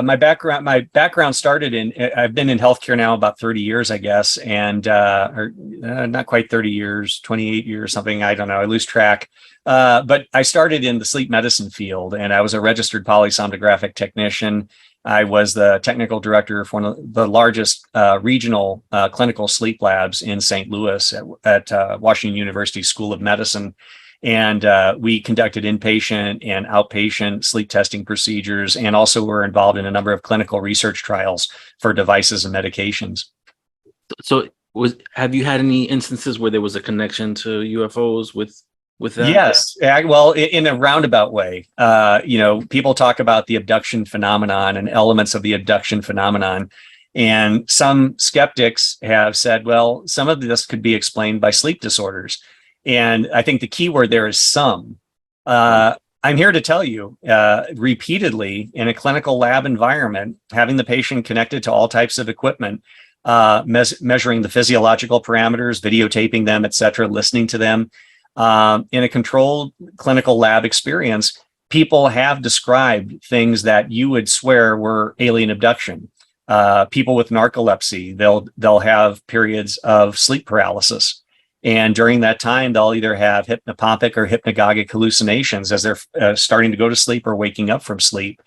My background started I've been in healthcare now about 30 years, I guess, and not quite 30 years, 28 years, something. I don't know. I lose track. But I started in the sleep medicine field, and I was a registered polysomnographic technician. I was the technical director for one of the largest regional clinical sleep labs in St. Louis at Washington University School of Medicine. And we conducted inpatient and outpatient sleep testing procedures, and also were involved in a number of clinical research trials for devices and medications. So have you had any instances where there was a connection to UFOs with that? Yes. Well, in a roundabout way, people talk about the abduction phenomenon and elements of the abduction phenomenon. And some skeptics have said, well, some of this could be explained by sleep disorders. And I think the key word there is some. I'm here to tell you repeatedly in a clinical lab environment, having the patient connected to all types of equipment, measuring the physiological parameters, videotaping them, et cetera, listening to them. In a controlled clinical lab experience, people have described things that you would swear were alien abduction. People with narcolepsy, they'll have periods of sleep paralysis. And during that time, they'll either have hypnopompic or hypnagogic hallucinations as they're starting to go to sleep or waking up from sleep.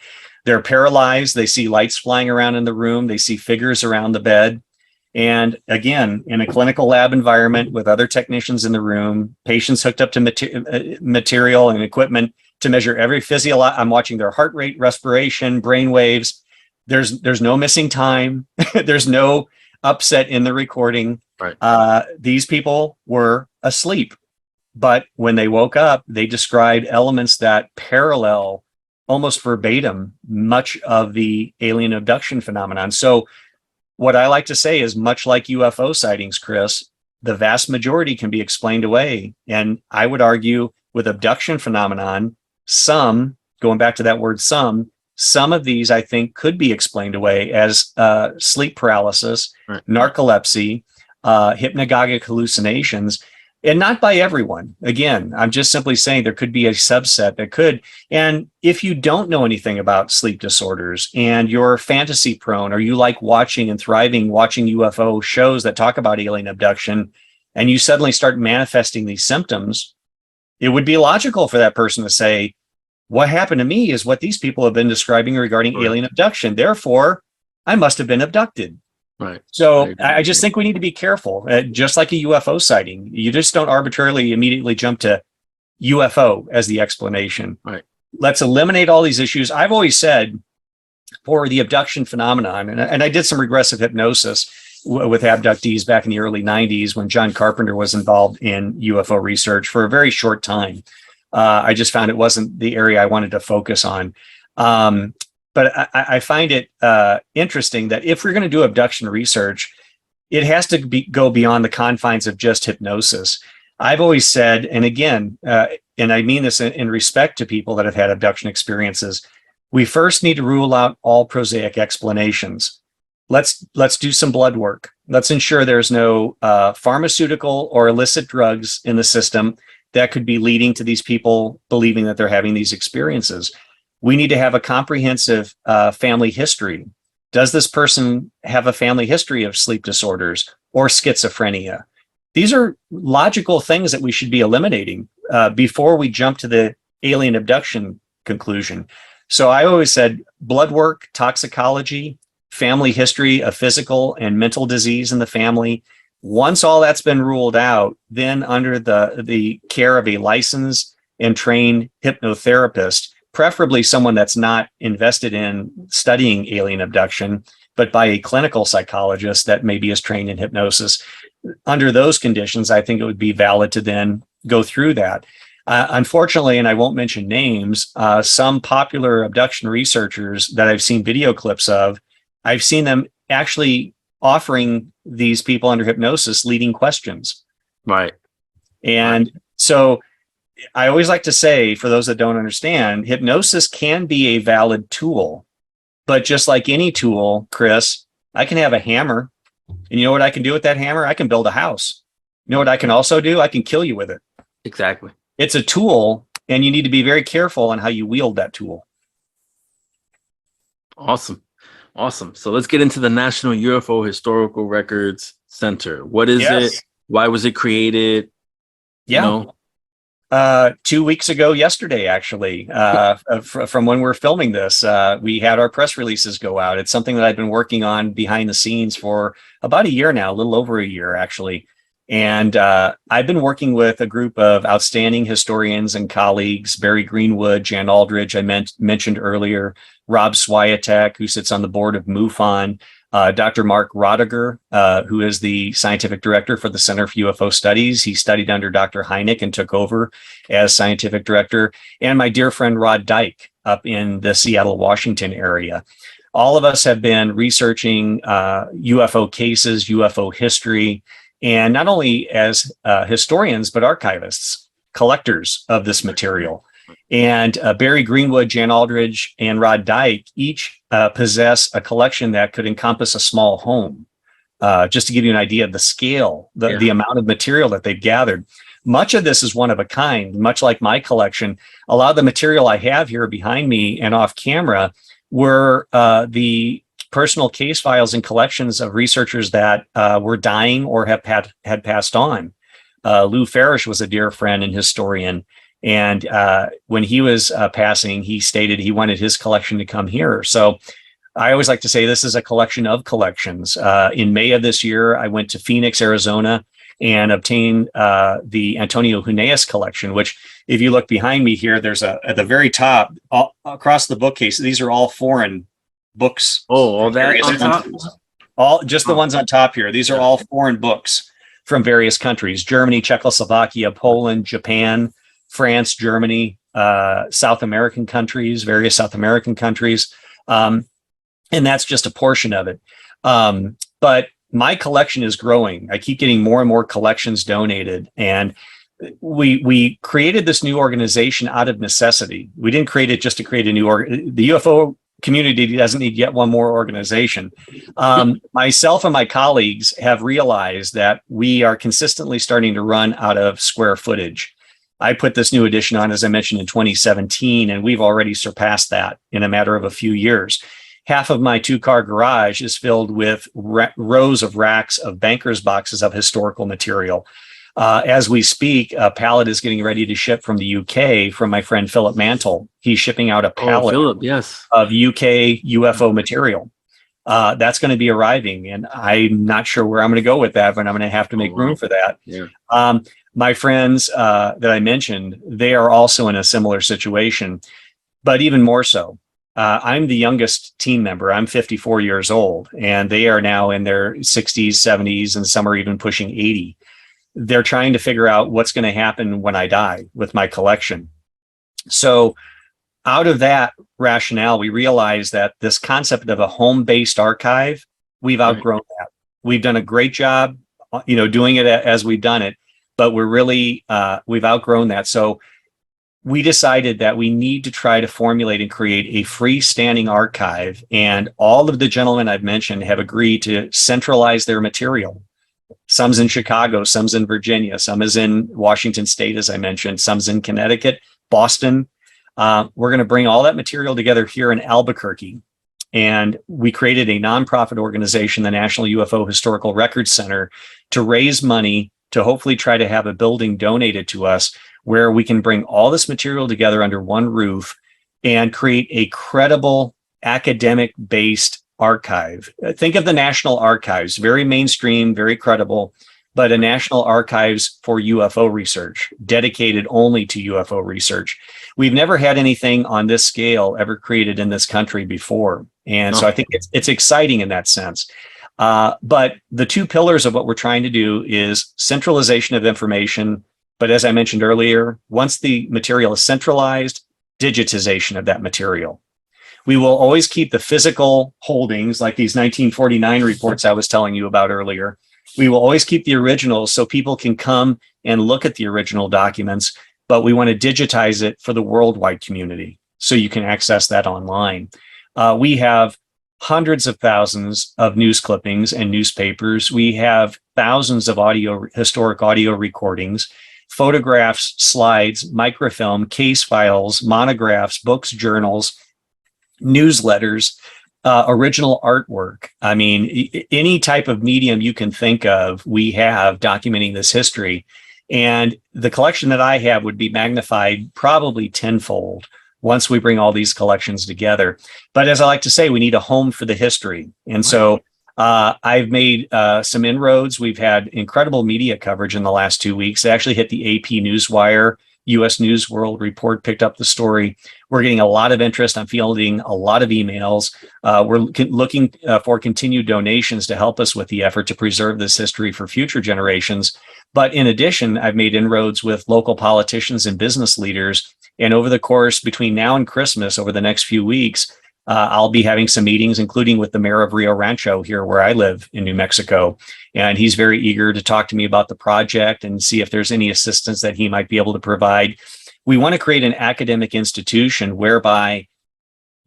They're paralyzed. They see lights flying around in the room. They see figures around the bed. And again, in a clinical lab environment with other technicians in the room, patients hooked up to material and equipment to measure every I'm watching their heart rate, respiration, brain waves. There's no missing time. There's no upset in the recording. Right. These people were asleep, but when they woke up, they described elements that parallel almost verbatim much of the alien abduction phenomenon. So what I like to say is, much like UFO sightings, Chris, the vast majority can be explained away. And I would argue with abduction phenomenon, going back to that word, some of these I think could be explained away as sleep paralysis, right, narcolepsy, hypnagogic hallucinations. And not by everyone. Again, I'm just simply saying there could be a subset that could. And if you don't know anything about sleep disorders and you're fantasy prone, or you like watching and thriving watching UFO shows that talk about alien abduction, and you suddenly start manifesting these symptoms, it would be logical for that person to say, what happened to me is what these people have been describing regarding alien abduction. Therefore, I must have been abducted. Right. So I just think we need to be careful. Just like a UFO sighting, you just don't arbitrarily immediately jump to UFO as the explanation. Right. Let's eliminate all these issues. I've always said for the abduction phenomenon, and I did some regressive hypnosis with abductees back in the early 90s when John Carpenter was involved in UFO research for a very short time. I just found it wasn't the area I wanted to focus on. But I find it interesting that if we're going to do abduction research, it has to go beyond the confines of just hypnosis. I've always said, and again, and I mean this in respect to people that have had abduction experiences, we first need to rule out all prosaic explanations. Let's do some blood work. Let's ensure there's no pharmaceutical or illicit drugs in the system that could be leading to these people believing that they're having these experiences. We need to have a comprehensive family history. Does this person have a family history of sleep disorders or schizophrenia? These are logical things that we should be eliminating before we jump to the alien abduction conclusion. So I always said blood work, toxicology, family history of physical and mental disease in the family. Once all that's been ruled out, then under the care of a licensed and trained hypnotherapist, preferably someone that's not invested in studying alien abduction, but by a clinical psychologist that maybe is trained in hypnosis. Under those conditions, I think it would be valid to then go through that. Unfortunately, and I won't mention names, some popular abduction researchers that I've seen video clips of, I've seen them actually offering these people under hypnosis leading questions. Right. And so I always like to say, for those that don't understand, hypnosis can be a valid tool, but just like any tool, Chris, I can have a hammer, and you know what I can do with that hammer? I can build a house. You know what I can also do? I can kill you with it. Exactly. It's a tool, and you need to be very careful on how you wield that tool. Awesome. So let's get into the National UFO Historical Records Center. What is it? Why was it created? Yeah. You know? 2 weeks ago, yesterday, actually, from when we're filming this, we had our press releases go out. It's something that I've been working on behind the scenes for about a year now, a little over a year, actually. And I've been working with a group of outstanding historians and colleagues, Barry Greenwood, Jan Aldridge, I mentioned earlier, Rob Swiatek, who sits on the board of MUFON, Dr. Mark Rodiger, who is the scientific director for the Center for UFO Studies. He studied under Dr. Hynek and took over as scientific director, and my dear friend Rod Dyke up in the Seattle, Washington area. All of us have been researching UFO cases, UFO history, and not only as historians, but archivists, collectors of this material. And Barry Greenwood, Jan Aldridge, and Rod Dyke each possess a collection that could encompass a small home. Just to give you an idea of the scale, the amount of material that they've gathered. Much of this is one of a kind, much like my collection. A lot of the material I have here behind me and off camera were the personal case files and collections of researchers that were dying or had passed on. Lou Farish was a dear friend and historian. And when he was passing, he stated he wanted his collection to come here. So I always like to say this is a collection of collections. In May of this year, I went to Phoenix, Arizona, and obtained the Antonio Huneeus collection, which if you look behind me here, there's at the very top, across the bookcase, these are all foreign books. Oh, all that on top? All just the ones on top here. These are all foreign books from various countries: Germany, Czechoslovakia, Poland, Japan, France, Germany, South American countries, various South American countries. And that's just a portion of it. But my collection is growing. I keep getting more and more collections donated. And we created this new organization out of necessity. We didn't create it just to create a new the UFO community doesn't need yet one more organization. Myself and my colleagues have realized that we are consistently starting to run out of square footage. I put this new edition on, as I mentioned, in 2017, and we've already surpassed that in a matter of a few years. Half of my 2-car garage is filled with rows of racks of banker's boxes of historical material. As we speak, a pallet is getting ready to ship from the UK from my friend Philip Mantle. He's shipping out a pallet of UK UFO material. That's going to be arriving, and I'm not sure where I'm going to go with that, but I'm going to have to make room for that. Yeah. My friends that I mentioned, they are also in a similar situation, but even more so. I'm the youngest team member. I'm 54 years old, and they are now in their 60s, 70s, and some are even pushing 80. They're trying to figure out what's going to happen when I die with my collection. So out of that rationale, we realized that this concept of a home-based archive, we've outgrown that. We've done a great job, doing it as we've done it, but we're really, we've outgrown that. So we decided that we need to try to formulate and create a freestanding archive. And all of the gentlemen I've mentioned have agreed to centralize their material. Some's in Chicago, some's in Virginia, some is in Washington State, as I mentioned, some's in Connecticut, Boston. We're going to bring all that material together here in Albuquerque. And we created a nonprofit organization, the National UFO Historical Records Center, to raise money to hopefully try to have a building donated to us where we can bring all this material together under one roof and create a credible academic-based archive. Think of the National Archives, very mainstream, very credible, but a National Archives for UFO research, dedicated only to UFO research. We've never had anything on this scale ever created in this country before. And so I think it's exciting in that sense. But the two pillars of what we're trying to do is centralization of information. But as I mentioned earlier, once the material is centralized, digitization of that material. We will always keep the physical holdings, like these 1949 reports I was telling you about earlier. We will always keep the originals so people can come and look at the original documents, but we want to digitize it for the worldwide community so you can access that online. We have hundreds of thousands of news clippings and newspapers. We have thousands of historic audio recordings, photographs, slides, microfilm, case files, monographs, books, journals, newsletters, original artwork. I mean, any type of medium you can think of, we have documenting this history. And the collection that I have would be magnified probably tenfold once we bring all these collections together. But as I like to say, we need a home for the history. And so I've made some inroads. We've had incredible media coverage in the last 2 weeks. It actually hit the AP Newswire. U.S. News World Report picked up the story. We're getting a lot of interest. I'm fielding a lot of emails. We're looking for continued donations to help us with the effort to preserve this history for future generations. But in addition, I've made inroads with local politicians and business leaders. And over the course between now and Christmas, over the next few weeks, I'll be having some meetings, including with the mayor of Rio Rancho here where I live in New Mexico. And he's very eager to talk to me about the project and see if there's any assistance that he might be able to provide. We want to create an academic institution whereby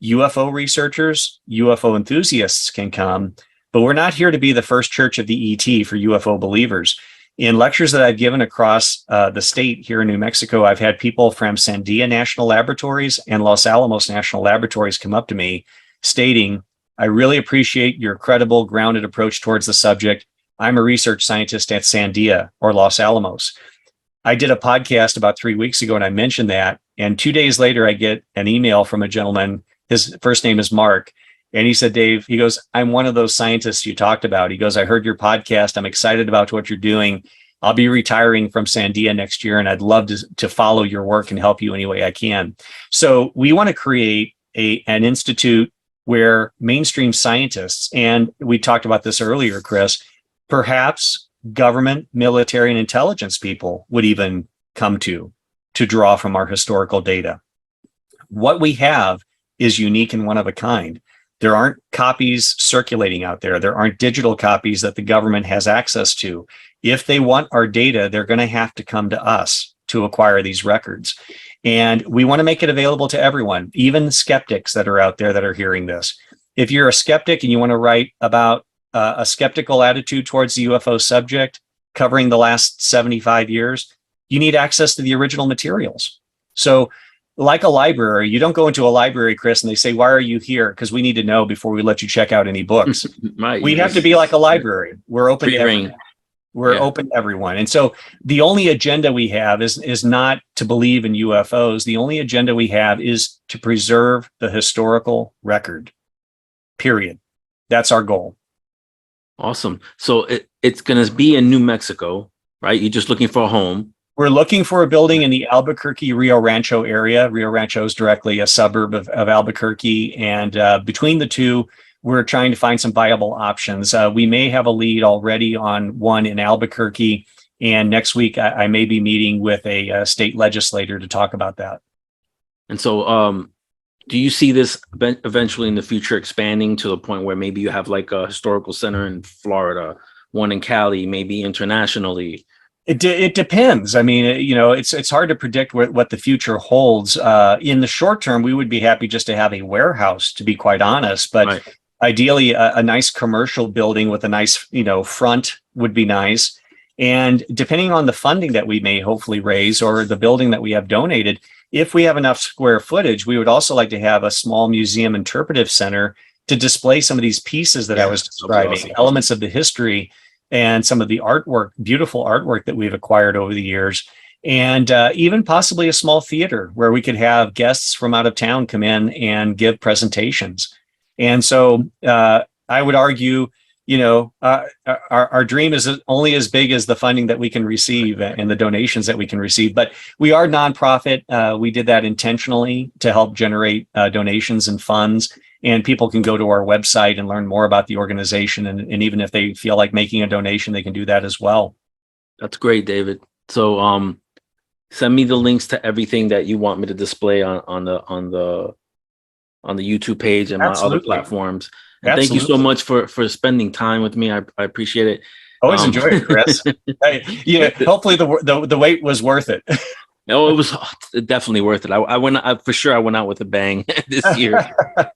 UFO researchers, UFO enthusiasts can come, but we're not here to be the first church of the ET for UFO believers. In lectures that I've given across the state here in New Mexico, I've had people from Sandia National Laboratories and Los Alamos National Laboratories come up to me stating, I really appreciate your credible, grounded approach towards the subject. I'm a research scientist at Sandia or Los Alamos. I did a podcast about 3 weeks ago and I mentioned that. And 2 days later, I get an email from a gentleman. His first name is Mark. And he said, Dave, he goes, I'm one of those scientists you talked about. He goes, I heard your podcast. I'm excited about what you're doing. I'll be retiring from Sandia next year, and I'd love to follow your work and help you any way I can. So we want to create an institute where mainstream scientists, and we talked about this earlier, Chris, perhaps government, military, and intelligence people would even come to draw from our historical data. What we have is unique and one of a kind. There aren't copies circulating out there. There aren't digital copies that the government has access to. If they want our data, they're going to have to come to us to acquire these records. And we want to make it available to everyone, even skeptics that are out there that are hearing this. If you're a skeptic and you want to write about a skeptical attitude towards the UFO subject covering the last 75 years, you need access to the original materials. So like a library, you don't go into a library, Chris, and they say, why are you here? Because we need to know before we let you check out any books. Right. We have to be like a library. We're open to everyone. We're open to everyone. And so the only agenda we have is not to believe in UFOs. The only agenda we have is to preserve the historical record, period. That's our goal. Awesome. So it's going to be in New Mexico, right? You're just looking for a home. We're looking for a building in the Albuquerque, Rio Rancho area. Rio Rancho is directly a suburb of Albuquerque. And between the two, we're trying to find some viable options. We may have a lead already on one in Albuquerque. And next week, I may be meeting with a state legislator to talk about that. And so do you see this eventually in the future expanding to the point where maybe you have like a historical center in Florida, one in Cali, maybe internationally? It depends. I mean, it's hard to predict what the future holds. In the short term, we would be happy just to have a warehouse, to be quite honest. But ideally, a nice commercial building with a nice, front would be nice. And depending on the funding that we may hopefully raise or the building that we have donated, if we have enough square footage, we would also like to have a small museum interpretive center to display some of these pieces that I was describing, awesome. Elements of the history and some of the artwork, beautiful artwork that we've acquired over the years. And even possibly a small theater where we could have guests from out of town come in and give presentations. And so I would argue, our dream is only as big as the funding that we can receive and the donations that we can receive. But we are nonprofit. We did that intentionally to help generate donations and funds. And people can go to our website and learn more about the organization. And even if they feel like making a donation, they can do that as well. That's great, David. So send me the links to everything that you want me to display on the YouTube page and my other platforms. And thank you so much for spending time with me. I appreciate it. Always enjoy it, Chris. Hopefully the wait was worth it. No, it was definitely worth it. I went out with a bang this year.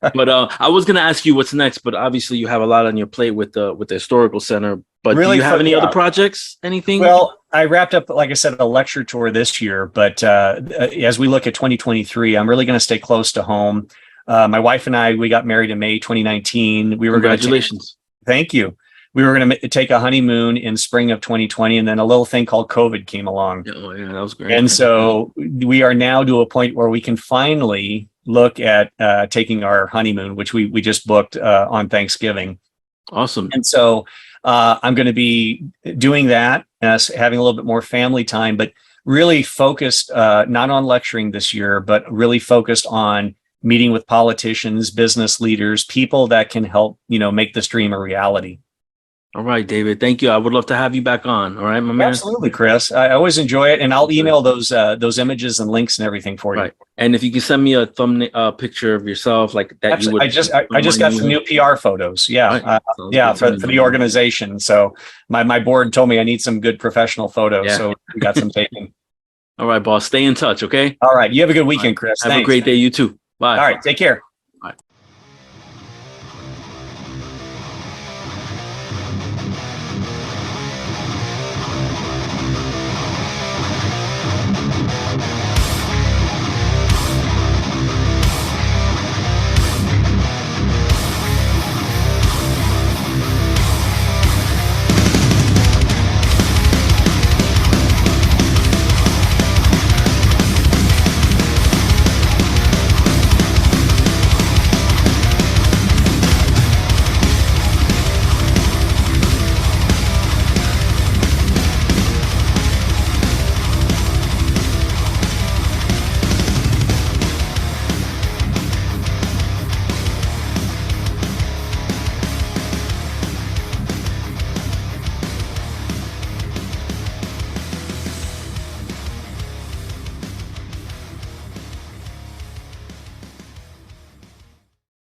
But I was going to ask you what's next, but obviously you have a lot on your plate with the historical center. But really, do you have any other projects? Anything? Well, I wrapped up, like I said, a lecture tour this year. But as we look at 2023, I'm really going to stay close to home. My wife and I, we got married in May 2019. Congratulations. Thank you. We were going to take a honeymoon in spring of 2020, and then a little thing called COVID came along. Oh, yeah, that was great. And so we are now to a point where we can finally look at taking our honeymoon, which we just booked on Thanksgiving. Awesome. And so I'm going to be doing that, having a little bit more family time, but really focused not on lecturing this year, but really focused on meeting with politicians, business leaders, people that can help, make this dream a reality. All right, David. Thank you. I would love to have you back on. All right, my man. Absolutely, Chris. I always enjoy it, and I'll email those images and links and everything for you. Right. And if you can send me a thumbnail picture of yourself like that. Absolutely. I just got some new PR photos. Yeah. Right. For the organization. So my board told me I need some good professional photos. Yeah. So we got some taken. All right, boss. Stay in touch. Okay. All right. You have a good weekend, Chris. Have a great day. You too. Bye. All right. Take care.